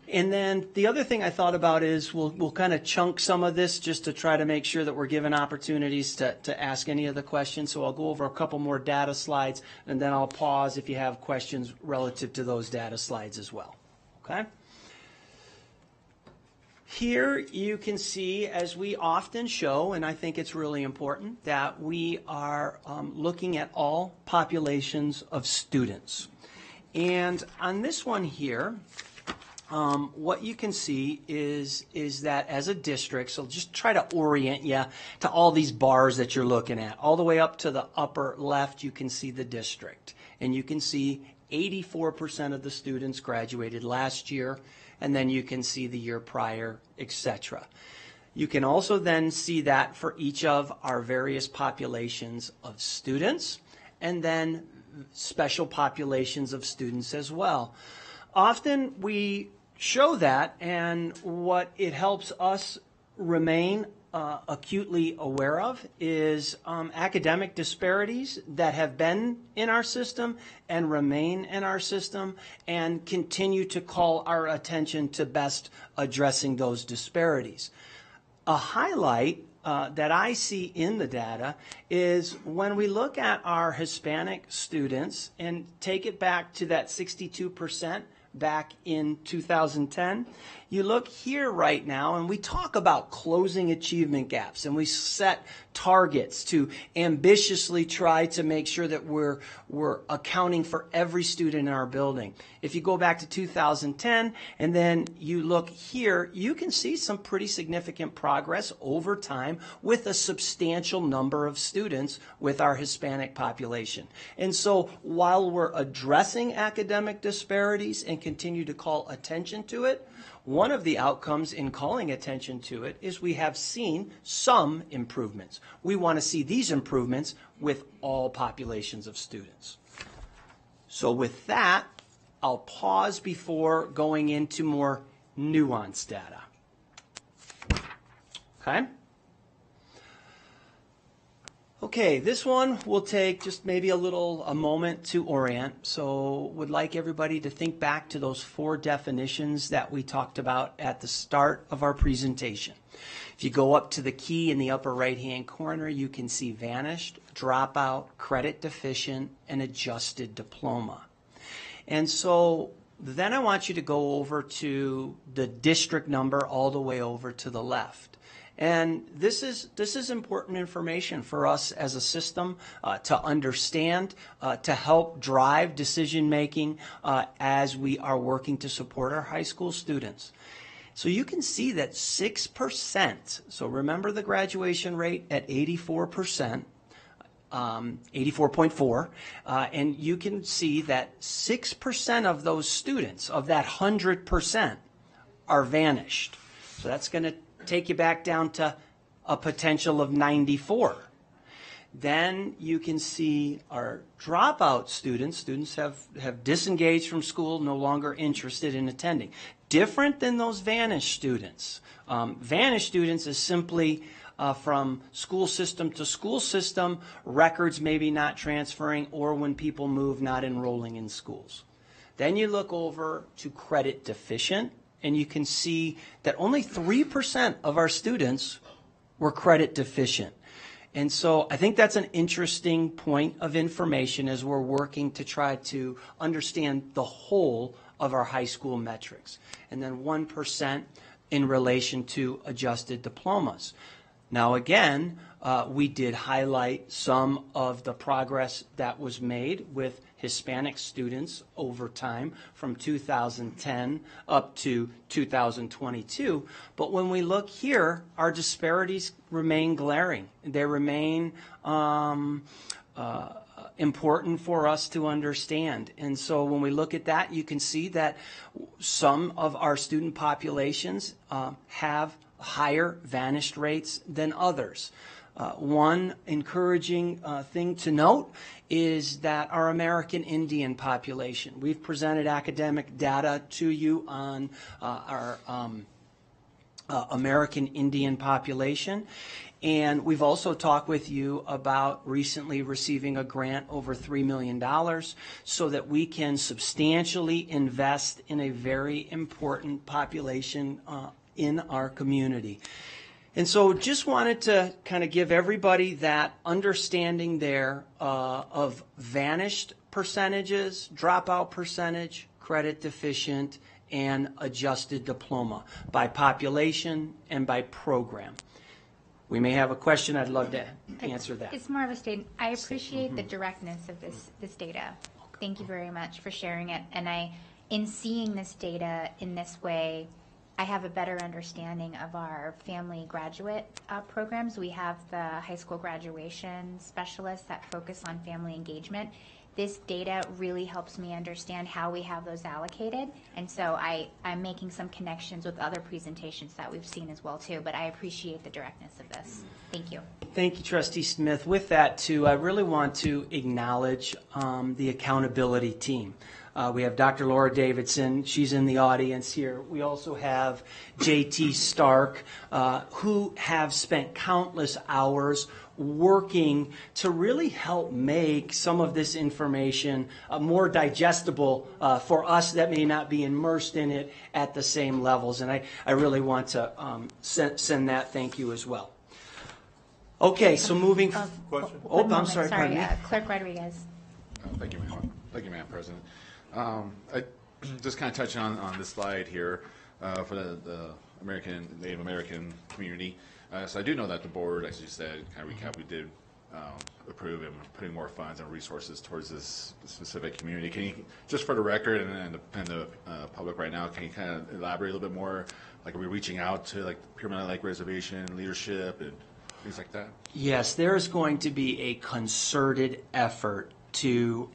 And then the other thing I thought about is we'll kind of chunk some of this just to try to make sure that we're given opportunities to ask any of the questions. So I'll go over a couple more data slides, and then I'll pause if you have questions relative to those data slides as well. Okay? Here you can see, as we often show, and I think it's really important, that we are looking at all populations of students. And on this one here, what you can see is that as a district, so just try to orient you to all these bars that you're looking at. All the way up to the upper left, you can see the district. And you can see 84% of the students graduated last year, and then you can see the year prior, etc. You can also then see that for each of our various populations of students, and then special populations of students as well. Often we show that, and what it helps us remain acutely aware of is academic disparities that have been in our system and remain in our system, and continue to call our attention to best addressing those disparities. A highlight that I see in the data is when we look at our Hispanic students and take it back to that 62% back in 2010, you look here right now, and we talk about closing achievement gaps, and we set targets to ambitiously try to make sure that we're accounting for every student in our building. If you go back to 2010 and then you look here, you can see some pretty significant progress over time with a substantial number of students with our Hispanic population. And so while we're addressing academic disparities and continue to call attention to it, one of the outcomes in calling attention to it is we have seen some improvements. We want to see these improvements with all populations of students. So with that, I'll pause before going into more nuanced data. Okay? Okay, this one will take just maybe a moment to orient. So would like everybody to think back to those 4 definitions that we talked about at the start of our presentation. If you go up to the key in the upper right-hand corner, you can see vanished, dropout, credit deficient, and adjusted diploma. And so then I want you to go over to the district number all the way over to the left. And this is important information for us as a system to understand, to help drive decision making as we are working to support our high school students. So you can see that 6%, so remember the graduation rate at 84%, 84.4, and you can see that 6% of those students, of that 100%, are vanished. So that's going to take you back down to a potential of 94. Then you can see our dropout students have disengaged from school, no longer interested in attending. Different than those vanished students. Vanished students is simply from school system to school system, records maybe not transferring, or when people move, not enrolling in schools. Then you look over to credit deficient, and you can see that only 3% of our students were credit deficient. And so I think that's an interesting point of information as we're working to try to understand the whole of our high school metrics. And then 1% in relation to adjusted diplomas. Now again, we did highlight some of the progress that was made with Hispanic students over time from 2010 up to 2022. But when we look here, our disparities remain glaring. They remain important for us to understand. And so when we look at that, you can see that some of our student populations have higher vanished rates than others. One encouraging thing to note is that our American Indian population, we've presented academic data to you on our American Indian population, and we've also talked with you about recently receiving a grant over $3 million so that we can substantially invest in a very important population in our community. And so just wanted to kind of give everybody that understanding there of vanished percentages, dropout percentage, credit deficient, and adjusted diploma by population and by program. We may have a question. I'd love to answer that. It's more of a statement. I appreciate the directness of this data. Thank you very much for sharing it. And in seeing this data in this way, I have a better understanding of our family graduate programs. We have the high school graduation specialists that focus on family engagement. This data really helps me understand how we have those allocated. And so I'm making some connections with other presentations that we've seen as well too, but I appreciate the directness of this. Thank you. Thank you, Trustee Smith. With that too, I really want to acknowledge the accountability team. We have Dr. Laura Davidson. She's in the audience here. We also have J.T. Stark, who have spent countless hours working to really help make some of this information more digestible for us that may not be immersed in it at the same levels. And I really want to send that thank you as well. Okay, so moving. I'm sorry. Sorry, Clerk Rodriguez. Thank you, Madam President. I just kind of touching on this slide here. for the Native American community. So I do know that the board, as you said, kind of recap, we did approve and putting more funds and resources towards this specific community. Can you, just for the record and the public right now, can you kind of elaborate a little bit more? Like, are we reaching out to like Pure Mountain Lake Reservation leadership and things like that? Yes, there's going to be a concerted effort to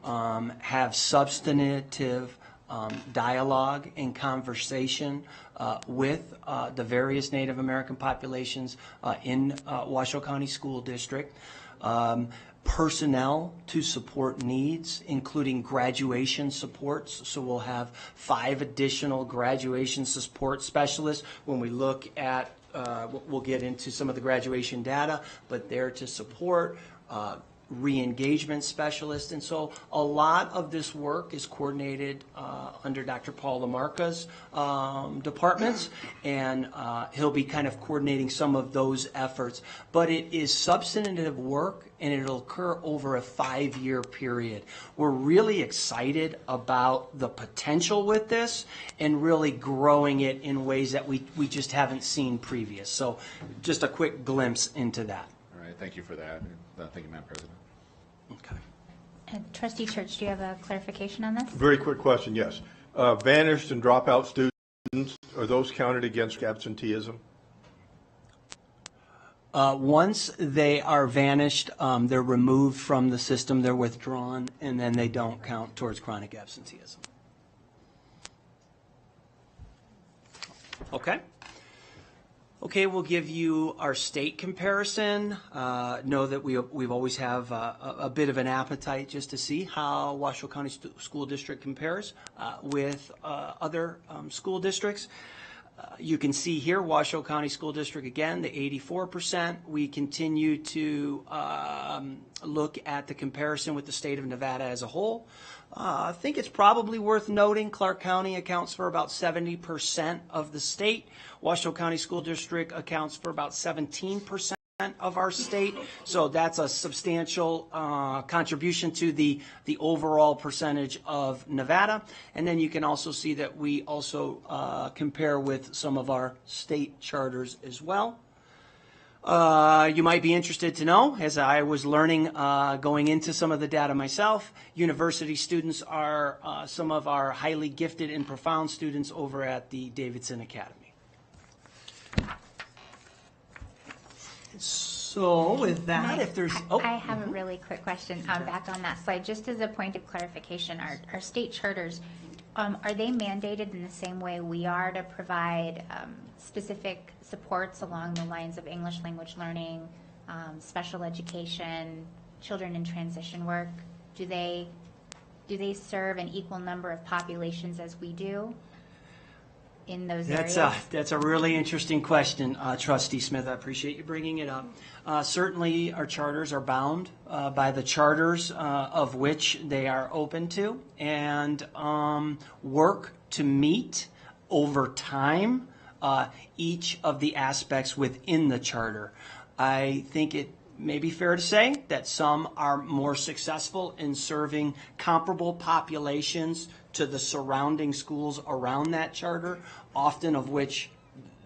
have substantive dialogue and conversation with the various Native American populations in Washoe County School District. Personnel to support needs, including graduation supports. So we'll have 5 additional graduation support specialists. When we look at, we'll get into some of the graduation data, but there to support re-engagement specialists. And so a lot of this work is coordinated under Dr. Paul Lamarca's departments, and he'll be kind of coordinating some of those efforts. But it is substantive work, and it'll occur over a 5-year period. We're really excited about the potential with this and really growing it in ways that we just haven't seen previous. So just a quick glimpse into that. All right, thank you for that. Thank you, Madam President. Okay. Trustee Church, do you have a clarification on this? Very quick question, yes. Vanished and dropout students, are those counted against absenteeism? Once they are vanished, they're removed from the system, they're withdrawn, and then they don't count towards chronic absenteeism. Okay. Okay, we'll give you our state comparison. Know that we've always have a bit of an appetite just to see how Washoe County School District compares with other school districts. You can see here, Washoe County School District, again, the 84%. We continue to look at the comparison with the state of Nevada as a whole. I think it's probably worth noting Clark County accounts for about 70% of the state. Washoe County School District accounts for about 17% of our state. So that's a substantial contribution to the overall percentage of Nevada. And then you can also see that we also compare with some of our state charters as well. You might be interested to know, as I was learning going into some of the data myself, university students are some of our highly gifted and profound students over at the Davidson Academy. So with that, if there's... I have a really quick question back on that slide. Just as a point of clarification, our state charters, are they mandated in the same way we are to provide specific supports along the lines of English language learning, special education, children in transition work? Do they serve an equal number of populations as we do in those areas? That's a really interesting question, Trustee Smith. I appreciate you bringing it up. Certainly, our charters are bound by the charters of which they are open to, and work to meet over time each of the aspects within the charter. I think it may be fair to say that some are more successful in serving comparable populations to the surrounding schools around that charter, often of which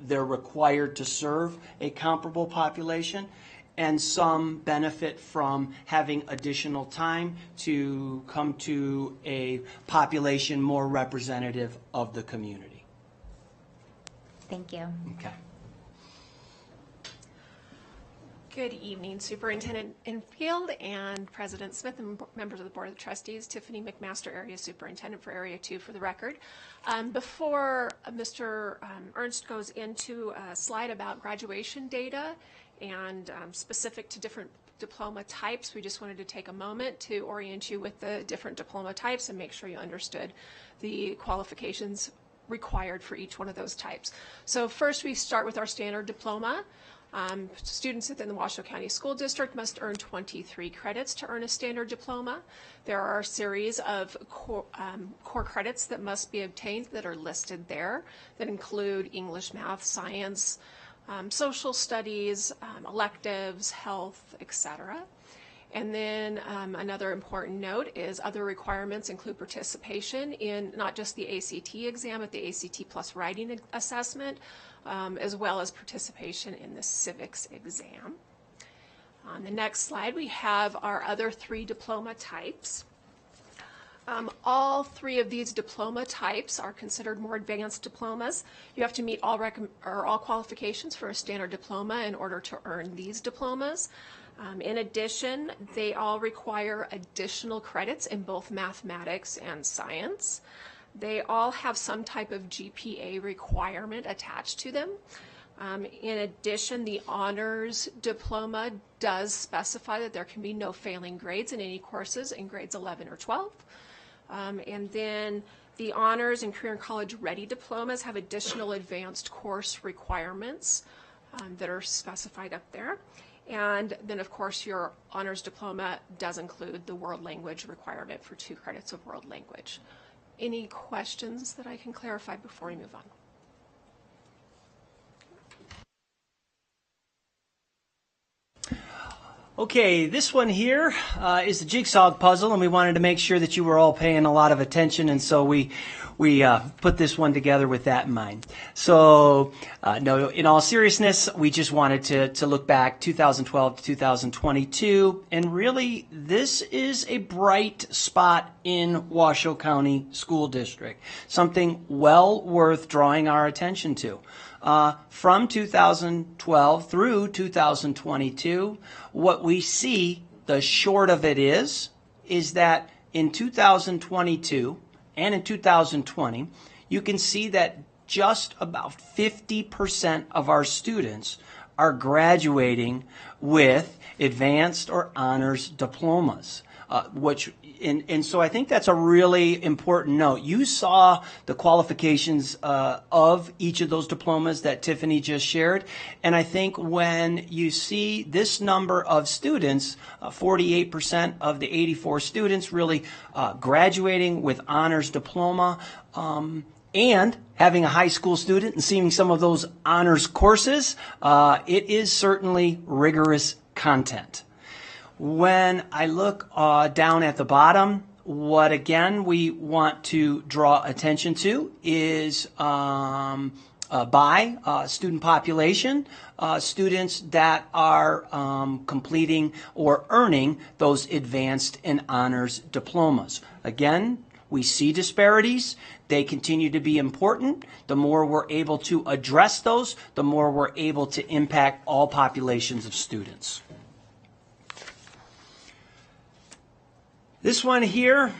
they're required to serve a comparable population, and some benefit from having additional time to come to a population more representative of the community. Thank you. Okay. Good evening, Superintendent Enfield and President Smith and members of the Board of Trustees. Tiffany McMaster, Area Superintendent for Area 2 for the record. Before Mr. Ernst goes into a slide about graduation data and specific to different diploma types, we just wanted to take a moment to orient you with the different diploma types and make sure you understood the qualifications required for each one of those types. So first we start with our standard diploma. Students within the Washoe County School District must earn 23 credits to earn a standard diploma. There are a series of core credits that must be obtained that are listed there that include English, math, science, social studies, electives, health, etc. And then another important note is other requirements include participation in not just the ACT exam, but the ACT plus writing assessment, as well as participation in the civics exam. On the next slide, we have our other 3 diploma types. All 3 of these diploma types are considered more advanced diplomas. You have to meet all qualifications for a standard diploma in order to earn these diplomas. In addition, they all require additional credits in both mathematics and science. They all have some type of GPA requirement attached to them. In addition, the honors diploma does specify that there can be no failing grades in any courses in grades 11 or 12. And then the honors and career and college ready diplomas have additional advanced course requirements that are specified up there. And then, of course, your honors diploma does include the world language requirement for 2 credits of world language. Any questions that I can clarify before we move on? Okay, this one here is the jigsaw puzzle, and we wanted to make sure that you were all paying a lot of attention, and so we put this one together with that in mind. So, no, in all seriousness, we just wanted to look back 2012 to 2022, and really, this is a bright spot in Washoe County School District, something well worth drawing our attention to. From 2012 through 2022, what we see, the short of it is that in 2022 and in 2020, you can see that just about 50% of our students are graduating with advanced or honors diplomas, and so I think that's a really important note. You saw the qualifications of each of those diplomas that Tiffany just shared, and I think when you see this number of students, 48% of the 84 students really graduating with honors diploma, and having a high school student and seeing some of those honors courses, it is certainly rigorous content. When I look down at the bottom, what again we want to draw attention to is by student population, students that are completing or earning those advanced and honors diplomas. Again, we see disparities. They continue to be important. The more we're able to address those, the more we're able to impact all populations of students. This one here,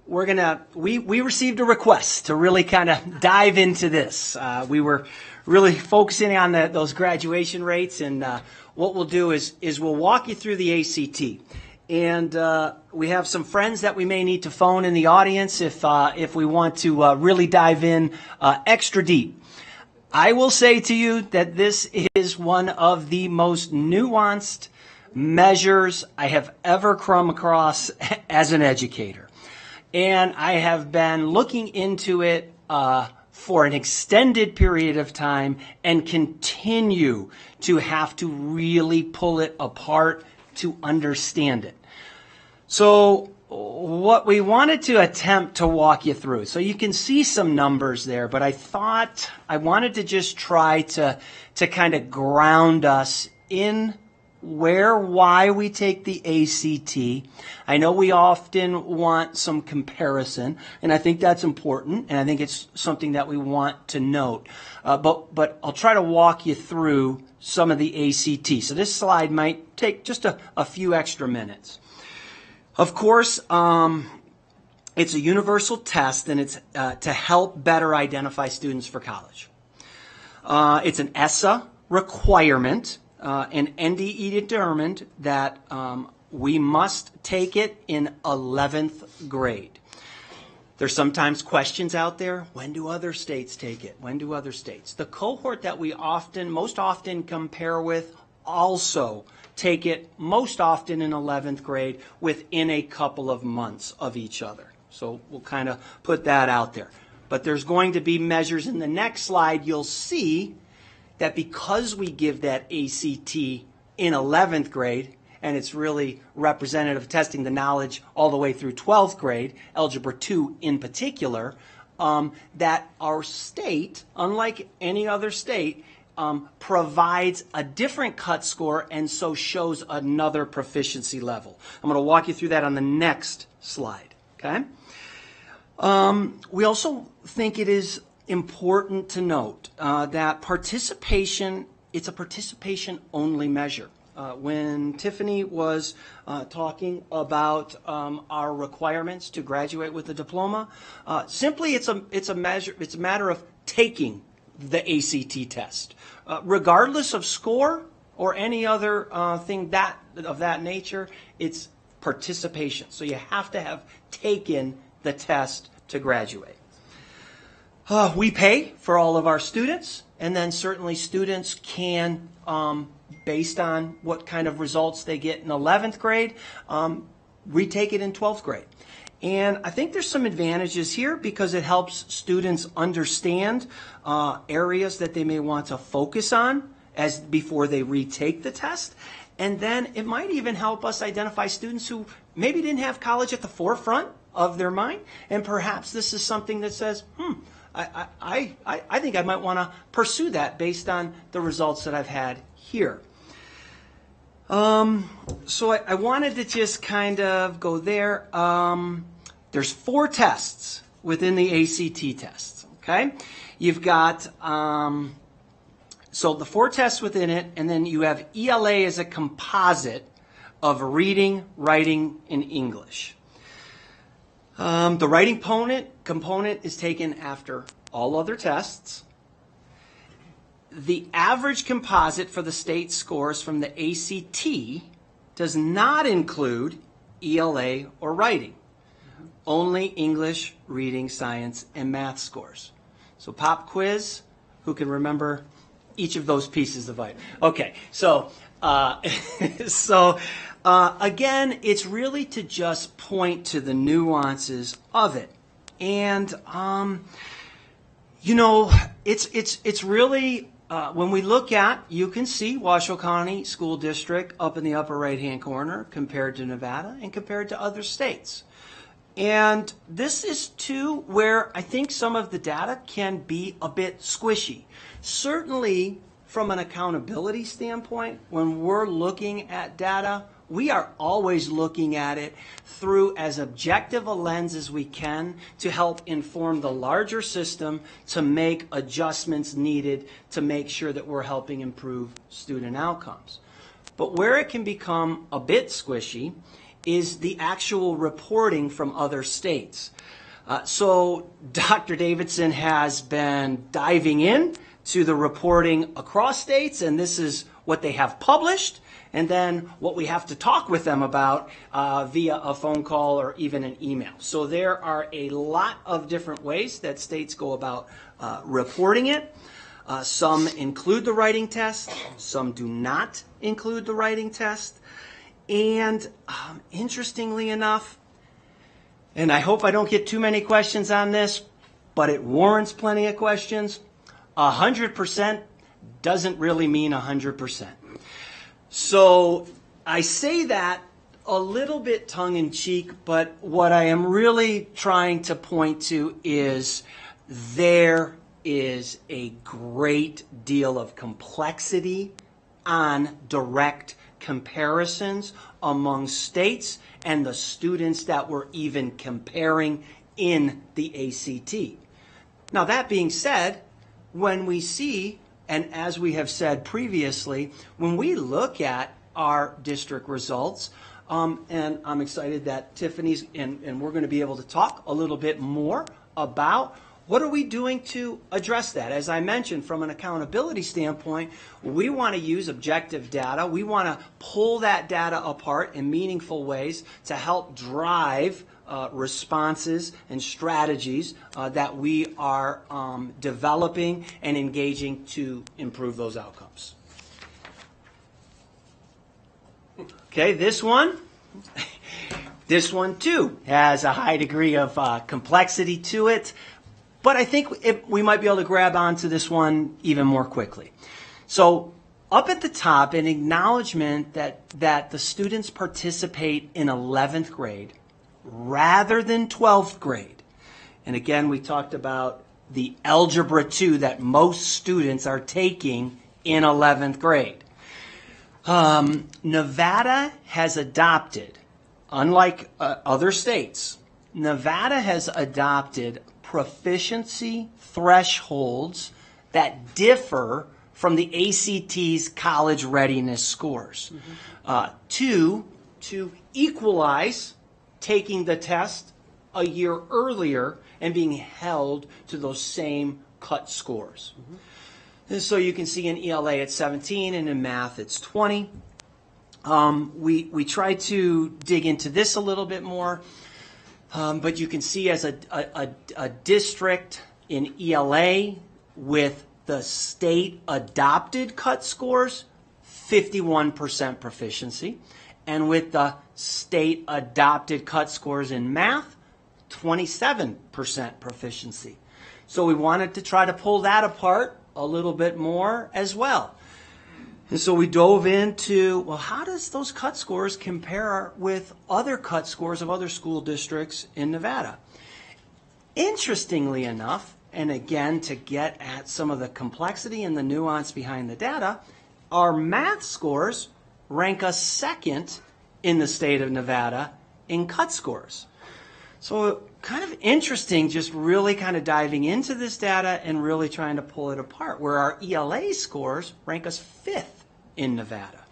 we received a request to really kind of dive into this. We were really focusing on those graduation rates, and what we'll do is we'll walk you through the ACT. And we have some friends that we may need to phone in the audience if we want to really dive in extra deep. I will say to you that this is one of the most nuanced measures I have ever come across as an educator. And I have been looking into it for an extended period of time and continue to have to really pull it apart to understand it. So what we wanted to attempt to walk you through, so you can see some numbers there, but I thought I wanted to just try to kind of ground us in why we take the ACT. I know we often want some comparison, and I think that's important, and I think it's something that we want to note. But I'll try to walk you through some of the ACT. So this slide might take just a few extra minutes. Of course, it's a universal test, and it's to help better identify students for college. It's an ESSA requirement. And NDE determined that we must take it in 11th grade. There's sometimes questions out there, when do other states take it? When do other states? The cohort that we most often compare with also take it most often in 11th grade within a couple of months of each other. So we'll kind of put that out there. But there's going to be measures in the next slide. You'll see that because we give that ACT in 11th grade, and it's really representative of testing the knowledge all the way through 12th grade, Algebra 2 in particular, that our state, unlike any other state, provides a different cut score and so shows another proficiency level. I'm going to walk you through that on the next slide. Okay. We also think it is important to note that participation, it's a participation-only measure. When Tiffany was talking about our requirements to graduate with a diploma, simply it's a matter of taking the ACT test, regardless of score or any other thing of that nature. It's participation. So you have to have taken the test to graduate. We pay for all of our students, and then certainly students can, based on what kind of results they get in 11th grade, retake it in 12th grade. And I think there's some advantages here because it helps students understand areas that they may want to focus on before they retake the test. And then it might even help us identify students who maybe didn't have college at the forefront of their mind, and perhaps this is something that says, I think I might want to pursue that based on the results that I've had here. So I wanted to just kind of go there. There's 4 tests within the ACT tests, okay? You've got, so the 4 tests within it, and then you have ELA as a composite of reading, writing, and English. The writing component is taken after all other tests. The average composite for the state scores from the ACT does not include ELA or writing, only English, reading, science, and math scores. So pop quiz, who can remember each of those pieces of item? Okay, so again, it's really to just point to the nuances of it. And, it's really, when we look at, you can see Washoe County School District up in the upper right-hand corner compared to Nevada and compared to other states. And this is too where I think some of the data can be a bit squishy. Certainly, from an accountability standpoint, when we're looking at data, we are always looking at it through as objective a lens as we can to help inform the larger system to make adjustments needed to make sure that we're helping improve student outcomes. But where it can become a bit squishy is the actual reporting from other states. So Dr. Davidson has been diving in to the reporting across states, and this is what they have published, and then what we have to talk with them about via a phone call or even an email. So there are a lot of different ways that states go about reporting it. Some include the writing test, some do not include the writing test. And interestingly enough, and I hope I don't get too many questions on this, but it warrants plenty of questions, 100% doesn't really mean 100%. So I say that a little bit tongue-in-cheek, but what I am really trying to point to is there is a great deal of complexity on direct comparisons among states and the students that we're even comparing in the ACT. Now, that being said, when we see, and as we have said previously, when we look at our district results, and I'm excited that Tiffany's, and we're going to be able to talk a little bit more about what are we doing to address that. As I mentioned, from an accountability standpoint, we want to use objective data. We want to pull that data apart in meaningful ways to help drive responses and strategies that we are developing and engaging to improve those outcomes. Okay, this one too has a high degree of complexity to it, but I think we might be able to grab onto this one even more quickly. So up at the top, an acknowledgement that the students participate in 11th grade rather than 12th grade. And again, we talked about the Algebra 2 that most students are taking in 11th grade. Nevada has adopted, unlike other states, Nevada has adopted proficiency thresholds that differ from the ACT's college readiness scores to equalize taking the test a year earlier and being held to those same cut scores. And so you can see in ELA it's 17 and in math it's 20. We try to dig into this a little bit more, but you can see as a district in ELA with the state adopted cut scores, 51% proficiency, and with the state adopted cut scores in math, 27% proficiency. So we wanted to try to pull that apart a little bit more as well. And so we dove into, well, how does those cut scores compare with other cut scores of other school districts in Nevada? Interestingly enough, and again, to get at some of the complexity and the nuance behind the data, our math scores rank us second in the state of Nevada in cut scores. So kind of interesting, just really kind of diving into this data and really trying to pull it apart, where our ELA scores rank us fifth in Nevada.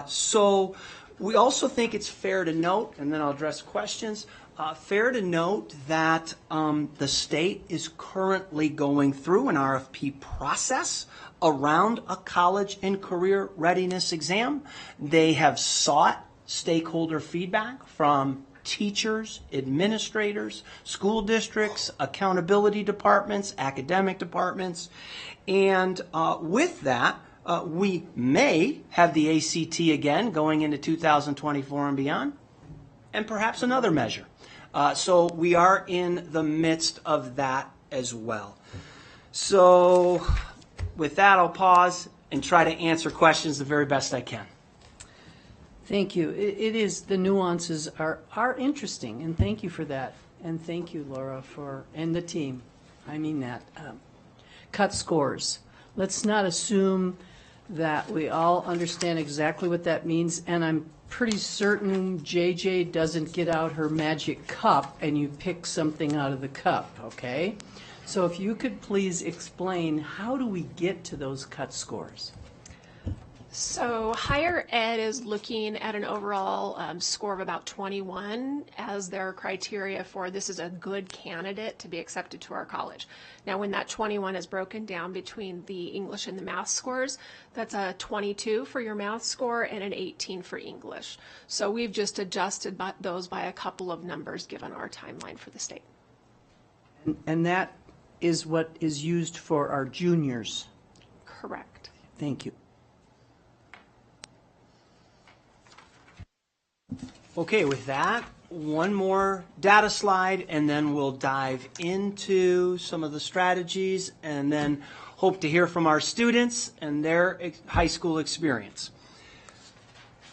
So we also think it's fair to note, and then I'll address questions, fair to note that the state is currently going through an RFP process around a college and career readiness exam. They have sought stakeholder feedback from teachers, administrators, school districts, accountability departments, academic departments, and with that, we may have the ACT again going into 2024 and beyond, and perhaps another measure. So we are in the midst of that as well. So with that, I'll pause and try to answer questions the very best I can. Thank you. It is, the nuances are interesting, and thank you for that. And thank you, Laura, and the team. I mean that. Cut scores. Let's not assume that we all understand exactly what that means, and I'm pretty certain JJ doesn't get out her magic cup and you pick something out of the cup, okay? So if you could please explain, how do we get to those cut scores? So higher ed is looking at an overall score of about 21 as their criteria for this is a good candidate to be accepted to our college. Now when that 21 is broken down between the English and the math scores, that's a 22 for your math score and an 18 for English. So we've just adjusted those by a couple of numbers given our timeline for the state. And that is what is used for our juniors. Correct. Thank you. Okay, with that, one more data slide, and then we'll dive into some of the strategies, and then hope to hear from our students and their high school experience.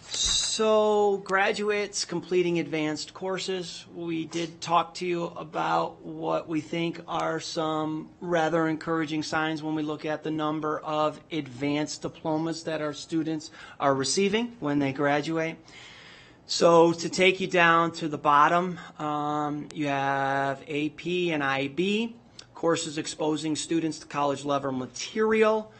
So, graduates completing advanced courses, we did talk to you about what we think are some rather encouraging signs when we look at the number of advanced diplomas that our students are receiving when they graduate. So to take you down to the bottom, you have AP and IB, courses exposing students to college level material.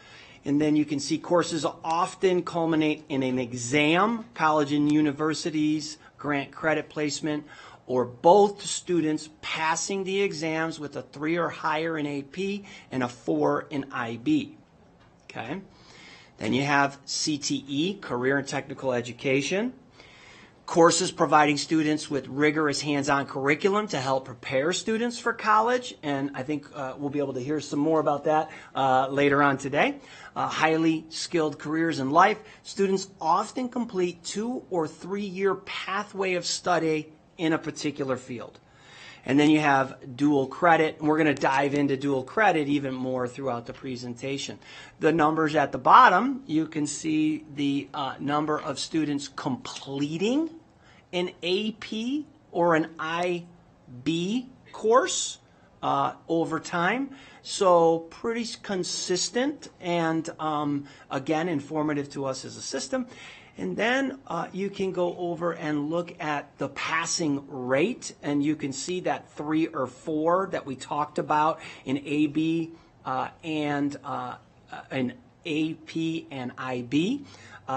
And then you can see courses often culminate in an exam, college and universities, grant credit placement, or both students passing the exams with a 3 or higher in AP and a 4 in IB. Okay. Then you have CTE, career and technical education. Courses providing students with rigorous hands-on curriculum to help prepare students for college, and I think we'll be able to hear some more about that later on today. Highly skilled careers in life. Students often complete 2 or 3 year pathway of study in a particular field. And then you have dual credit, and we're going to dive into dual credit even more throughout the presentation. The numbers at the bottom, you can see the number of students completing an AP or an IB course over time. So pretty consistent and, again, informative to us as a system. And then you can go over and look at the passing rate, and you can see that 3 or 4 that we talked about in AB and in AP and IB.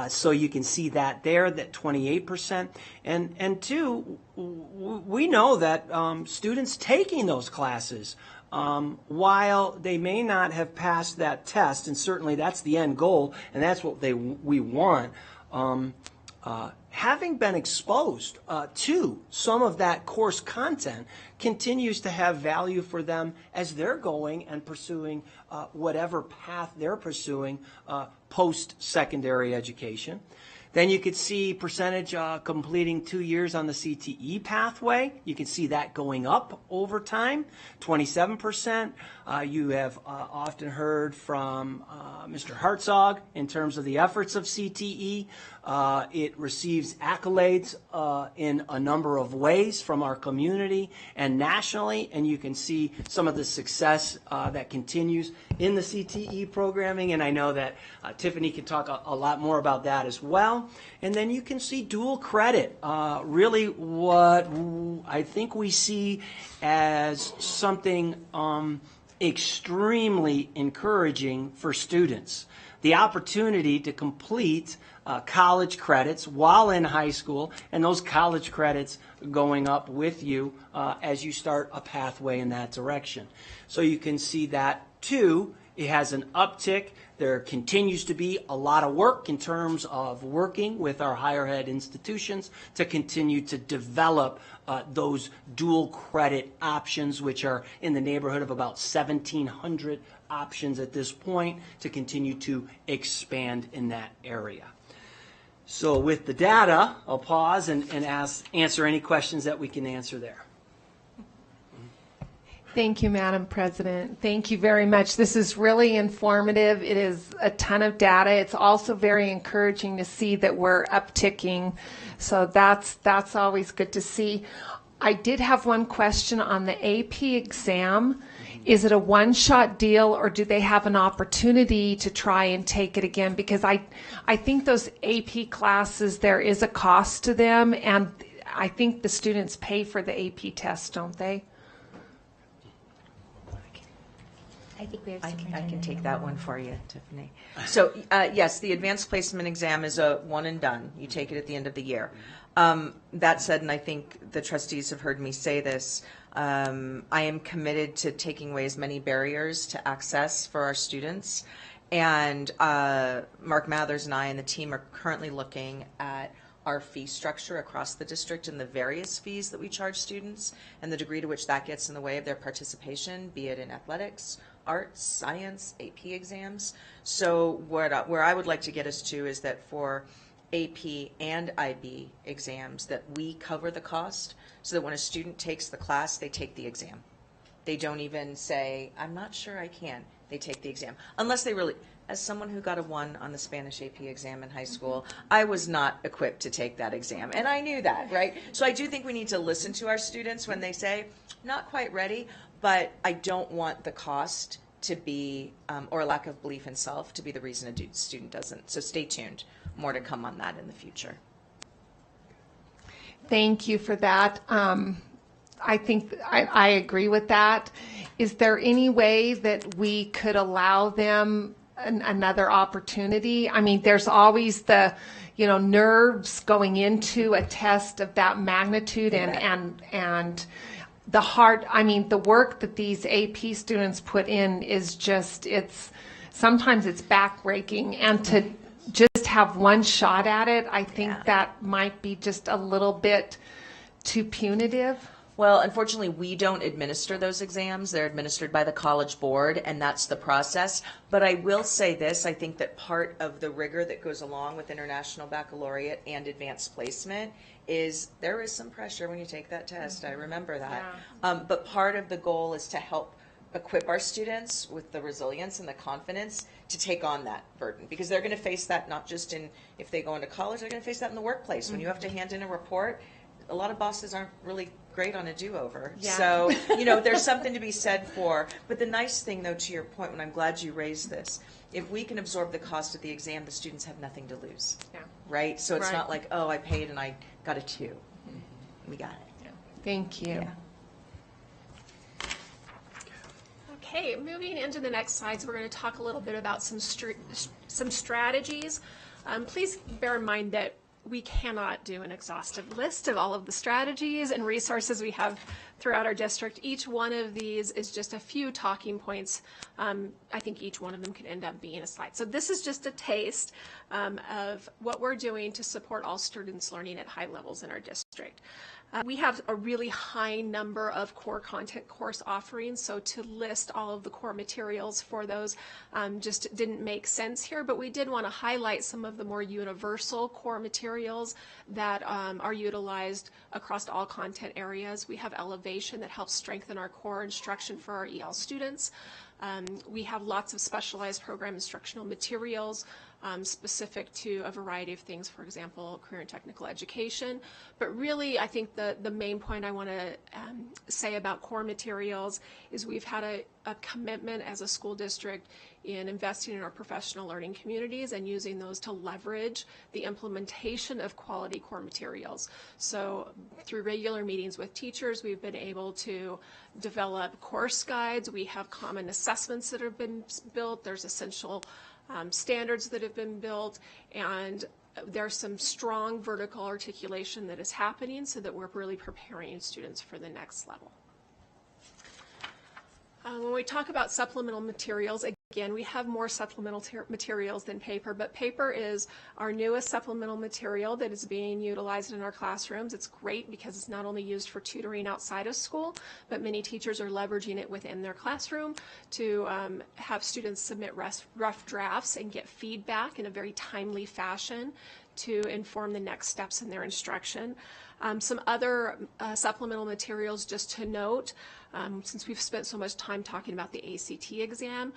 So you can see that there, that 28%. And two, we know that students taking those classes, while they may not have passed that test, and certainly that's the end goal, and that's what we want, having been exposed to some of that course content continues to have value for them as they're going and pursuing whatever path they're pursuing post-secondary education. Then you could see percentage completing 2 years on the CTE pathway. You can see that going up over time, 27%. You have often heard from Mr. Hartzog in terms of the efforts of CTE. It receives accolades in a number of ways from our community and nationally, and you can see some of the success that continues in the CTE programming, and I know that Tiffany can talk a lot more about that as well. And then you can see dual credit, really what I think we see as something extremely encouraging for students. The opportunity to complete college credits while in high school, and those college credits going up with you as you start a pathway in that direction. So you can see that too. It has an uptick. There continues to be a lot of work in terms of working with our higher ed institutions to continue to develop those dual credit options, which are in the neighborhood of about 1,700 options at this point, to continue to expand in that area. So with the data, I'll pause and answer any questions that we can answer there. Thank you, Madam President. Thank you very much. This is really informative. It is a ton of data. It's also very encouraging to see that we're upticking. So that's always good to see. I did have one question on the AP exam. Is it a one-shot deal, or do they have an opportunity to try and take it again? Because I think those AP classes, there is a cost to them, and I think the students pay for the AP test, don't they? I think we have I can take that one for you, Tiffany. So, yes, the advanced placement exam is a one and done. You take it at the end of the year. That said, and I think the trustees have heard me say this, I am committed to taking away as many barriers to access for our students. And Mark Mathers and I and the team are currently looking at our fee structure across the district and the various fees that we charge students and the degree to which that gets in the way of their participation, be it in athletics, arts, science, AP exams. So where I would like to get us to is that for AP and IB exams that we cover the cost so that when a student takes the class, they take the exam. They don't even say, I'm not sure I can. They take the exam. Unless they really, as someone who got a 1 on the Spanish AP exam in high school, I was not equipped to take that exam. And I knew that, right? So I do think we need to listen to our students when they say, not quite ready, but I don't want the cost to be, or a lack of belief in self, to be the reason a student doesn't. So stay tuned. More to come on that in the future. Thank you for that. I think I agree with that. Is there any way that we could allow them another opportunity? I mean, there's always the, nerves going into a test of that magnitude and the hard, the work that these AP students put in is just, sometimes it's backbreaking, and to just have one shot at it, I think that might be just a little bit too punitive. Well, unfortunately, we don't administer those exams. They're administered by the College Board, and that's the process. But I will say this, I think that part of the rigor that goes along with International Baccalaureate and Advanced Placement is there is some pressure when you take that test. I remember that. But part of the goal is to help equip our students with the resilience and the confidence to take on that burden, because they're going to face that not just in if they go into college, they're going to face that in the workplace. When you have to hand in a report, a lot of bosses aren't really great on a do-over. Yeah. So, there's something to be said for. But the nice thing, though, to your point, and I'm glad you raised this, if we can absorb the cost of the exam, the students have nothing to lose. Yeah. Right? So it's Right. not like, oh, I paid and I got a 2. We got it. Yeah. Thank you. Yeah. Okay, moving into the next slides, we're going to talk a little bit about some strategies. Please bear in mind that we cannot do an exhaustive list of all of the strategies and resources we have throughout our district. Each one of these is just a few talking points. I think each one of them could end up being a slide. So this is just a taste of what we're doing to support all students learning at high levels in our district. We have a really high number of core content course offerings, so to list all of the core materials for those just didn't make sense here, but we did want to highlight some of the more universal core materials that are utilized across all content areas. We have Elevation that helps strengthen our core instruction for our EL students. We have lots of specialized program instructional materials specific to a variety of things, for example, career and technical education. But really, I think the main point I want to say about core materials is we've had a commitment as a school district in investing in our professional learning communities and using those to leverage the implementation of quality core materials. So through regular meetings with teachers, we've been able to develop course guides. We have common assessments that have been built. There's essential standards that have been built, and there's some strong vertical articulation that is happening so that we're really preparing students for the next level. When we talk about supplemental materials, again, we have more supplemental materials than paper, but paper is our newest supplemental material that is being utilized in our classrooms. It's great because it's not only used for tutoring outside of school, but many teachers are leveraging it within their classroom to have students submit rough drafts and get feedback in a very timely fashion to inform the next steps in their instruction. Some other supplemental materials just to note, since we've spent so much time talking about the ACT exam,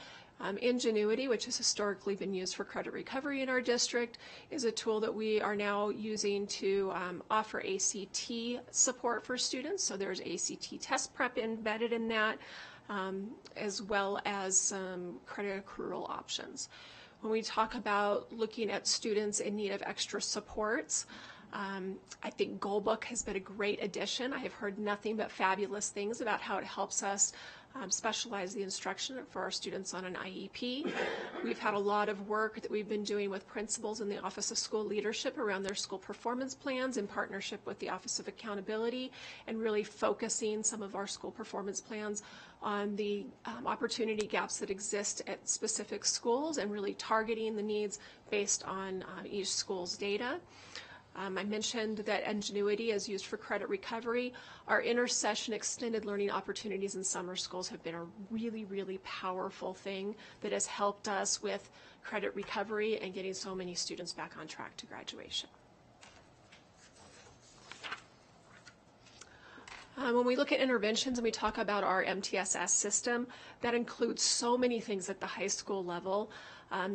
Ingenuity, which has historically been used for credit recovery in our district, is a tool that we are now using to offer ACT support for students. So there's ACT test prep embedded in that, as well as some credit accrual options. When we talk about looking at students in need of extra supports, I think Goalbook has been a great addition. I have heard nothing but fabulous things about how it helps us specialize the instruction for our students on an IEP. We've had a lot of work that we've been doing with principals in the Office of School Leadership around their school performance plans in partnership with the Office of Accountability, and really focusing some of our school performance plans on the opportunity gaps that exist at specific schools and really targeting the needs based on each school's data. I mentioned that Ingenuity is used for credit recovery. Our intersession extended learning opportunities in summer schools have been a really, really powerful thing that has helped us with credit recovery and getting so many students back on track to graduation. When we look at interventions and we talk about our MTSS system, that includes so many things at the high school level.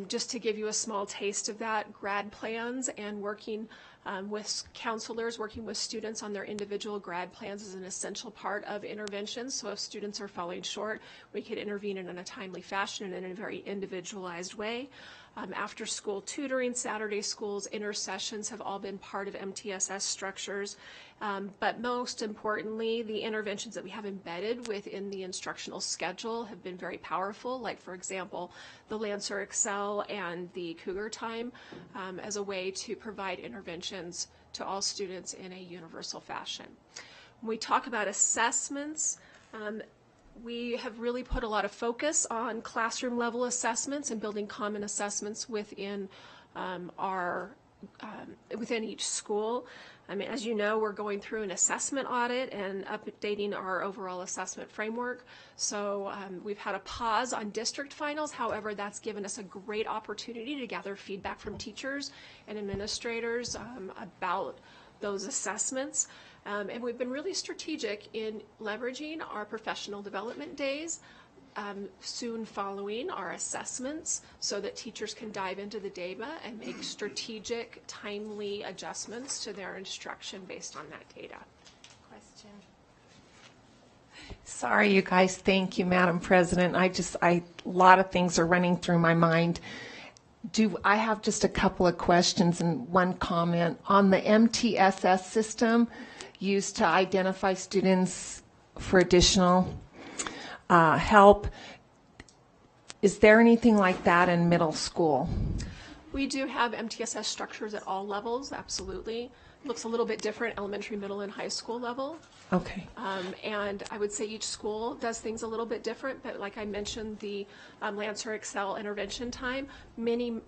Just to give you a small taste of that, grad plans and working with counselors, working with students on their individual grad plans is an essential part of interventions. So if students are falling short, we can intervene in a timely fashion and in a very individualized way. After school tutoring, Saturday schools, intersessions have all been part of MTSS structures. But most importantly, the interventions that we have embedded within the instructional schedule have been very powerful, like, for example, the Lancer Excel and the Cougar Time as a way to provide interventions to all students in a universal fashion. When we talk about assessments, we have really put a lot of focus on classroom level assessments and building common assessments within our within each school. I mean, as you know, we're going through an assessment audit and updating our overall assessment framework. So we've had a pause on district finals. However, that's given us a great opportunity to gather feedback from teachers and administrators about those assessments. And we've been really strategic in leveraging our professional development days soon following our assessments so that teachers can dive into the data and make strategic, timely adjustments to their instruction based on that data. Question. Sorry, you guys. Thank you, Madam President. A lot of things are running through my mind. I have just a couple of questions and one comment on the MTSS system used to identify students for additional help. Is there anything like that in middle school? We do have MTSS structures at all levels, absolutely. Looks a little bit different, elementary, middle, and high school level. Okay. And I would say each school does things a little bit different, but like I mentioned, the Lancer Excel intervention time, many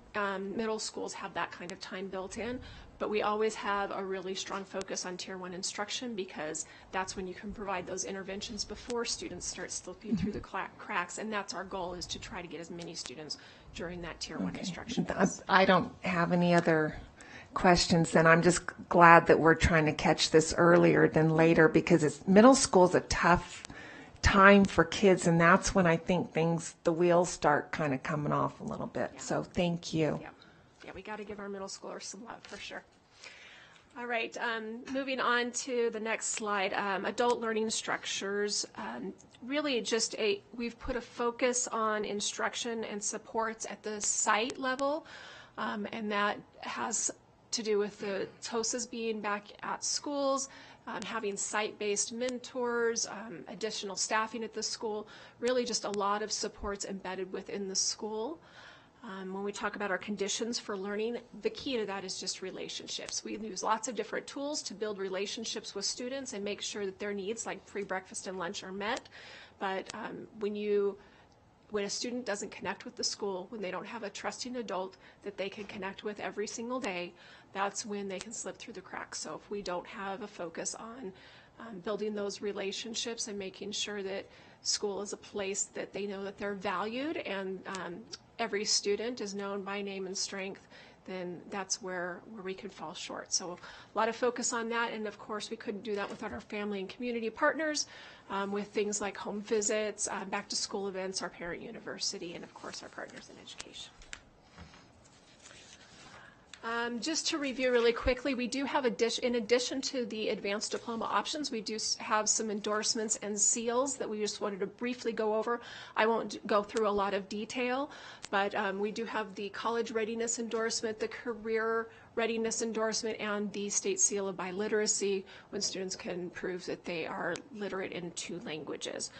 middle schools have that kind of time built in, but we always have a really strong focus on Tier 1 instruction because that's when you can provide those interventions before students start slipping through the cracks, and that's our goal, is to try to get as many students during that Tier 1 instruction phase. I don't have any other questions then. I'm just glad that we're trying to catch this earlier than later because middle school is a tough time for kids, and that's when I think the wheels start kind of coming off a little bit. Yeah. So thank you. Yeah, we got to give our middle schoolers some love for sure. All right, moving on to the next slide, adult learning structures. Really we've put a focus on instruction and supports at the site level, and that has to do with the TOSAs being back at schools, having site-based mentors, additional staffing at the school, really just a lot of supports embedded within the school. When we talk about our conditions for learning, the key to that is just relationships. We use lots of different tools to build relationships with students and make sure that their needs like free breakfast and lunch are met. But when a student doesn't connect with the school, when they don't have a trusting adult that they can connect with every single day, that's when they can slip through the cracks. So if we don't have a focus on building those relationships and making sure that school is a place that they know that they're valued and every student is known by name and strength, then that's where we can fall short. So a lot of focus on that, and of course we couldn't do that without our family and community partners with things like home visits, back to school events, our parent university, and of course our partners in education. Just to review really quickly, we do have, in addition to the advanced diploma options, we do have some endorsements and seals that we just wanted to briefly go over. I won't go through a lot of detail, but we do have the college readiness endorsement, the career readiness endorsement, and the state seal of biliteracy when students can prove that they are literate in 2 languages.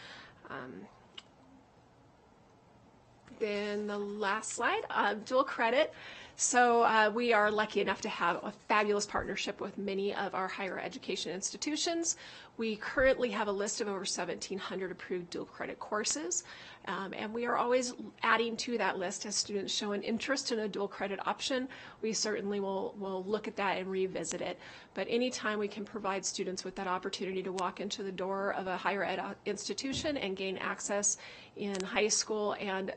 Then the last slide, dual credit. So we are lucky enough to have a fabulous partnership with many of our higher education institutions. We currently have a list of over 1,700 approved dual credit courses, and we are always adding to that list as students show an interest in a dual credit option. We certainly will look at that and revisit it. But anytime we can provide students with that opportunity to walk into the door of a higher ed institution and gain access in high school and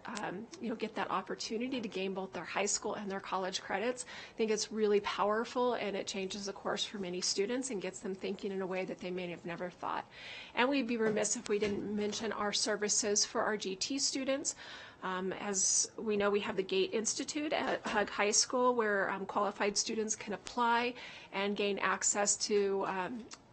get that opportunity to gain both their high school and their college credits, I think it's really powerful, and it changes the course for many students and gets them thinking in a way that they may have never thought. And we'd be remiss if we didn't mention our services for our GT students. As we know, we have the GATE Institute at Hug High School where qualified students can apply and gain access to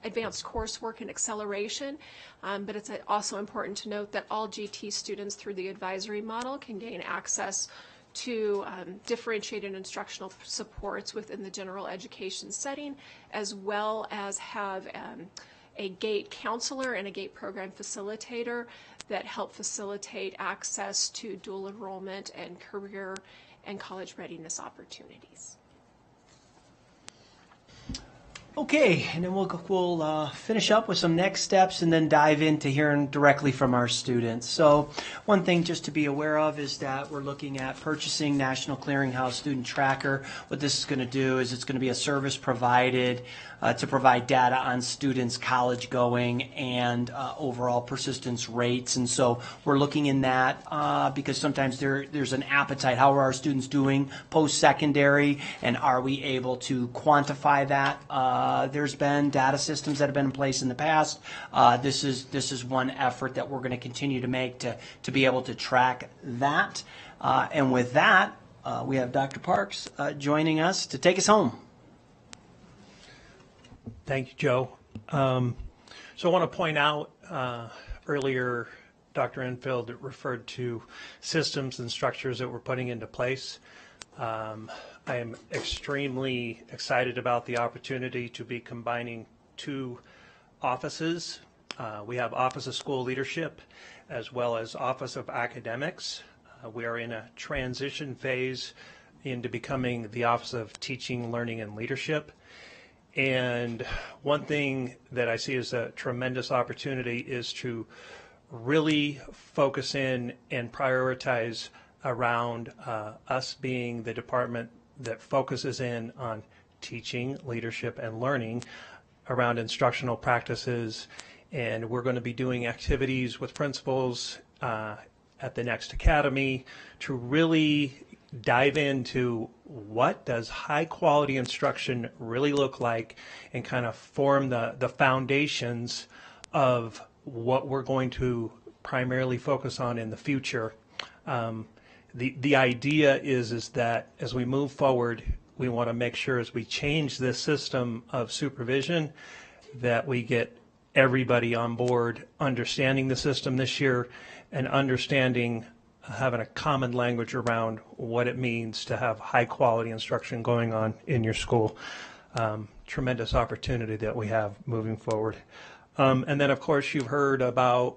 advanced coursework and acceleration, but it's also important to note that all GT students through the advisory model can gain access to differentiated instructional supports within the general education setting, as well as have a GATE counselor and a GATE program facilitator that help facilitate access to dual enrollment and career and college readiness opportunities. Okay, and then we'll finish up with some next steps and then dive into hearing directly from our students. So one thing just to be aware of is that we're looking at purchasing National Clearinghouse Student Tracker. What this is going to do is it's going to be a service provided to provide data on students' college going and overall persistence rates. And so we're looking in that because sometimes there's an appetite. How are our students doing post-secondary, and are we able to quantify that? There's been data systems that have been in place in the past. This is one effort that we're going to continue to make to be able to track that. And with that, we have Dr. Parks joining us to take us home. Thank you, Joe. So I want to point out earlier, Dr. Enfield referred to systems and structures that we're putting into place. I am extremely excited about the opportunity to be combining two offices. We have Office of School Leadership as well as Office of Academics. We are in a transition phase into becoming the Office of Teaching, Learning, and Leadership. And one thing that I see as a tremendous opportunity is to really focus in and prioritize around us being the department that focuses in on teaching, leadership, and learning around instructional practices. And we're going to be doing activities with principals at the next academy to really dive into what does high quality instruction really look like and kind of form the foundations of what we're going to primarily focus on in the future. The idea is that as we move forward, we want to make sure as we change this system of supervision that we get everybody on board understanding the system this year and understanding having a common language around what it means to have high quality instruction going on in your school. Tremendous opportunity that we have moving forward. And then of course you've heard about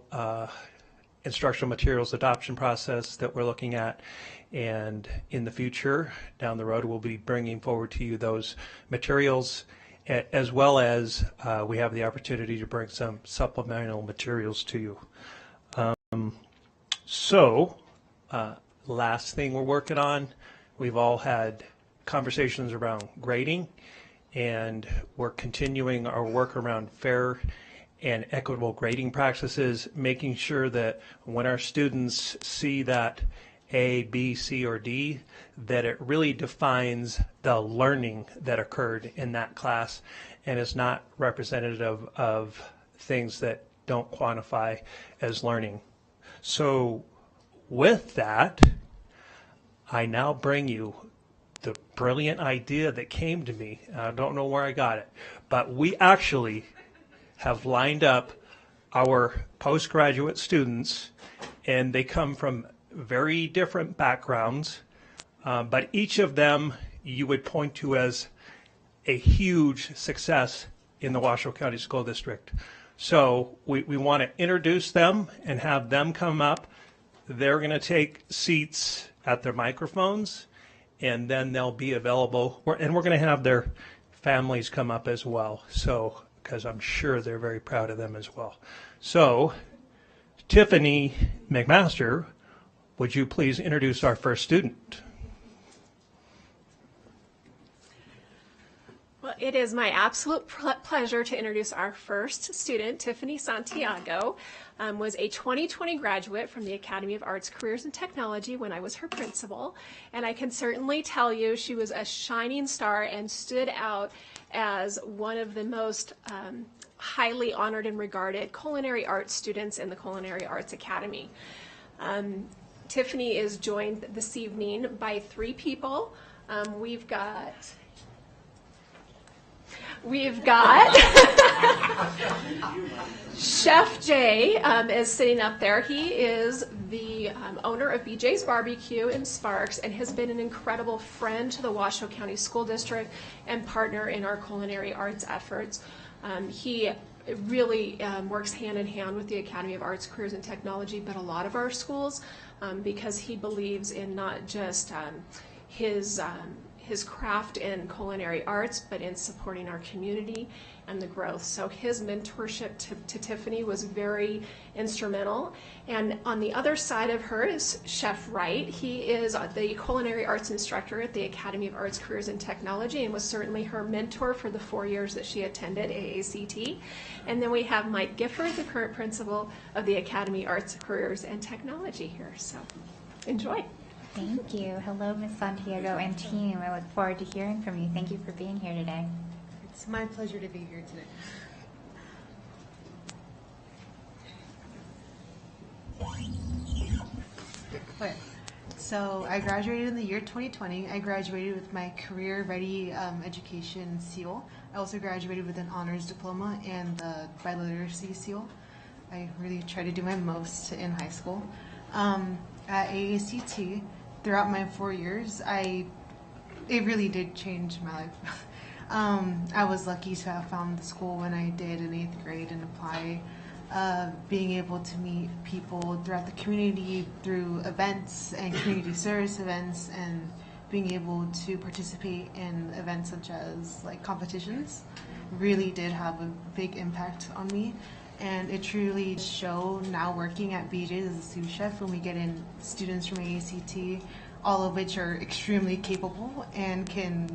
instructional materials adoption process that we're looking at, and in the future down the road we'll be bringing forward to you those materials, as well as we have the opportunity to bring some supplemental materials to you. Last thing we're working on, we've all had conversations around grading, and we're continuing our work around fair and equitable grading practices, making sure that when our students see that A, B, C, or D, that it really defines the learning that occurred in that class and is not representative of things that don't quantify as learning. So with that, I now bring you the brilliant idea that came to me. I don't know where I got it, but we actually have lined up our postgraduate students, and they come from very different backgrounds, but each of them you would point to as a huge success in the Washoe County School District. So we want to introduce them and have them come up. They're going to take seats at their microphones, and then they'll be available. And we're going to have their families come up as well, so because I'm sure they're very proud of them as well. So, Tiffany McMaster, would you please introduce our first student? Well, it is my absolute pleasure to introduce our first student. Tiffany Santiago was a 2020 graduate from the Academy of Arts, Careers, and Technology when I was her principal. And I can certainly tell you she was a shining star and stood out as one of the most highly honored and regarded culinary arts students in the Culinary Arts Academy. Tiffany is joined this evening by three people. We've got Chef Jay is sitting up there. He is the owner of BJ's Barbecue in Sparks and has been an incredible friend to the Washoe County School District and partner in our culinary arts efforts. He really works hand in hand with the Academy of Arts, Careers, and Technology, but a lot of our schools, because he believes in not just his his craft in culinary arts, but in supporting our community and the growth. So his mentorship to Tiffany was very instrumental. And on the other side of her is Chef Wright. He is the culinary arts instructor at the Academy of Arts, Careers, and Technology, and was certainly her mentor for the 4 years that she attended AACT. And then we have Mike Gifford, the current principal of the Academy Arts, Careers, and Technology here. So enjoy. Thank you. Hello, Ms. Santiago and team. I look forward to hearing from you. Thank you for being here today. It's my pleasure to be here today. Okay. So I graduated in the year 2020. I graduated with my Career Ready Education seal. I also graduated with an honors diploma and the biliteracy seal. I really tried to do my most in high school. At AACT, throughout my 4 years, it really did change my life. I was lucky to have found the school when I did in 8th grade and apply. Being able to meet people throughout the community through events and community service events, and being able to participate in events such as like competitions really did have a big impact on me. And it truly shows now working at BJ's as a sous chef when we get in students from AACT, all of which are extremely capable and can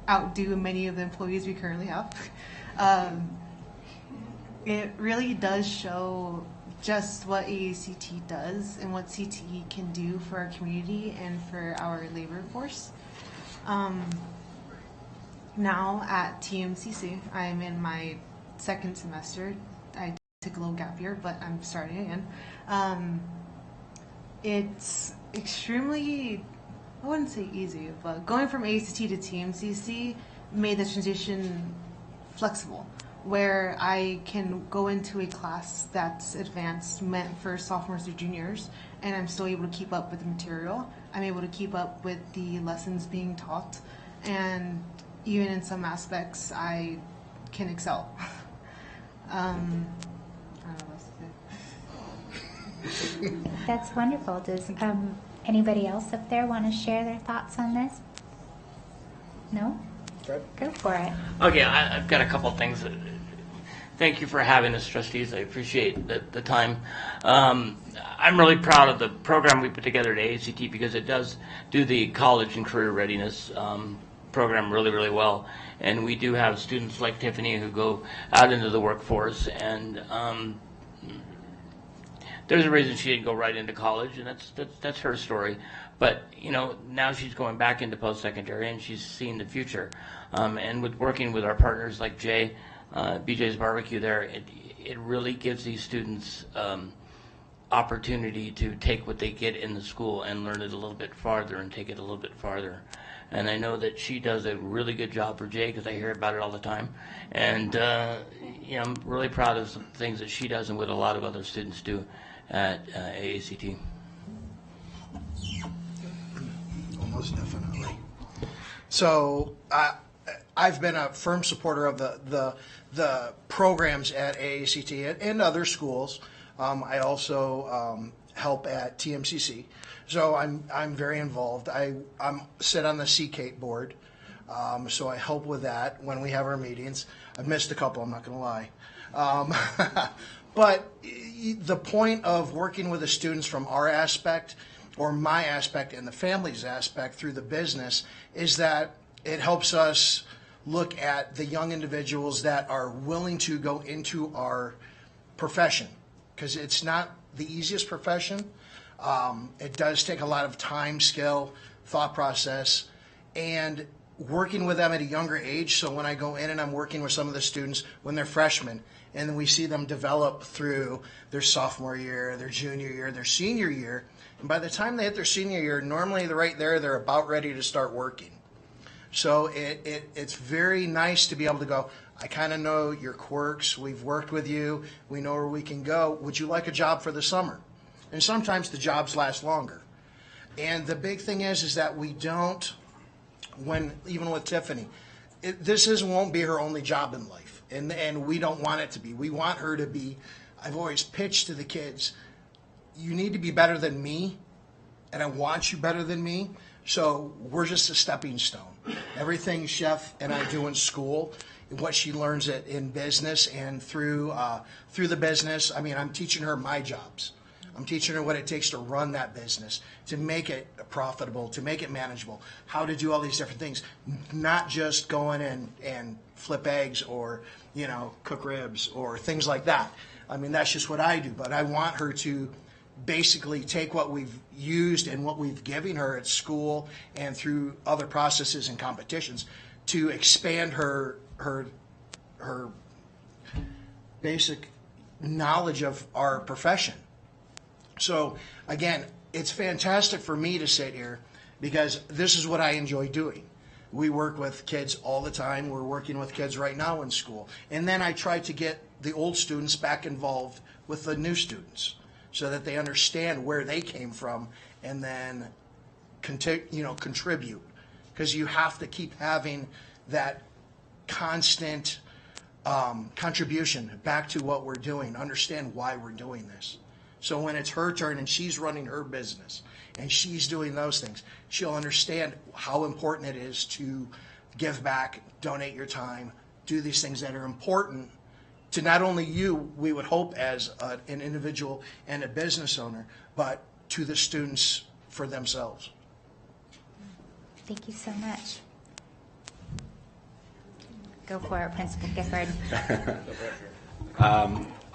outdo many of the employees we currently have. It really does show just what AACT does and what CTE can do for our community and for our labor force. Now at TMCC, I'm in my 2nd semester. I took a little gap year, but I'm starting again. It's extremely, I wouldn't say easy, but going from ACT to TMCC made the transition flexible, where I can go into a class that's advanced, meant for sophomores or juniors, and I'm still able to keep up with the material. I'm able to keep up with the lessons being taught, and even in some aspects, I can excel. I don't know what else to say. That's wonderful. Does anybody else up there want to share their thoughts on this? No? Go for it. Okay, I've got a couple of things. Thank you for having us, trustees. I appreciate the time. I'm really proud of the program we put together at AACT because it does do the college and career readiness program really, really well. And we do have students like Tiffany who go out into the workforce, and there's a reason she didn't go right into college, and that's her story. But you know, now she's going back into post-secondary, and she's seeing the future. And with working with our partners like Jay, BJ's Barbecue, there, it really gives these students opportunity to take what they get in the school and learn it a little bit farther and take it a little bit farther. And I know that she does a really good job for Jay because I hear about it all the time. And you know, I'm really proud of some things that she does and what a lot of other students do at AACT. Almost definitely. So I've been a firm supporter of the programs at AACT and other schools. I also help at TMCC, so I'm very involved. I'm sit on the CCATE board, so I help with that when we have our meetings. I've missed a couple, I'm not going to lie. But the point of working with the students from our aspect, or my aspect and the family's aspect through the business, is that it helps us look at the young individuals that are willing to go into our profession, because it's not the easiest profession. It does take a lot of time, skill, thought process, and working with them at a younger age. So when I go in and I'm working with some of the students when they're freshmen, and then we see them develop through their sophomore year, their junior year, their senior year, and by the time they hit their senior year, normally they're right there, they're about ready to start working. So it's very nice to be able to go, I kind of know your quirks, we've worked with you, we know where we can go, would you like a job for the summer? And sometimes the jobs last longer. And the big thing is that we don't, even with Tiffany, this won't be her only job in life, and we don't want it to be. We want her to be, I've always pitched to the kids, you need to be better than me, and I want you better than me, So we're just a stepping stone. Everything Chef and I do in school, what she learns it in business and through the business. I mean, I'm teaching her my jobs. I'm teaching her what it takes to run that business, to make it profitable, to make it manageable, how to do all these different things, not just go in and flip eggs or, you know, cook ribs or things like that. I mean, that's just what I do, but I want her to basically take what we've used and what we've given her at school and through other processes and competitions to expand her basic knowledge of our profession. So again, it's fantastic for me to sit here because this is what I enjoy doing. We work with kids all the time. We're working with kids right now in school. And then I try to get the old students back involved with the new students so that they understand where they came from and then contribute. Because you have to keep having that constant contribution back to what we're doing, understand why we're doing this. So when it's her turn and she's running her business and she's doing those things, she'll understand how important it is to give back, donate your time, do these things that are important to not only you, we would hope, as an individual and a business owner, but to the students for themselves. Thank you so much. Go for it, Principal Gifford.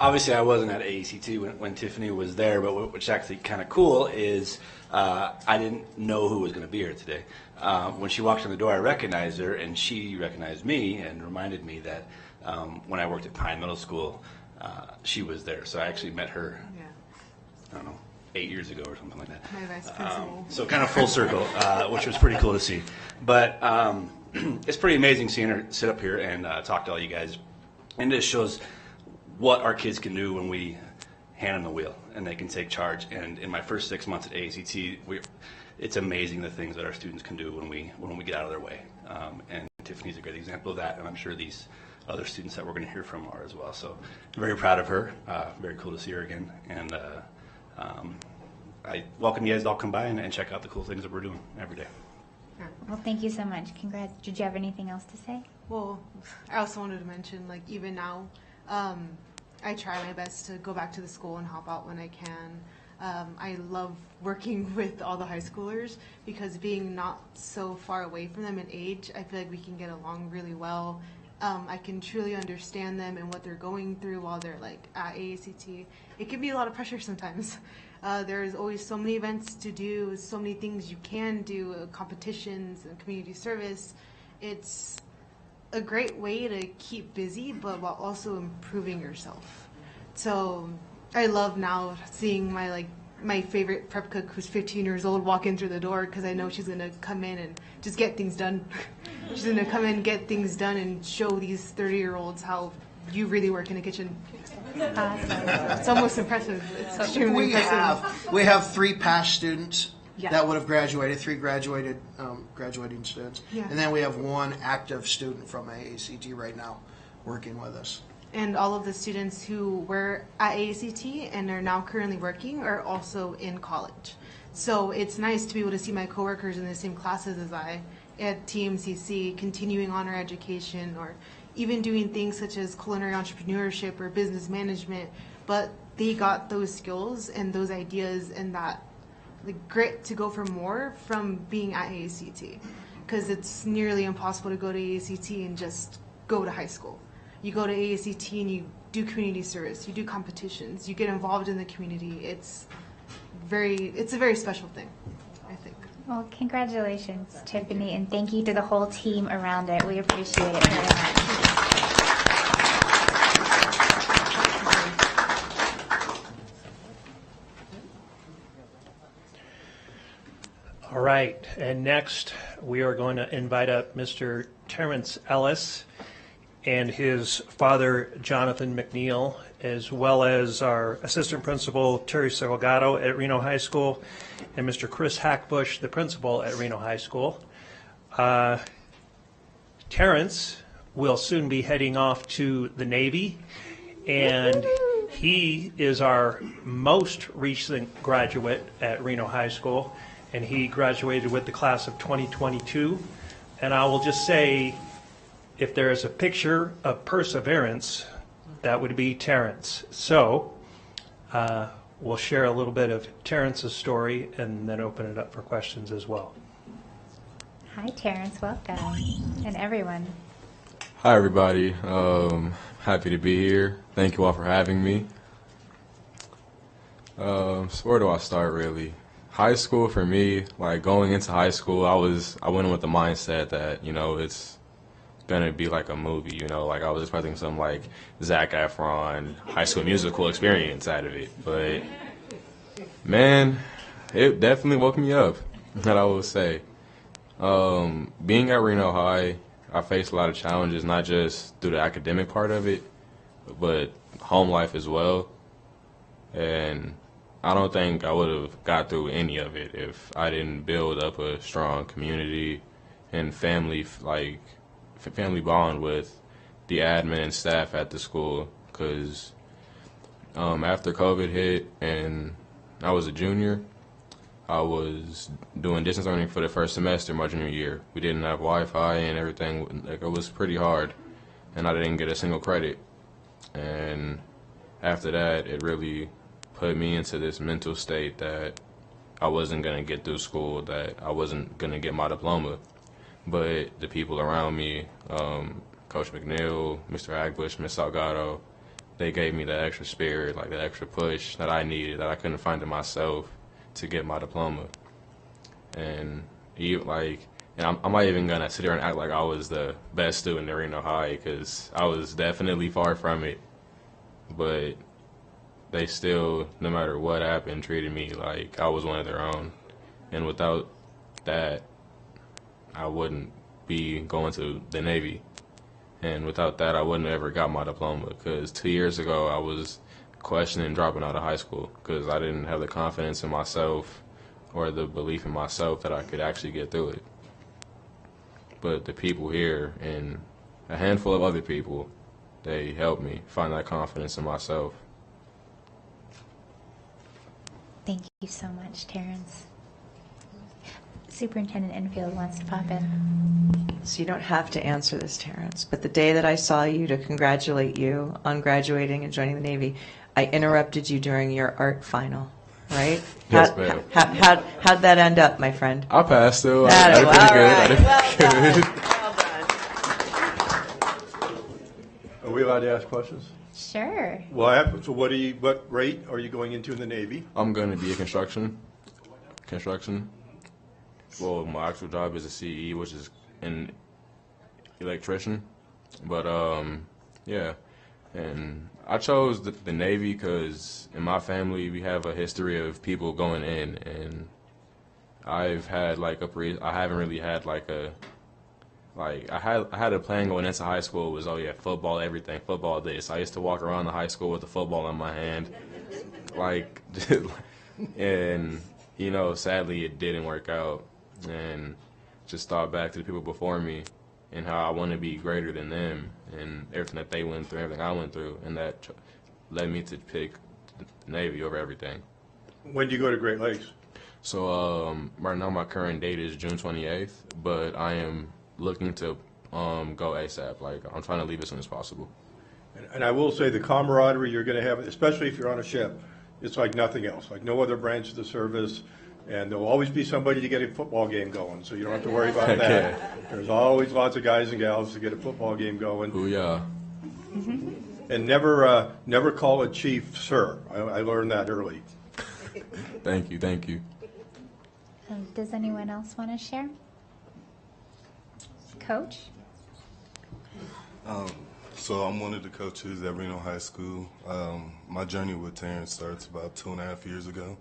Obviously, I wasn't at AECT when Tiffany was there, but what's actually kind of cool is I didn't know who was going to be here today. When she walked in the door, I recognized her, and she recognized me and reminded me that when I worked at Pine Middle School, she was there. So I actually met her, I don't know, 8 years ago or something like that. My vice principal. So kind of full circle, which was pretty cool to see. But it's pretty amazing seeing her sit up here and talk to all you guys. And this shows what our kids can do when we hand them the wheel and they can take charge. And in my first 6 months at AACT, it's amazing the things that our students can do when we get out of their way. And Tiffany's a great example of that, and I'm sure these other students that we're going to hear from are as well. So I'm very proud of her. Very cool to see her again. And I welcome you guys to all come by and check out the cool things that we're doing every day. Well, thank you so much. Congrats. Did you have anything else to say? Well, I also wanted to mention, like, even now, I try my best to go back to the school and help out when I can. I love working with all the high schoolers because being not so far away from them in age, I feel like we can get along really well. I can truly understand them and what they're going through while they're like at AACT. It can be a lot of pressure sometimes. There's always so many events to do, so many things you can do, competitions and community service. It's a great way to keep busy, but while also improving yourself. So I love now seeing my favorite prep cook who's 15 years old walk in through the door because I know she's going to come in and just get things done. She's going to come in, get things done, and show these 30-year-olds how you really work in a kitchen. It's almost impressive. It's extremely impressive. We have 3 past students Yeah. that would have graduated, 3 graduating students. Yeah. And then we have 1 active student from AACT right now working with us. And all of the students who were at AACT and are now currently working are also in college. So it's nice to be able to see my coworkers in the same classes as I at TMCC, continuing on our education, or even doing things such as culinary entrepreneurship or business management, but they got those skills and those ideas and that grit to go for more from being at AACT, because it's nearly impossible to go to AACT and just go to high school. You go to AACT and you do community service, you do competitions, you get involved in the community. It's a very special thing, I think. Well, congratulations, Tiffany, and thank you to the whole team around it. We appreciate it very much. All right, and next we are going to invite up Mr. Terrence Ellis and his father, Jonathan McNeil, as well as our assistant principal, Terry Salgado at Reno High School, and Mr. Chris Hackbush, the principal at Reno High School. Terrence will soon be heading off to the Navy, and he is our most recent graduate at Reno High School. and he graduated with the class of 2022. And I will just say, if there is a picture of perseverance, that would be Terrence. So we'll share a little bit of Terrence's story and then open it up for questions as well. Hi, Terrence. Welcome. And everyone. Hi, everybody. Happy to be here. Thank you all for having me. So where do I start, really? High school for me, like going into high school, I went in with the mindset that, you know, it's gonna be like a movie, you know, like I was expecting some like Zac Efron High School Musical experience out of it, but man, it definitely woke me up, that I will say. Being at Reno High, I faced a lot of challenges, not just through the academic part of it, but home life as well. And I don't think I would have got through any of it if I didn't build up a strong community and family bond with the admin and staff at the school. Because after COVID hit and I was a junior, I was doing distance learning for the first semester my junior year. We didn't have Wi-Fi and everything. Like, it was pretty hard, and I didn't get a single credit. And after that, it really put me into this mental state that I wasn't going to get through school, that I wasn't going to get my diploma. But the people around me, Coach McNeil, Mr. Agbush, Ms. Salgado, they gave me that extra spirit, like that extra push that I needed, that I couldn't find in myself to get my diploma. And I'm not even gonna sit here and act like I was the best student at Reno High, because I was definitely far from it. But they still, no matter what happened, treated me like I was one of their own. And without that, I wouldn't be going to the Navy. And without that, I wouldn't have ever got my diploma, because 2 years ago I was questioning dropping out of high school because I didn't have the confidence in myself or the belief in myself that I could actually get through it. But the people here and a handful of other people, they helped me find that confidence in myself. Thank you so much, Terrence. Superintendent Enfield wants to pop in. So you don't have to answer this, Terrence, but the day that I saw you to congratulate you on graduating and joining the Navy, I interrupted you during your art final, right? Yes, ma'am. How'd that end up, my friend? I passed, though. I did pretty good. Are we allowed to ask questions? Sure. Well, so what rate are you going into in the Navy? I'm going to be a construction. Well, my actual job is a CE, which is an electrician. But, yeah. And I chose the Navy because in my family we have a history of people going in, and I've had I haven't really had I had a plan going into high school. It was, oh yeah, football, everything, football this. I used to walk around the high school with the football in my hand, and you know, sadly it didn't work out. And just thought back to the people before me and how I want to be greater than them and everything that they went through, everything I went through, and that led me to pick the Navy over everything. When do you go to Great Lakes? So right now my current date is June 28th, but I am looking to go ASAP. Like, I'm trying to leave as soon as possible. And I will say the camaraderie you're going to have, especially if you're on a ship, it's like nothing else, like no other branch of the service. And there will always be somebody to get a football game going, so you don't have to worry about that. Okay. There's always lots of guys and gals to get a football game going. Booyah. And never call a chief sir. I learned that early. Thank you. Does anyone else want to share? Coach? So I'm one of the coaches at Reno High School. My journey with Terrence starts about 2.5 years ago.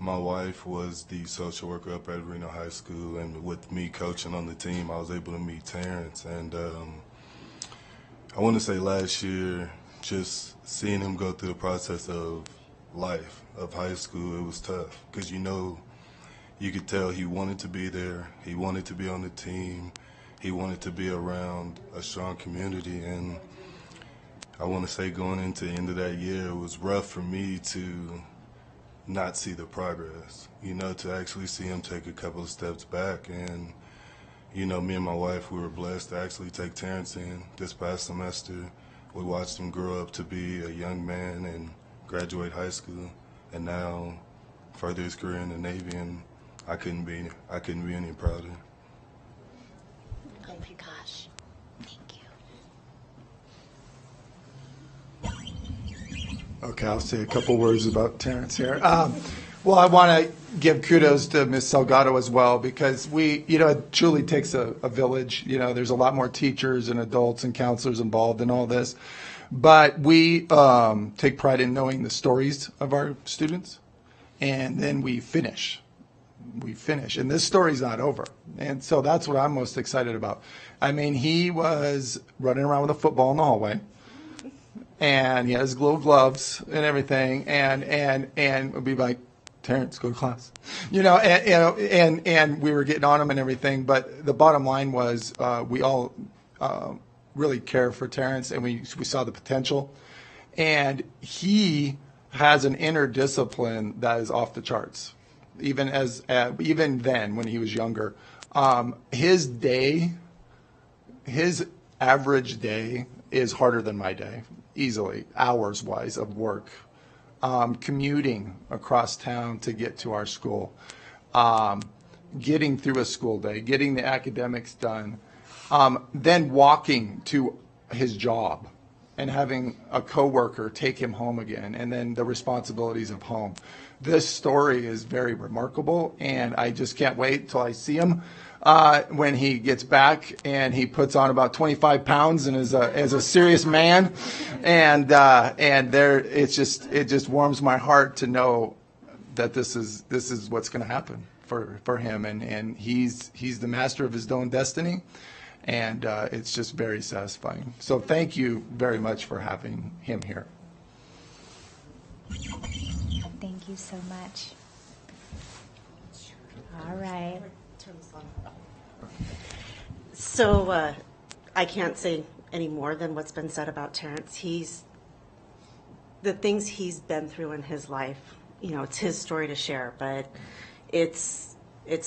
My wife was the social worker up at Reno High School, and with me coaching on the team, I was able to meet Terrence. And I want to say last year, just seeing him go through the process of life, of high school, it was tough. Because, you could tell he wanted to be there. He wanted to be on the team. He wanted to be around a strong community. And I want to say going into the end of that year, it was rough for me to not see the progress. You know, to actually see him take a couple of steps back. And, you know, me and my wife, we were blessed to actually take Terrence in this past semester. We watched him grow up to be a young man and graduate high school, and now further his career in the Navy, and I couldn't be any prouder. Oh my gosh. Thank you. Okay, I'll say a couple words about Terrence here. Well, I want to give kudos to Ms. Salgado as well, because it truly takes a village. You know, there's a lot more teachers and adults and counselors involved in all this. But we take pride in knowing the stories of our students, and then we finish. And this story's not over. And so that's what I'm most excited about. I mean, he was running around with a football in the hallway, and he had his little gloves and everything, and would be like, Terrence, go to class. And we were getting on him and everything, but the bottom line was we all really care for Terrence, and we saw the potential. And he has an inner discipline that is off the charts. Even then, when he was younger, his average day is harder than my day, easily, hours-wise of work. Commuting across town to get to our school, getting through a school day, getting the academics done, then walking to his job and having a coworker take him home again, and then the responsibilities of home. This story is very remarkable, and I just can't wait till I see him when he gets back and he puts on about 25 pounds and is a serious man. And it just warms my heart to know that this is what's going to happen for him, and he's the master of his own destiny. And it's just very satisfying. So thank you very much for having him here. Thank you so much. All right. So I can't say any more than what's been said about Terrence. The things he's been through in his life, it's his story to share, but it's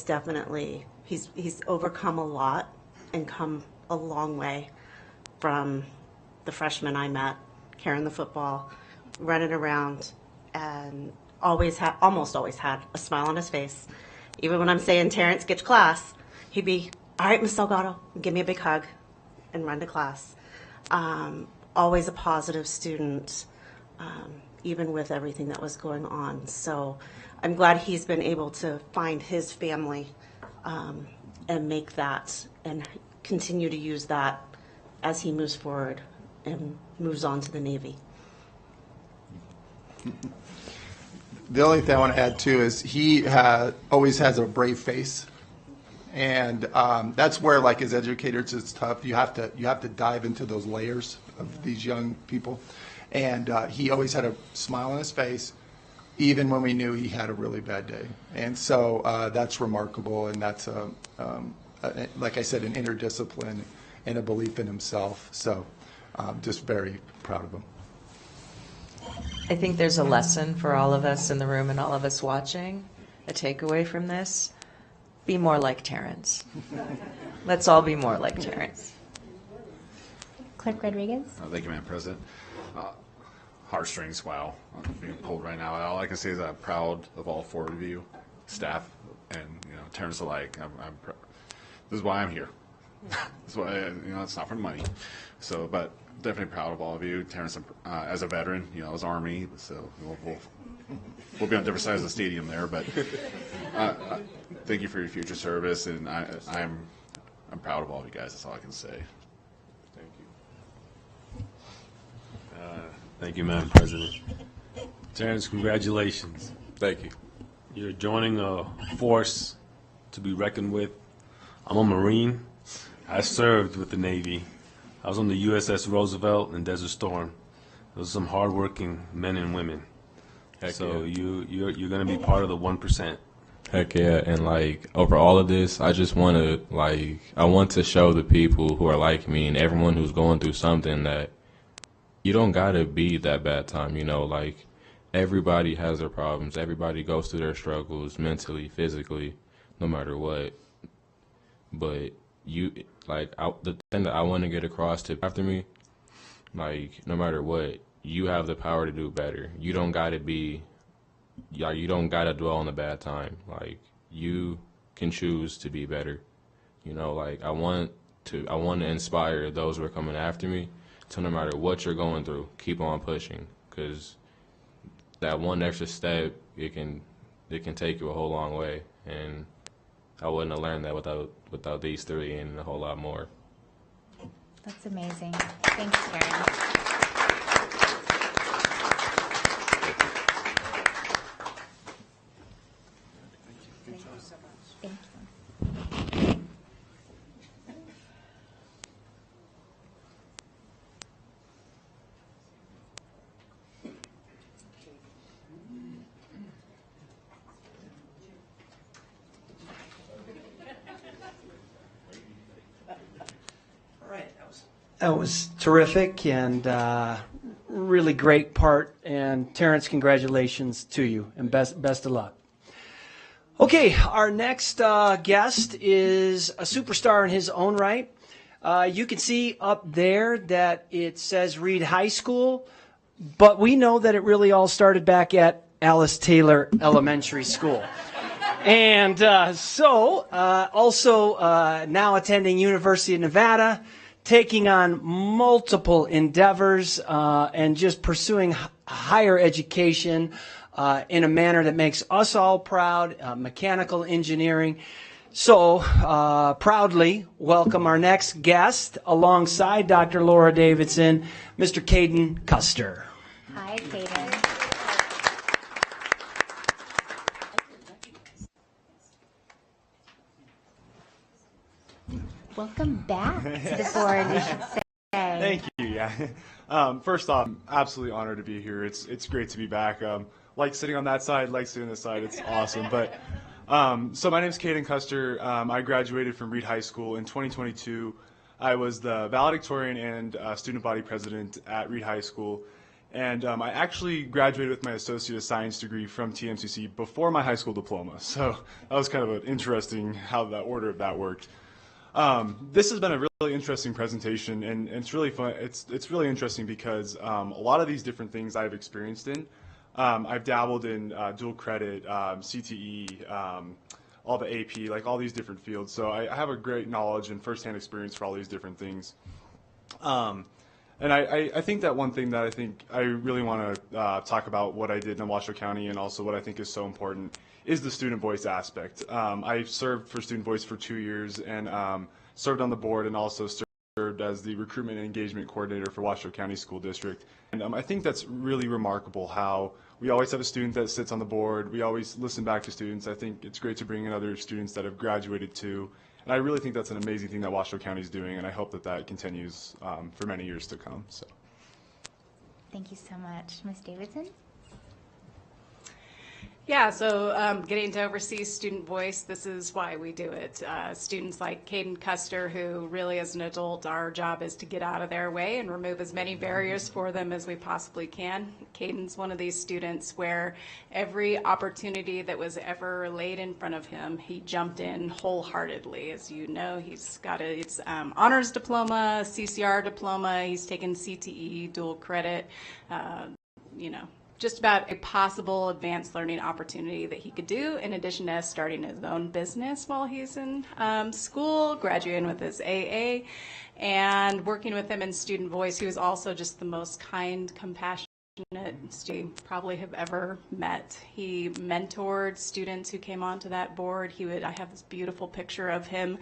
definitely, he's overcome a lot and come a long way from the freshman I met, carrying the football, running around, and almost always had a smile on his face. Even when I'm saying, Terrence, get to class, he'd be, all right, Miss Salgado, give me a big hug and run to class. Always a positive student, even with everything that was going on. So I'm glad he's been able to find his family and make that and continue to use that as he moves forward and moves on to the Navy. The only thing I want to add too is he always has a brave face, and that's where, like, as educators, it's tough. You have to dive into those layers of these young people, and he always had a smile on his face, even when we knew he had a really bad day. And so that's remarkable, and that's like I said, an inner discipline and a belief in himself. So just very proud of him. I think there's a lesson for all of us in the room and all of us watching, a takeaway from this. Be more like Terrence. Let's all be more like Terrence. Clerk Rodriguez? Thank you, Madam President. Heartstrings, wow. I'm being pulled right now. All I can say is I'm proud of all four of you, staff, and Terrence alike. This is why I'm here. This is why, it's not for money. So, but definitely proud of all of you. Terrence, as a veteran, I was Army, so we'll be on different sides of the stadium there. But thank you for your future service, and I'm proud of all of you guys. That's all I can say. Thank you. Thank you, Madam President. Terrence, congratulations. Thank you. You're joining a force to be reckoned with. I'm a Marine. I served with the Navy. I was on the USS Roosevelt and Desert Storm. Those are some hardworking men and women. Heck so yeah. you're going to be part of the 1%. Heck yeah, and over all of this, I just want to I want to show the people who are like me and everyone who's going through something that you don't gotta be that bad time, everybody has their problems. Everybody goes through their struggles mentally, physically, no matter what. But the thing that I want to get across to after me, like, no matter what, you have the power to do better. You don't gotta dwell on the bad time. Like, you can choose to be better. You know, like, I want to inspire those who are coming after me to, no matter what you're going through, keep on pushing, because that one extra step, it can take you a whole long way. And I wouldn't have learned that without these three and a whole lot more. That's amazing. Thanks, Karen. Thank you. That was terrific and really great part. And Terrence, congratulations to you and best of luck. Okay, our next guest is a superstar in his own right. You can see up there that it says Reed High School, but we know that it really all started back at Alice Taylor Elementary School. And also now attending University of Nevada, taking on multiple endeavors and just pursuing higher education in a manner that makes us all proud, mechanical engineering. So proudly welcome our next guest alongside Dr. Laura Davidson, Mr. Caden Custer. Hi, Caden. Welcome back to the board, we should say. Thank you, yeah. First off, I'm absolutely honored to be here. It's great to be back. Like sitting on that side, like sitting on this side, it's awesome. But so my name is Caden Custer. I graduated from Reed High School in 2022. I was the valedictorian and student body president at Reed High School. And I actually graduated with my Associate of Science degree from TMCC before my high school diploma. So that was kind of an interesting how the order of that worked. This has been a really interesting presentation, and it's really fun. It's really interesting because a lot of these different things I've experienced in. I've dabbled in dual credit, CTE, all the AP, like all these different fields. So I have a great knowledge and firsthand experience for all these different things. And I think that one thing that I really want to talk about what I did in Washoe County, and also what I think is so important, is the student voice aspect. I served for Student Voice for 2 years and served on the board, and also served as the recruitment and engagement coordinator for Washoe County School District. And I think that's really remarkable how we always have a student that sits on the board. We always listen back to students. I think it's great to bring in other students that have graduated too. And I really think that's an amazing thing that Washoe County is doing, and I hope that that continues for many years to come. So, Thank you so much. Ms. Davidson? Yeah, so getting to oversee Student Voice, this is why we do it. Students like Caden Custer, who really as an adult, our job is to get out of their way and remove as many barriers for them as we possibly can. Caden's one of these students where every opportunity that was ever laid in front of him, he jumped in wholeheartedly. As you know, he's got it's honors diploma, CCR diploma, he's taken CTE, dual credit, just about a possible advanced learning opportunity that he could do, in addition to starting his own business while he's in school, graduating with his AA, and working with him in Student Voice. He was also just the most kind, compassionate student you probably have ever met. He mentored students who came onto that board. I have this beautiful picture of him.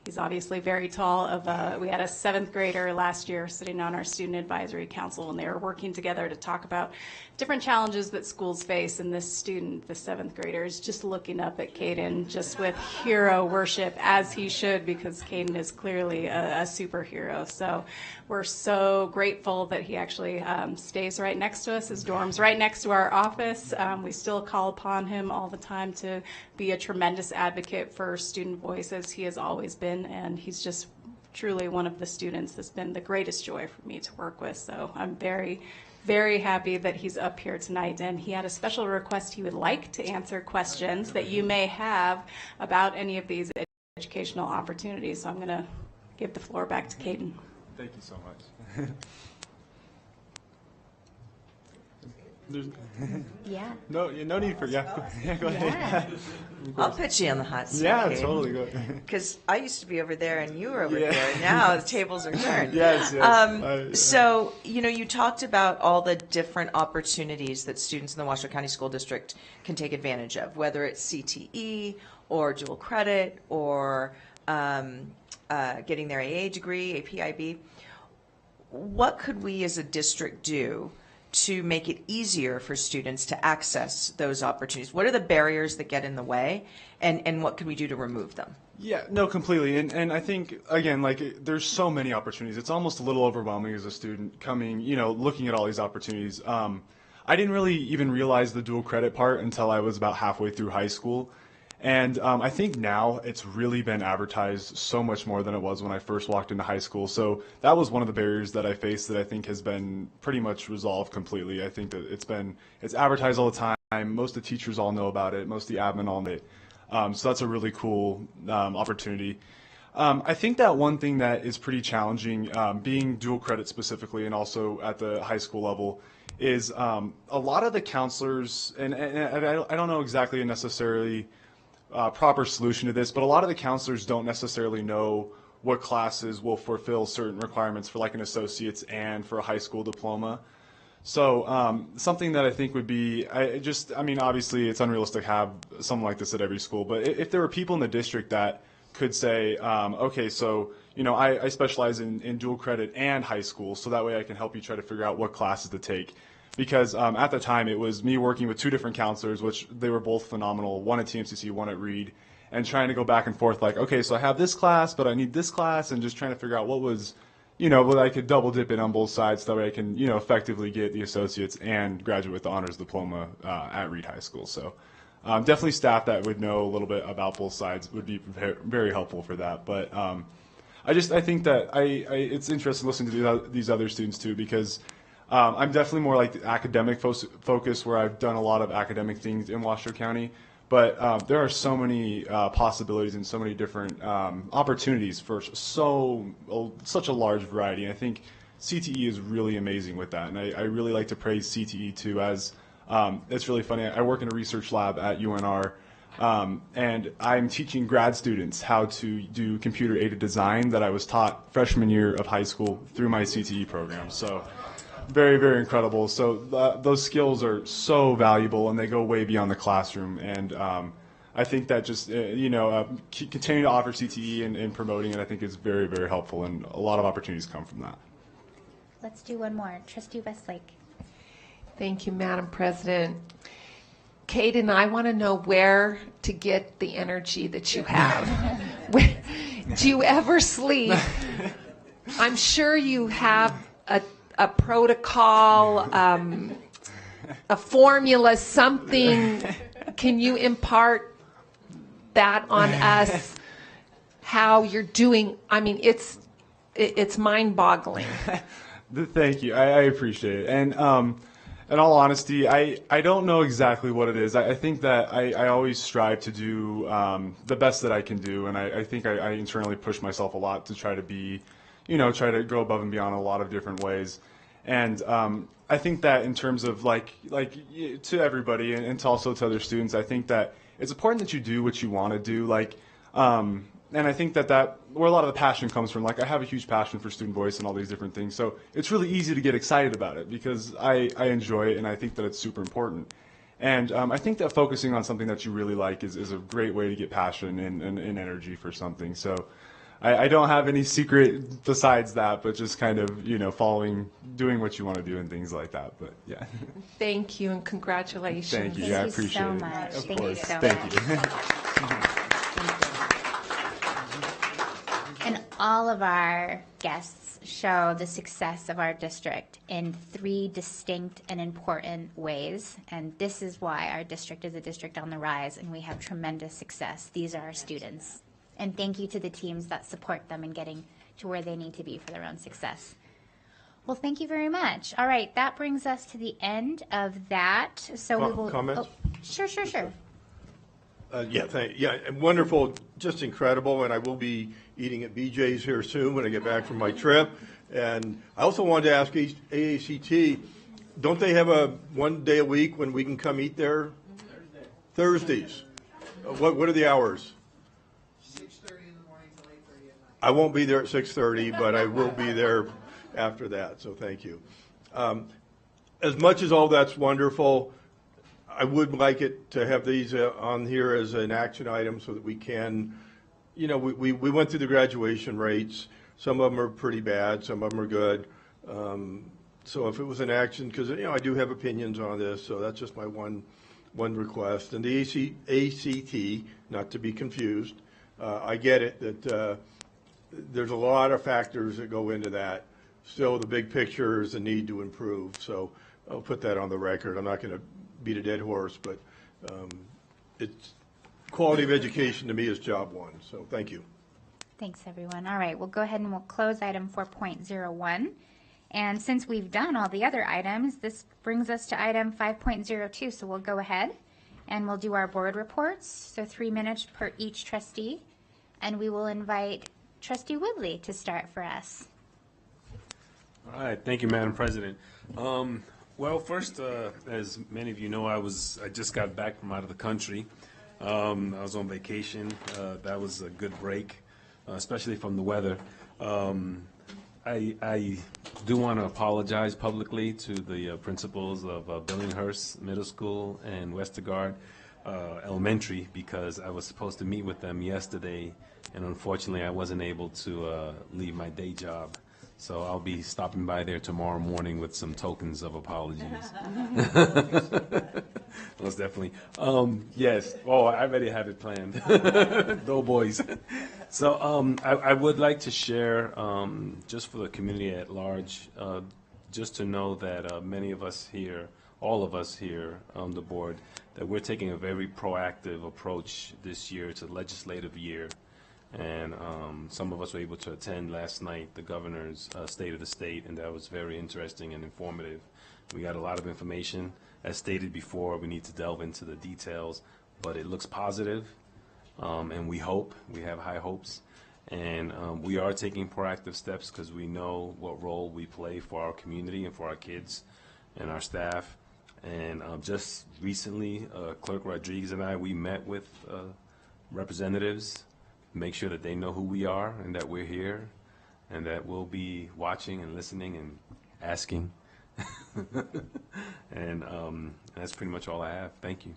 He's obviously very tall. We had a 7th grader last year sitting on our student advisory council, and they were working together to talk about different challenges that schools face. And this student, the 7th grader, is just looking up at Caden just with hero worship, as he should, because Caden is clearly a superhero. So we're so grateful that he actually stays right next to us. His dorm's right next to our office. We still call upon him all the time to be a tremendous advocate for Student Voice, as he has always been, and he's just truly one of the students that's been the greatest joy for me to work with. So I'm very, very happy that he's up here tonight, and he had a special request. He would like to answer questions that you may have about any of these educational opportunities. So I'm going to give the floor back to Caden. Thank you so much. Yeah. No need for, yeah, go ahead. I'll put you on the hot seat. Yeah, totally. Go. Because I used to be over there and you were over Yeah. there. Now the tables are turned. Yes. So, you talked about all the different opportunities that students in the Washoe County School District can take advantage of, whether it's CTE or dual credit or getting their AA degree, APIB. What could we as a district do to make it easier for students to access those opportunities? What are the barriers that get in the way, and what can we do to remove them? Yeah, no, completely. And I think, again, there's so many opportunities. It's almost a little overwhelming as a student coming, looking at all these opportunities. I didn't really even realize the dual credit part until I was about halfway through high school. And I think now it's really been advertised so much more than it was when I first walked into high school. So that was one of the barriers that I faced that I think has been pretty much resolved completely. I think that it's advertised all the time. Most of the teachers all know about it. Most of the admin all know it. So that's a really cool opportunity. I think that one thing that is pretty challenging, being dual credit specifically and also at the high school level, is a lot of the counselors, and I don't know exactly necessarily proper solution to this, but a lot of the counselors don't necessarily know what classes will fulfill certain requirements for like an associate's and for a high school diploma. So something that I think would be, obviously it's unrealistic to have something like this at every school, but if there were people in the district that could say, okay, so, I specialize in dual credit and high school, so that way I can help you try to figure out what classes to take. Because at the time, it was me working with two different counselors, which they were both phenomenal, one at TMCC, one at Reed, and trying to go back and forth like, okay, so I have this class, but I need this class, and just trying to figure out what was, what I could double dip in on both sides, so that way I can, effectively get the associates and graduate with the honors diploma at Reed High School. So definitely staff that would know a little bit about both sides would be very helpful for that. But I think that it's interesting listening to these other students too, because I'm definitely more like the academic focus, where I've done a lot of academic things in Washoe County, but there are so many possibilities and so many different opportunities for such a large variety. And I think CTE is really amazing with that, and I really like to praise CTE too. As it's really funny, I work in a research lab at UNR, and I'm teaching grad students how to do computer-aided design that I was taught freshman year of high school through my CTE program. So very, very incredible. So those skills are so valuable, and they go way beyond the classroom. And I think that just, continuing to offer CTE and promoting it, I think is very, very helpful, and a lot of opportunities come from that. Let's do one more. Trustee Westlake. Thank you, Madam President. Kate and I want to know where to get the energy that you have. Do you ever sleep? I'm sure you have a protocol, a formula, something. Can you impart that on us, how you're doing? I mean, it's mind-boggling. Thank you. I appreciate it. And in all honesty, I don't know exactly what it is. I think that I always strive to do the best that I can do, and I think I internally push myself a lot to try to be, try to go above and beyond in a lot of different ways. And I think that in terms of like to everybody and to also to other students, I think that it's important that you do what you want to do. And I think that where a lot of the passion comes from, I have a huge passion for student voice and all these different things. So it's really easy to get excited about it because I enjoy it, and I think that it's super important. And I think that focusing on something that you really like is a great way to get passion and energy for something. So I don't have any secret besides that, but just kind of, doing what you want to do and things like that. But yeah. Thank you and congratulations. Thank you. I appreciate it. Much. Of Thank course. you so Thank much. you. And all of our guests show the success of our district in 3 distinct and important ways. And this is why our district is a district on the rise, and we have tremendous success. These are our students. And thank you to the teams that support them in getting to where they need to be for their own success. Well, thank you very much. All right, that brings us to the end of that. So we will. Comments? Oh, sure. And wonderful, just incredible, and I will be eating at BJ's here soon when I get back from my trip. And I also wanted to ask AACT, don't they have a one day a week when we can come eat there? Thursdays. What are the hours? 6:30 in the morning till 8:30 at night. I won't be there at 6:30, but I will be there after that, so thank you. As much as all that's wonderful, I would like it to have these on here as an action item so that we can, we went through the graduation rates. Some of them are pretty bad, some of them are good. So if it was an action, because I do have opinions on this, so that's just my one request. And the ACT, not to be confused, I get it that there's a lot of factors that go into that. Still, the big picture is the need to improve. So I'll put that on the record. I'm not going to beat a dead horse, but it's quality of education to me is job one. So thank you. Thanks, everyone. All right, we'll go ahead and we'll close item 4.01. And since we've done all the other items, this brings us to item 5.02. So we'll go ahead and we'll do our board reports. So 3 minutes per each trustee. And we will invite Trustee Woodley to start for us. All right, thank you, Madam President. Well, first, as many of you know, I just got back from out of the country. I was on vacation. That was a good break, especially from the weather. I do want to apologize publicly to the principals of Billinghurst Middle School and Westergaard Elementary because I was supposed to meet with them yesterday, and unfortunately I wasn't able to leave my day job. So I'll be stopping by there tomorrow morning with some tokens of apologies. Most definitely. Yes. Oh, I already have it planned. Doughboys. So I would like to share, just for the community at large, just to know that many of us here, all of us here on the board, that we're taking a very proactive approach this year to legislative year. And some of us were able to attend last night the governor's State of the State, and that was very interesting and informative. We got a lot of information. As stated before, we need to delve into the details, but it looks positive, and we have high hopes. And we are taking proactive steps because we know what role we play for our community and for our kids and our staff. And just recently, Clerk Rodriguez and I, we met with representatives, make sure that they know who we are and that we're here and that we'll be watching and listening and asking. And that's pretty much all I have. Thank you.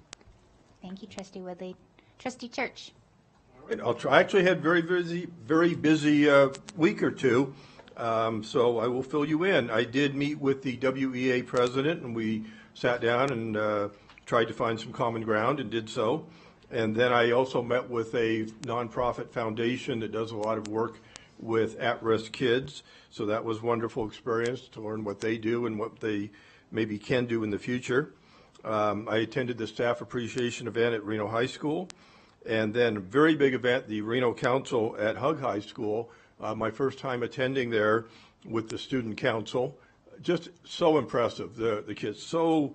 Thank you, Trustee Woodley. Trustee Church. All right, I'll try. I actually had very busy week or two, so I will fill you in. I did meet with the WEA president, and we sat down and tried to find some common ground and did so. And then I also met with a nonprofit foundation that does a lot of work with at-risk kids. So that was a wonderful experience to learn what they do and what they maybe can do in the future. I attended the staff appreciation event at Reno High School. And then a very big event, the Reno Council at Hug High School. My first time attending there with the student council. Just so impressive. The kids, so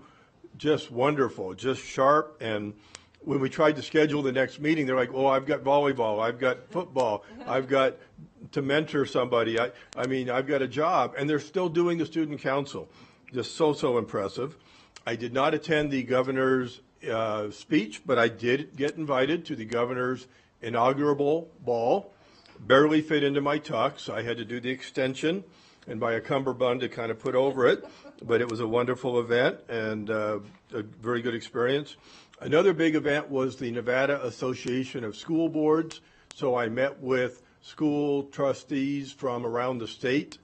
just wonderful, just sharp. And when we tried to schedule the next meeting, they're like, oh, I've got volleyball, I've got football, I've got to mentor somebody. I mean, I've got a job. And they're still doing the student council. Just so impressive. I did not attend the governor's speech, but I did get invited to the governor's inaugural ball. Barely fit into my tux. I had to do the extension and buy a cummerbund to kind of put over it. But it was a wonderful event and a very good experience. Another big event was the Nevada Association of School Boards. So I met with school trustees from around the state,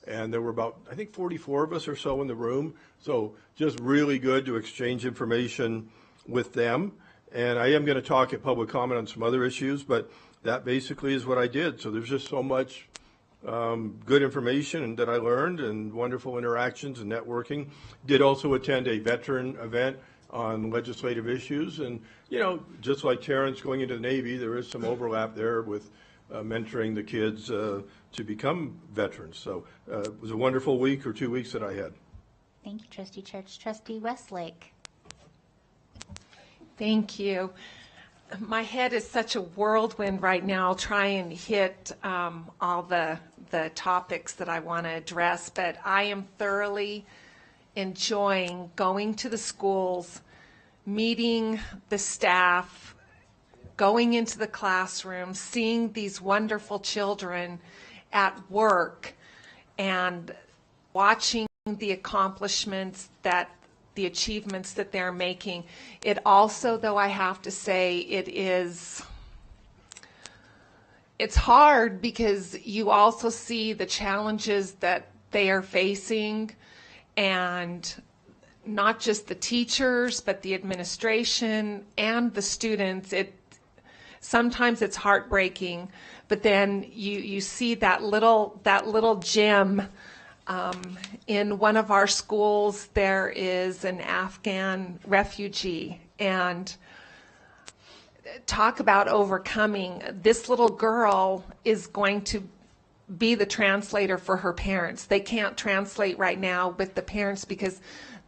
and there were about, I think, 44 of us or so in the room. So just really good to exchange information with them. And I am going to talk at public comment on some other issues, but that basically is what I did. So there's just so much good information that I learned and wonderful interactions and networking. Did also attend a veteran event on legislative issues. And, you know, just like Terrence going into the Navy, there is some overlap there with mentoring the kids to become veterans. So it was a wonderful week or 2 weeks that I had. Thank you, Trustee Church. Trustee Westlake. Thank you. My head is such a whirlwind right now. I'll try and hit all the topics that I want to address, but I am thoroughly enjoying going to the schools, meeting the staff, going into the classroom, seeing these wonderful children at work, and watching the accomplishments that the achievements that they're making. It also, though, I have to say, it's hard because you also see the challenges that they are facing, and not just the teachers, but the administration and the students. Sometimes it's heartbreaking, but then you see that little gem. In one of our schools, there is an Afghan refugee, and talk about overcoming. This little girl is going to be the translator for her parents. They can't translate right now with the parents because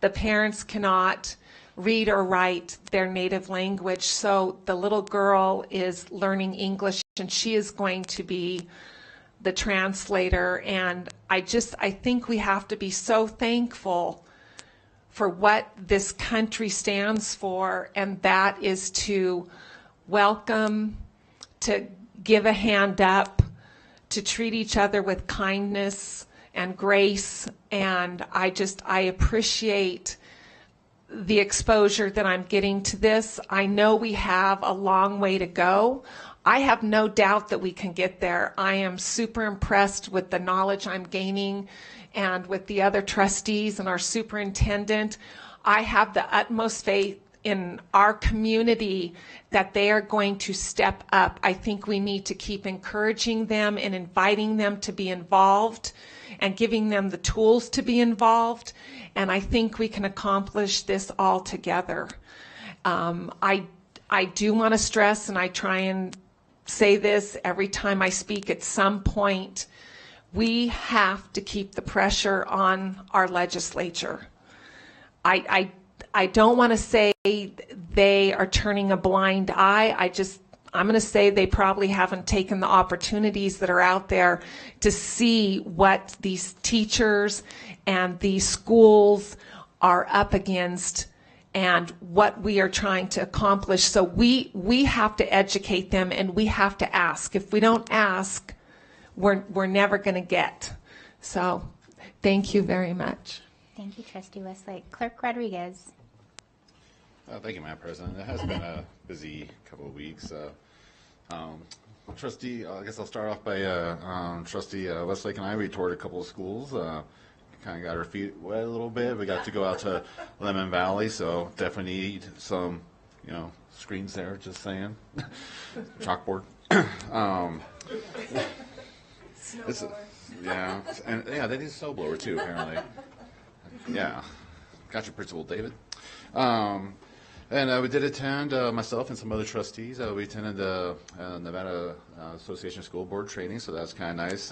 the parents cannot read or write their native language. So the little girl is learning English, and she is going to be the translator. And I think we have to be so thankful for what this country stands for, and that is to welcome, to give a hand up, to treat each other with kindness and grace. And I appreciate the exposure that I'm getting to this. I know we have a long way to go. I have no doubt that we can get there. I am super impressed with the knowledge I'm gaining and with the other trustees and our superintendent. I have the utmost faith in our community that they are going to step up. I think we need to keep encouraging them and inviting them to be involved and giving them the tools to be involved. And I think we can accomplish this all together. I do want to stress, and I try and say this every time I speak at some point, we have to keep the pressure on our legislature. I don't want to say they are turning a blind eye. I'm going to say they probably haven't taken the opportunities that are out there to see what these teachers and these schools are up against and what we are trying to accomplish. So we have to educate them, and we have to ask. If we don't ask, we're never going to get. So thank you very much. Thank you, Trustee Westlake. Clerk Rodriguez. Thank you, Madam President. It has been a busy couple of weeks. Trustee, I guess I'll start off by Trustee Westlake and I. We toured a couple of schools. Kind of got our feet wet a little bit. We got to go out to Lemon Valley, so definitely need some, screens there. Just saying, chalkboard. They need a snow blower too. Apparently, yeah. Got your principal, David. And we did attend, myself and some other trustees, we attended the Nevada Association School Board training, so that's kind of nice.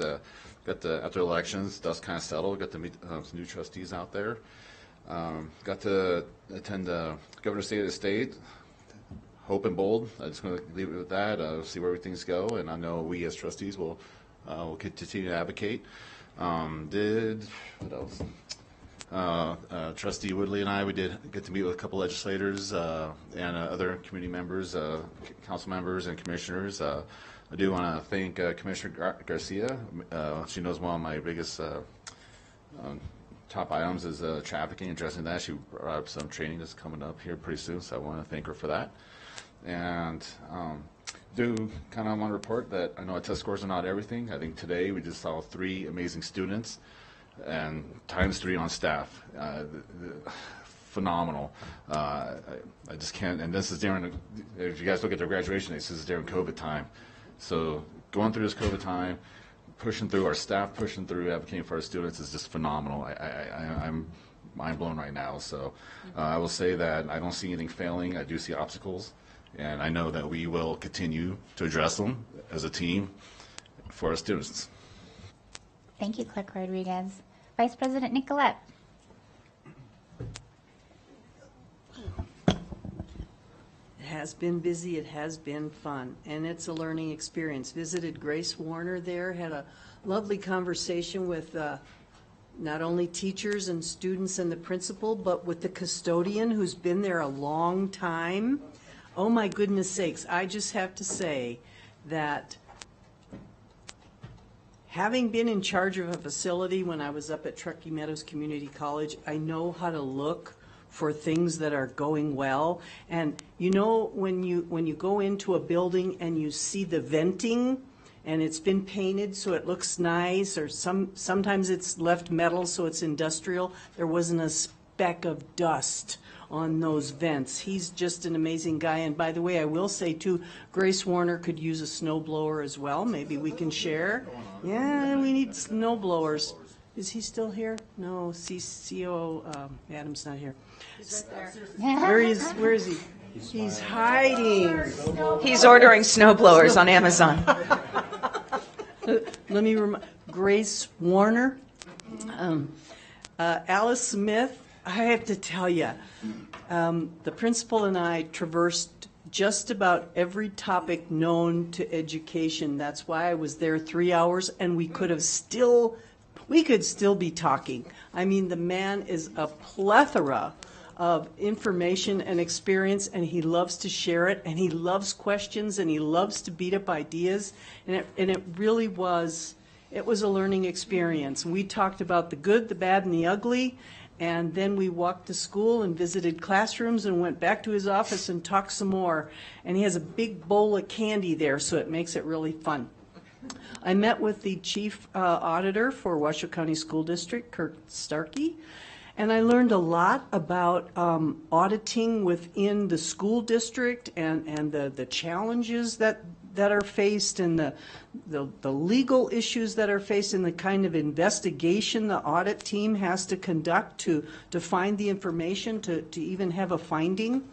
After elections, dust kind of settled, got to meet some new trustees out there. Got to attend Governor's State of the State, hope and bold. I'm just going to leave it with that, see where things go, and I know we as trustees will continue to advocate. What else? Trustee Woodley and I, we did get to meet with a couple legislators and other community members, council members, and commissioners. I do want to thank Commissioner Garcia. She knows one of my biggest top items is trafficking, addressing that. She brought up some training that's coming up here pretty soon, so I want to thank her for that. And do kind of want to report that I know test scores are not everything. I think today we just saw 3 amazing students and ×3 on staff. Phenomenal. I just can't, and this is during, if you guys look at their graduation dates, this is during COVID time. So going through this COVID time, pushing through, our staff pushing through, advocating for our students is just phenomenal. I'm mind blown right now. So I will say that I don't see anything failing. I do see obstacles, and I know that we will continue to address them as a team for our students. Thank you, Clerk Rodriguez. Vice President Nicolette. It has been busy, it has been fun, and it's a learning experience. Visited Grace Warner there, had a lovely conversation with not only teachers and students and the principal, but with the custodian who's been there a long time. Oh my goodness sakes, I just have to say that having been in charge of a facility when I was up at Truckee Meadows Community College, I know how to look for things that are going well. And you know, when you go into a building and you see the venting and it's been painted so it looks nice, or sometimes it's left metal so it's industrial, there wasn't a speck of dust on those vents. He's just an amazing guy. And by the way, I will say too, Grace Warner could use a snow blower as well. Maybe we can share. Yeah, we need snow blowers. Is he still here? No, CO Adam's not here. He's right there. Where is he? He's hiding. He's ordering snow blowers on Amazon. Let me remind, Grace Warner, Alice Smith. I have to tell you, the principal and I traversed just about every topic known to education. That's why I was there 3 hours, and we could still be talking. I mean, the man is a plethora of information and experience, and he loves to share it, and he loves questions, and he loves to beat up ideas, and it really was, it was a learning experience. We talked about the good, the bad, and the ugly, and then we walked to school and visited classrooms and went back to his office and talked some more. And he has a big bowl of candy there, so it makes it really fun. I met with the chief auditor for Washoe County School District, Kurt Starkey, and I learned a lot about auditing within the school district and the challenges that are faced, and the legal issues that are faced, and the kind of investigation the audit team has to conduct to find the information to even have a finding.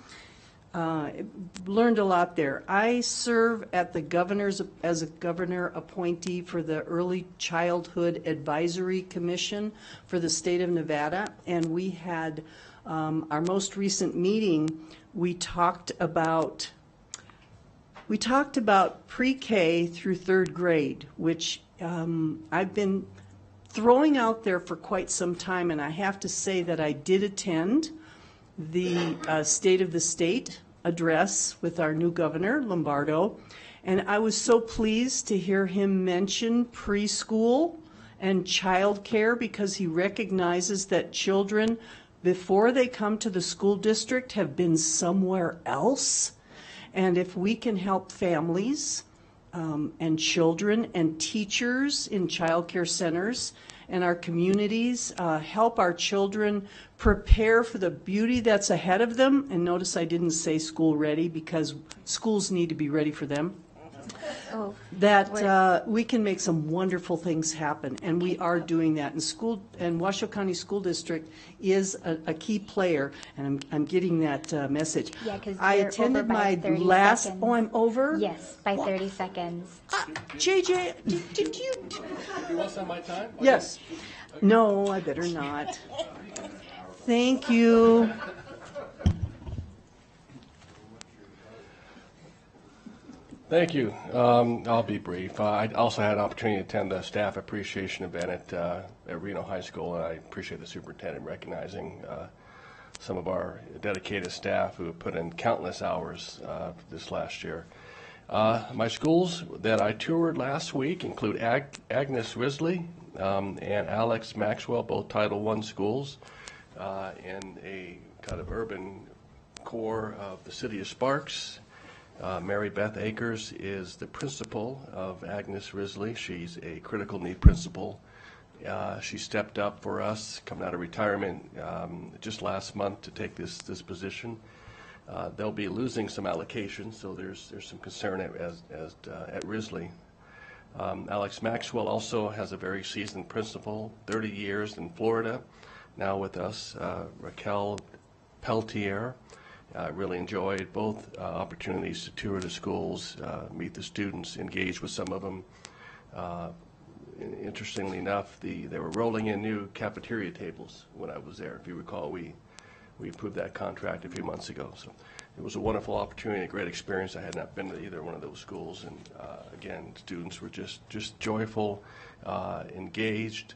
Learned a lot there. I serve at the governor's as a governor appointee for the Early Childhood Advisory Commission for the state of Nevada, and we had our most recent meeting. We talked about pre-K through third grade, which I've been throwing out there for quite some time, and I have to say that I did attend the State of the State address with our new governor, Lombardo, and I was so pleased to hear him mention preschool and childcare, because he recognizes that children, before they come to the school district, have been somewhere else. And if we can help families and children and teachers in child care centers and our communities help our children prepare for the beauty that's ahead of them, and notice I didn't say school ready, because schools need to be ready for them, that we can make some wonderful things happen, and we are doing that. And Washoe County School District is a key player, and I'm getting that message. Yeah, because I attended my last. Seconds. Oh, I'm over. Yes, by 30 seconds. JJ, did you? You want some of my time? Yes. No, I better not. Thank you. Thank you. I'll be brief. I also had an opportunity to attend the staff appreciation event at Reno High School, and I appreciate the superintendent recognizing some of our dedicated staff who have put in countless hours this last year. My schools that I toured last week include Agnes Risley and Alex Maxwell, both Title I schools, in a kind of urban core of the city of Sparks. Mary Beth Akers is the principal of Agnes Risley. She's a critical need principal. She stepped up for us coming out of retirement just last month to take this position. They'll be losing some allocations, so there's some concern at Risley. Alex Maxwell also has a very seasoned principal, 30 years in Florida, now with us, Raquel Peltier. I really enjoyed both opportunities to tour the schools, meet the students, engage with some of them. Interestingly enough, they were rolling in new cafeteria tables when I was there. If you recall, we approved that contract a few months ago. So it was a wonderful opportunity, a great experience. I had not been to either one of those schools, and again, students were just joyful, engaged,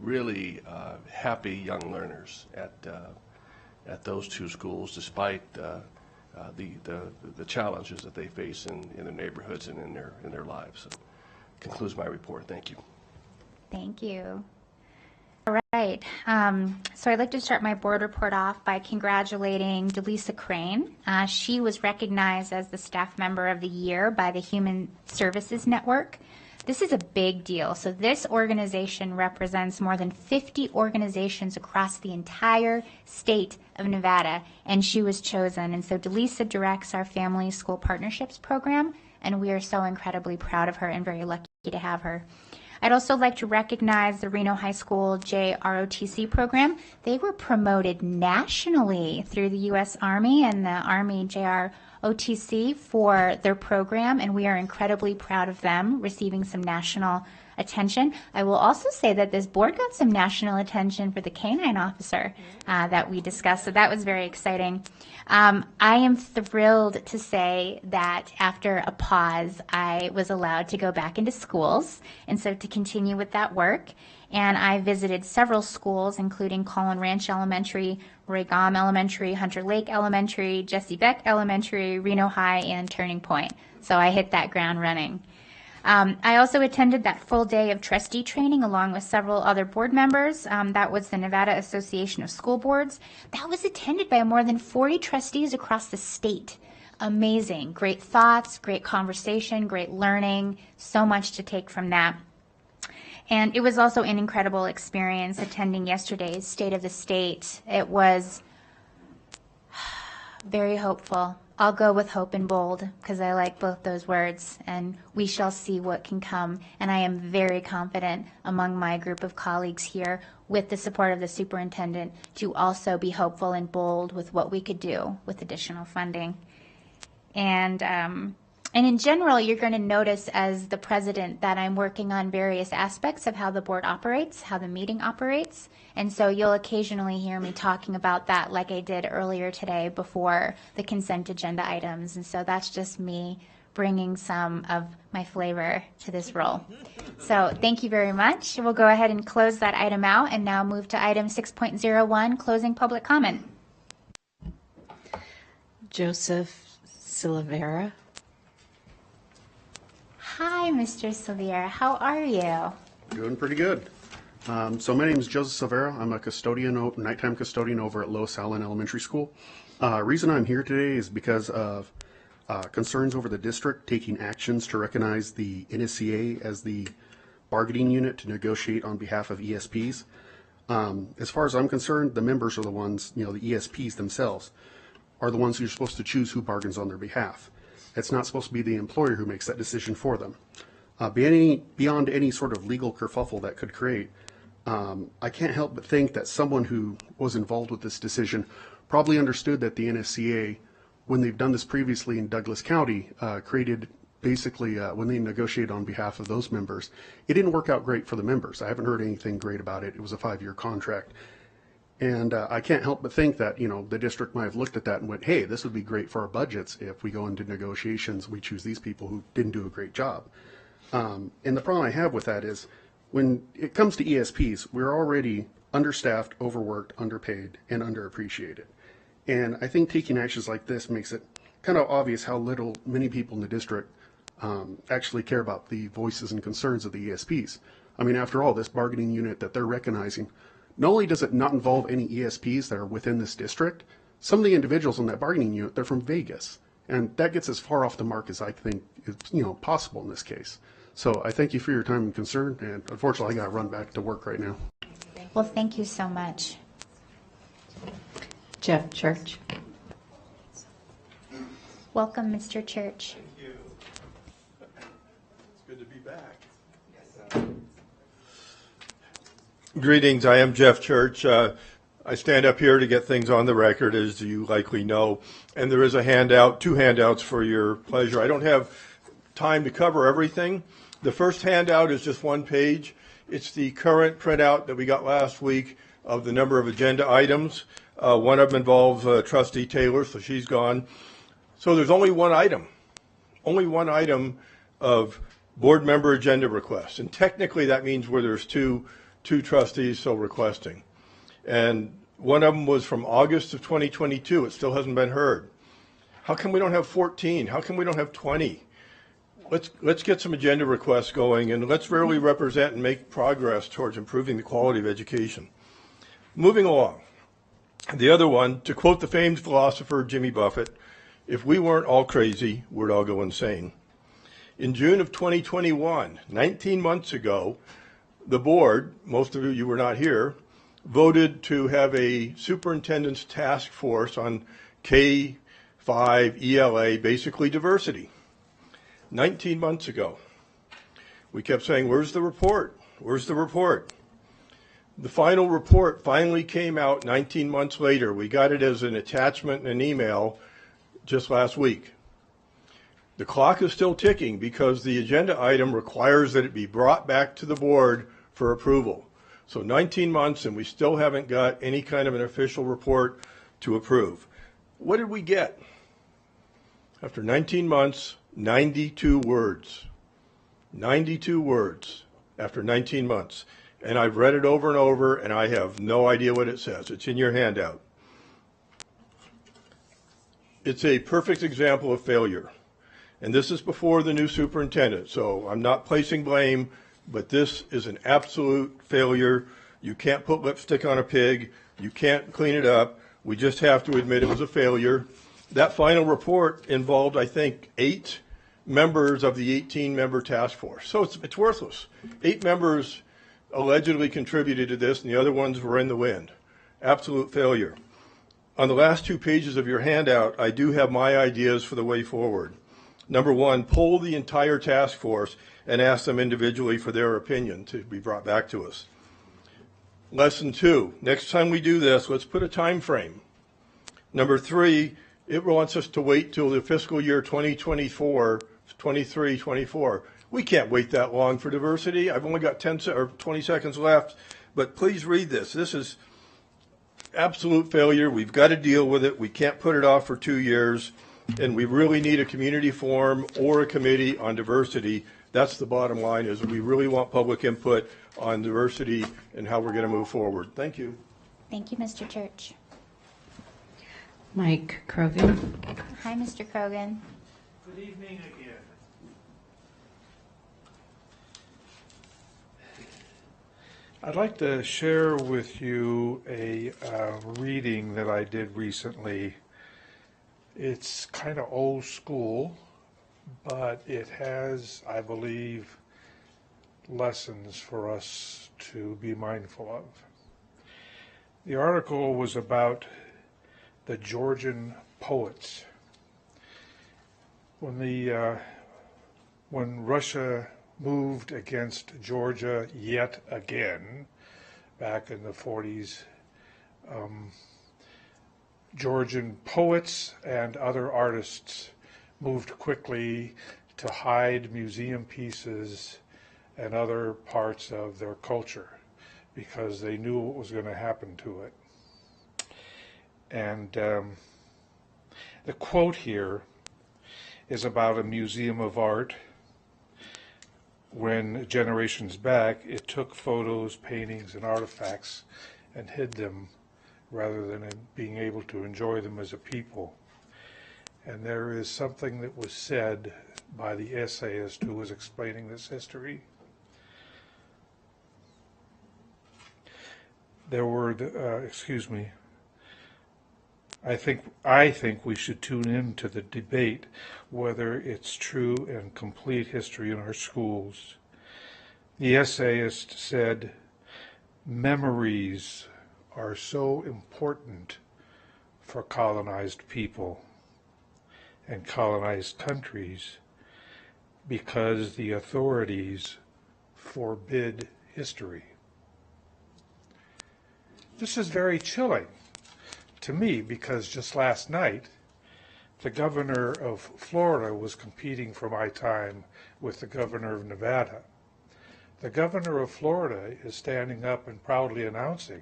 really happy young learners at those two schools, despite the challenges that they face in their neighborhoods and in their lives. So, concludes my report. Thank you. Thank you. All right. So I'd like to start my board report off by congratulating Delisa Crane. She was recognized as the Staff Member of the Year by the Human Services Network. This is a big deal. So this organization represents more than 50 organizations across the entire state of Nevada, and she was chosen. And so Delisa directs our Family School Partnerships program, and we are so incredibly proud of her and very lucky to have her. I'd also like to recognize the Reno High School JROTC program. They were promoted nationally through the U.S. Army and the Army JROTC for their program, and we are incredibly proud of them receiving some national attention. I will also say that this board got some national attention for the canine officer that we discussed, so that was very exciting. I am thrilled to say that after a pause, I was allowed to go back into schools, and so to continue with that work. And I visited several schools, including Collin Ranch Elementary, Roy Gom Elementary, Hunter Lake Elementary, Jesse Beck Elementary, Reno High, and Turning Point. So I hit that ground running. I also attended that full day of trustee training along with several other board members. That was the Nevada Association of School Boards. That was attended by more than 40 trustees across the state. Amazing. Great thoughts, great conversation, great learning. So much to take from that. And it was also an incredible experience attending yesterday's State of the State. It was very hopeful. I'll go with hope and bold because I like both those words, and we shall see what can come. And I am very confident among my group of colleagues here, with the support of the superintendent, to also be hopeful and bold with what we could do with additional funding. And in general, you're going to notice as the president that I'm working on various aspects of how the board operates, how the meeting operates. And so you'll occasionally hear me talking about that like I did earlier today before the consent agenda items. And so that's just me bringing some of my flavor to this role. So thank you very much. We'll go ahead and close that item out and now move to item 6.01, closing public comment. Joseph Silvera. Hi, Mr. Silvera. How are you? Doing pretty good. So my name is Joseph Silvera. I'm a custodian, nighttime custodian over at Lois Allen Elementary School. Reason I'm here today is because of concerns over the district taking actions to recognize the NSCA as the bargaining unit to negotiate on behalf of ESPs. As far as I'm concerned, the members are the ones, the ESPs themselves are the ones who are supposed to choose who bargains on their behalf. It's not supposed to be the employer who makes that decision for them. Beyond any sort of legal kerfuffle that could create, I can't help but think that someone who was involved with this decision probably understood that the NSCA, when they've done this previously in Douglas County, created basically, when they negotiated on behalf of those members, it didn't work out great for the members. I haven't heard anything great about it. It was a 5-year contract. And I can't help but think that, the district might have looked at that and went, hey, this would be great for our budgets if we go into negotiations, we choose these people who didn't do a great job. And the problem I have with that is when it comes to ESPs, we're already understaffed, overworked, underpaid, and underappreciated. And I think taking actions like this makes it kind of obvious how many people in the district actually care about the voices and concerns of the ESPs. I mean, after all, this bargaining unit that they're recognizing, not only does it not involve any ESPs that are within this district, some of the individuals in that bargaining unit, they're from Vegas. And that gets as far off the mark as I think is, possible in this case. So I thank you for your time and concern, and unfortunately I got to run back to work right now. Well, thank you so much. Jeff Church. Welcome, Mr. Church. Thank you. It's good to be back. Greetings, I am Jeff Church. I stand up here to get things on the record, as you likely know, and there is a handout, 2 handouts for your pleasure. I don't have time to cover everything, The first handout is just one page. It's the current printout that we got last week of the number of agenda items. One of them involves Trustee Taylor, so she's gone. So there's only one item of board member agenda requests. And technically that means where there's two trustees so requesting. And one of them was from August of 2022. It still hasn't been heard. How come we don't have 14? How come we don't have 20? Let's get some agenda requests going, and let's really represent and make progress towards improving the quality of education. Moving along. The other one, to quote the famed philosopher Jimmy Buffett, if we weren't all crazy, we'd all go insane. In June of 2021, 19 months ago, the board, most of you were not here, voted to have a superintendent's task force on K-5 ELA, basically diversity. 19 months ago. We kept saying, where's the report? Where's the report? The final report finally came out 19 months later. We got it as an attachment in an email just last week. The clock is still ticking because the agenda item requires that it be brought back to the board for approval. So 19 months and we still haven't got any kind of an official report to approve. What did we get? After 19 months, 92 words. 92 words after 19 months. And I've read it over and over, and I have no idea what it says. It's in your handout. It's a perfect example of failure. And this is before the new superintendent, so I'm not placing blame, but this is an absolute failure. You can't put lipstick on a pig. You can't clean it up. We just have to admit it was a failure. That final report involved, I think, 8 members of the 18-member task force. So it's worthless. 8 members allegedly contributed to this, and the other ones were in the wind. Absolute failure. On the last 2 pages of your handout, I do have my ideas for the way forward. Number 1, poll the entire task force and ask them individually for their opinion to be brought back to us. Lesson 2, next time we do this, let's put a time frame. Number 3, it wants us to wait till the fiscal year 2024, 23, 24. We can't wait that long for diversity. I've only got 20 seconds left, but please read this. This is absolute failure. We've got to deal with it. We can't put it off for 2 years, and we really need a community forum or a committee on diversity. That's the bottom line, is we really want public input on diversity and how we're going to move forward. Thank you. Thank you, Mr. Church. Mike Krogan. Hi, Mr. Krogan. Good evening again. I'd like to share with you a reading that I did recently. It's kind of old school, but it has, I believe, lessons for us to be mindful of. The article was about the Georgian poets. When Russia moved against Georgia yet again, back in the 40s, Georgian poets and other artists moved quickly to hide museum pieces and other parts of their culture because they knew what was going to happen to it. And the quote here is about a museum of art. When generations back, it took photos, paintings, and artifacts and hid them rather than being able to enjoy them as a people. And there is something that was said by the essayist who was explaining this history. There were, I think we should tune into the debate whether it's true and complete history in our schools. The essayist said, memories are so important for colonized people and colonized countries because the authorities forbid history. This is very chilling to me because just last night, the governor of Florida was competing for my time with the governor of Nevada. The governor of Florida is standing up and proudly announcing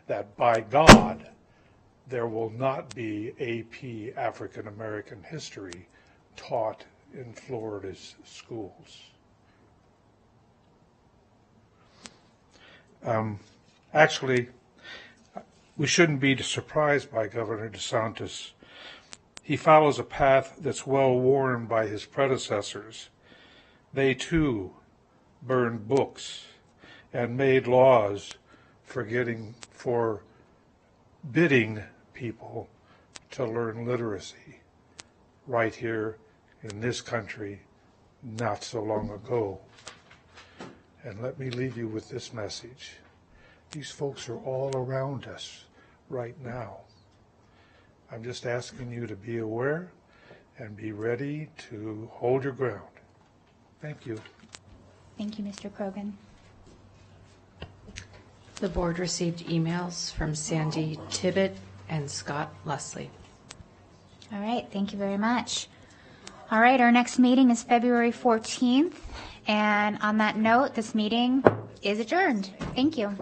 that by God, there will not be AP African American history taught in Florida's schools. Actually, we shouldn't be surprised by Governor DeSantis. He follows a path that's well worn by his predecessors. They too burned books and made laws forbidding people to learn literacy right here in this country not so long ago. And let me leave you with this message. These folks are all around us right now. I'm just asking you to be aware and be ready to hold your ground. Thank you. Thank you, Mr. Krogan. The board received emails from Sandy Tibbet and Scott Leslie. All right, thank you very much. All right, our next meeting is February 14th. And on that note, this meeting is adjourned. Thank you.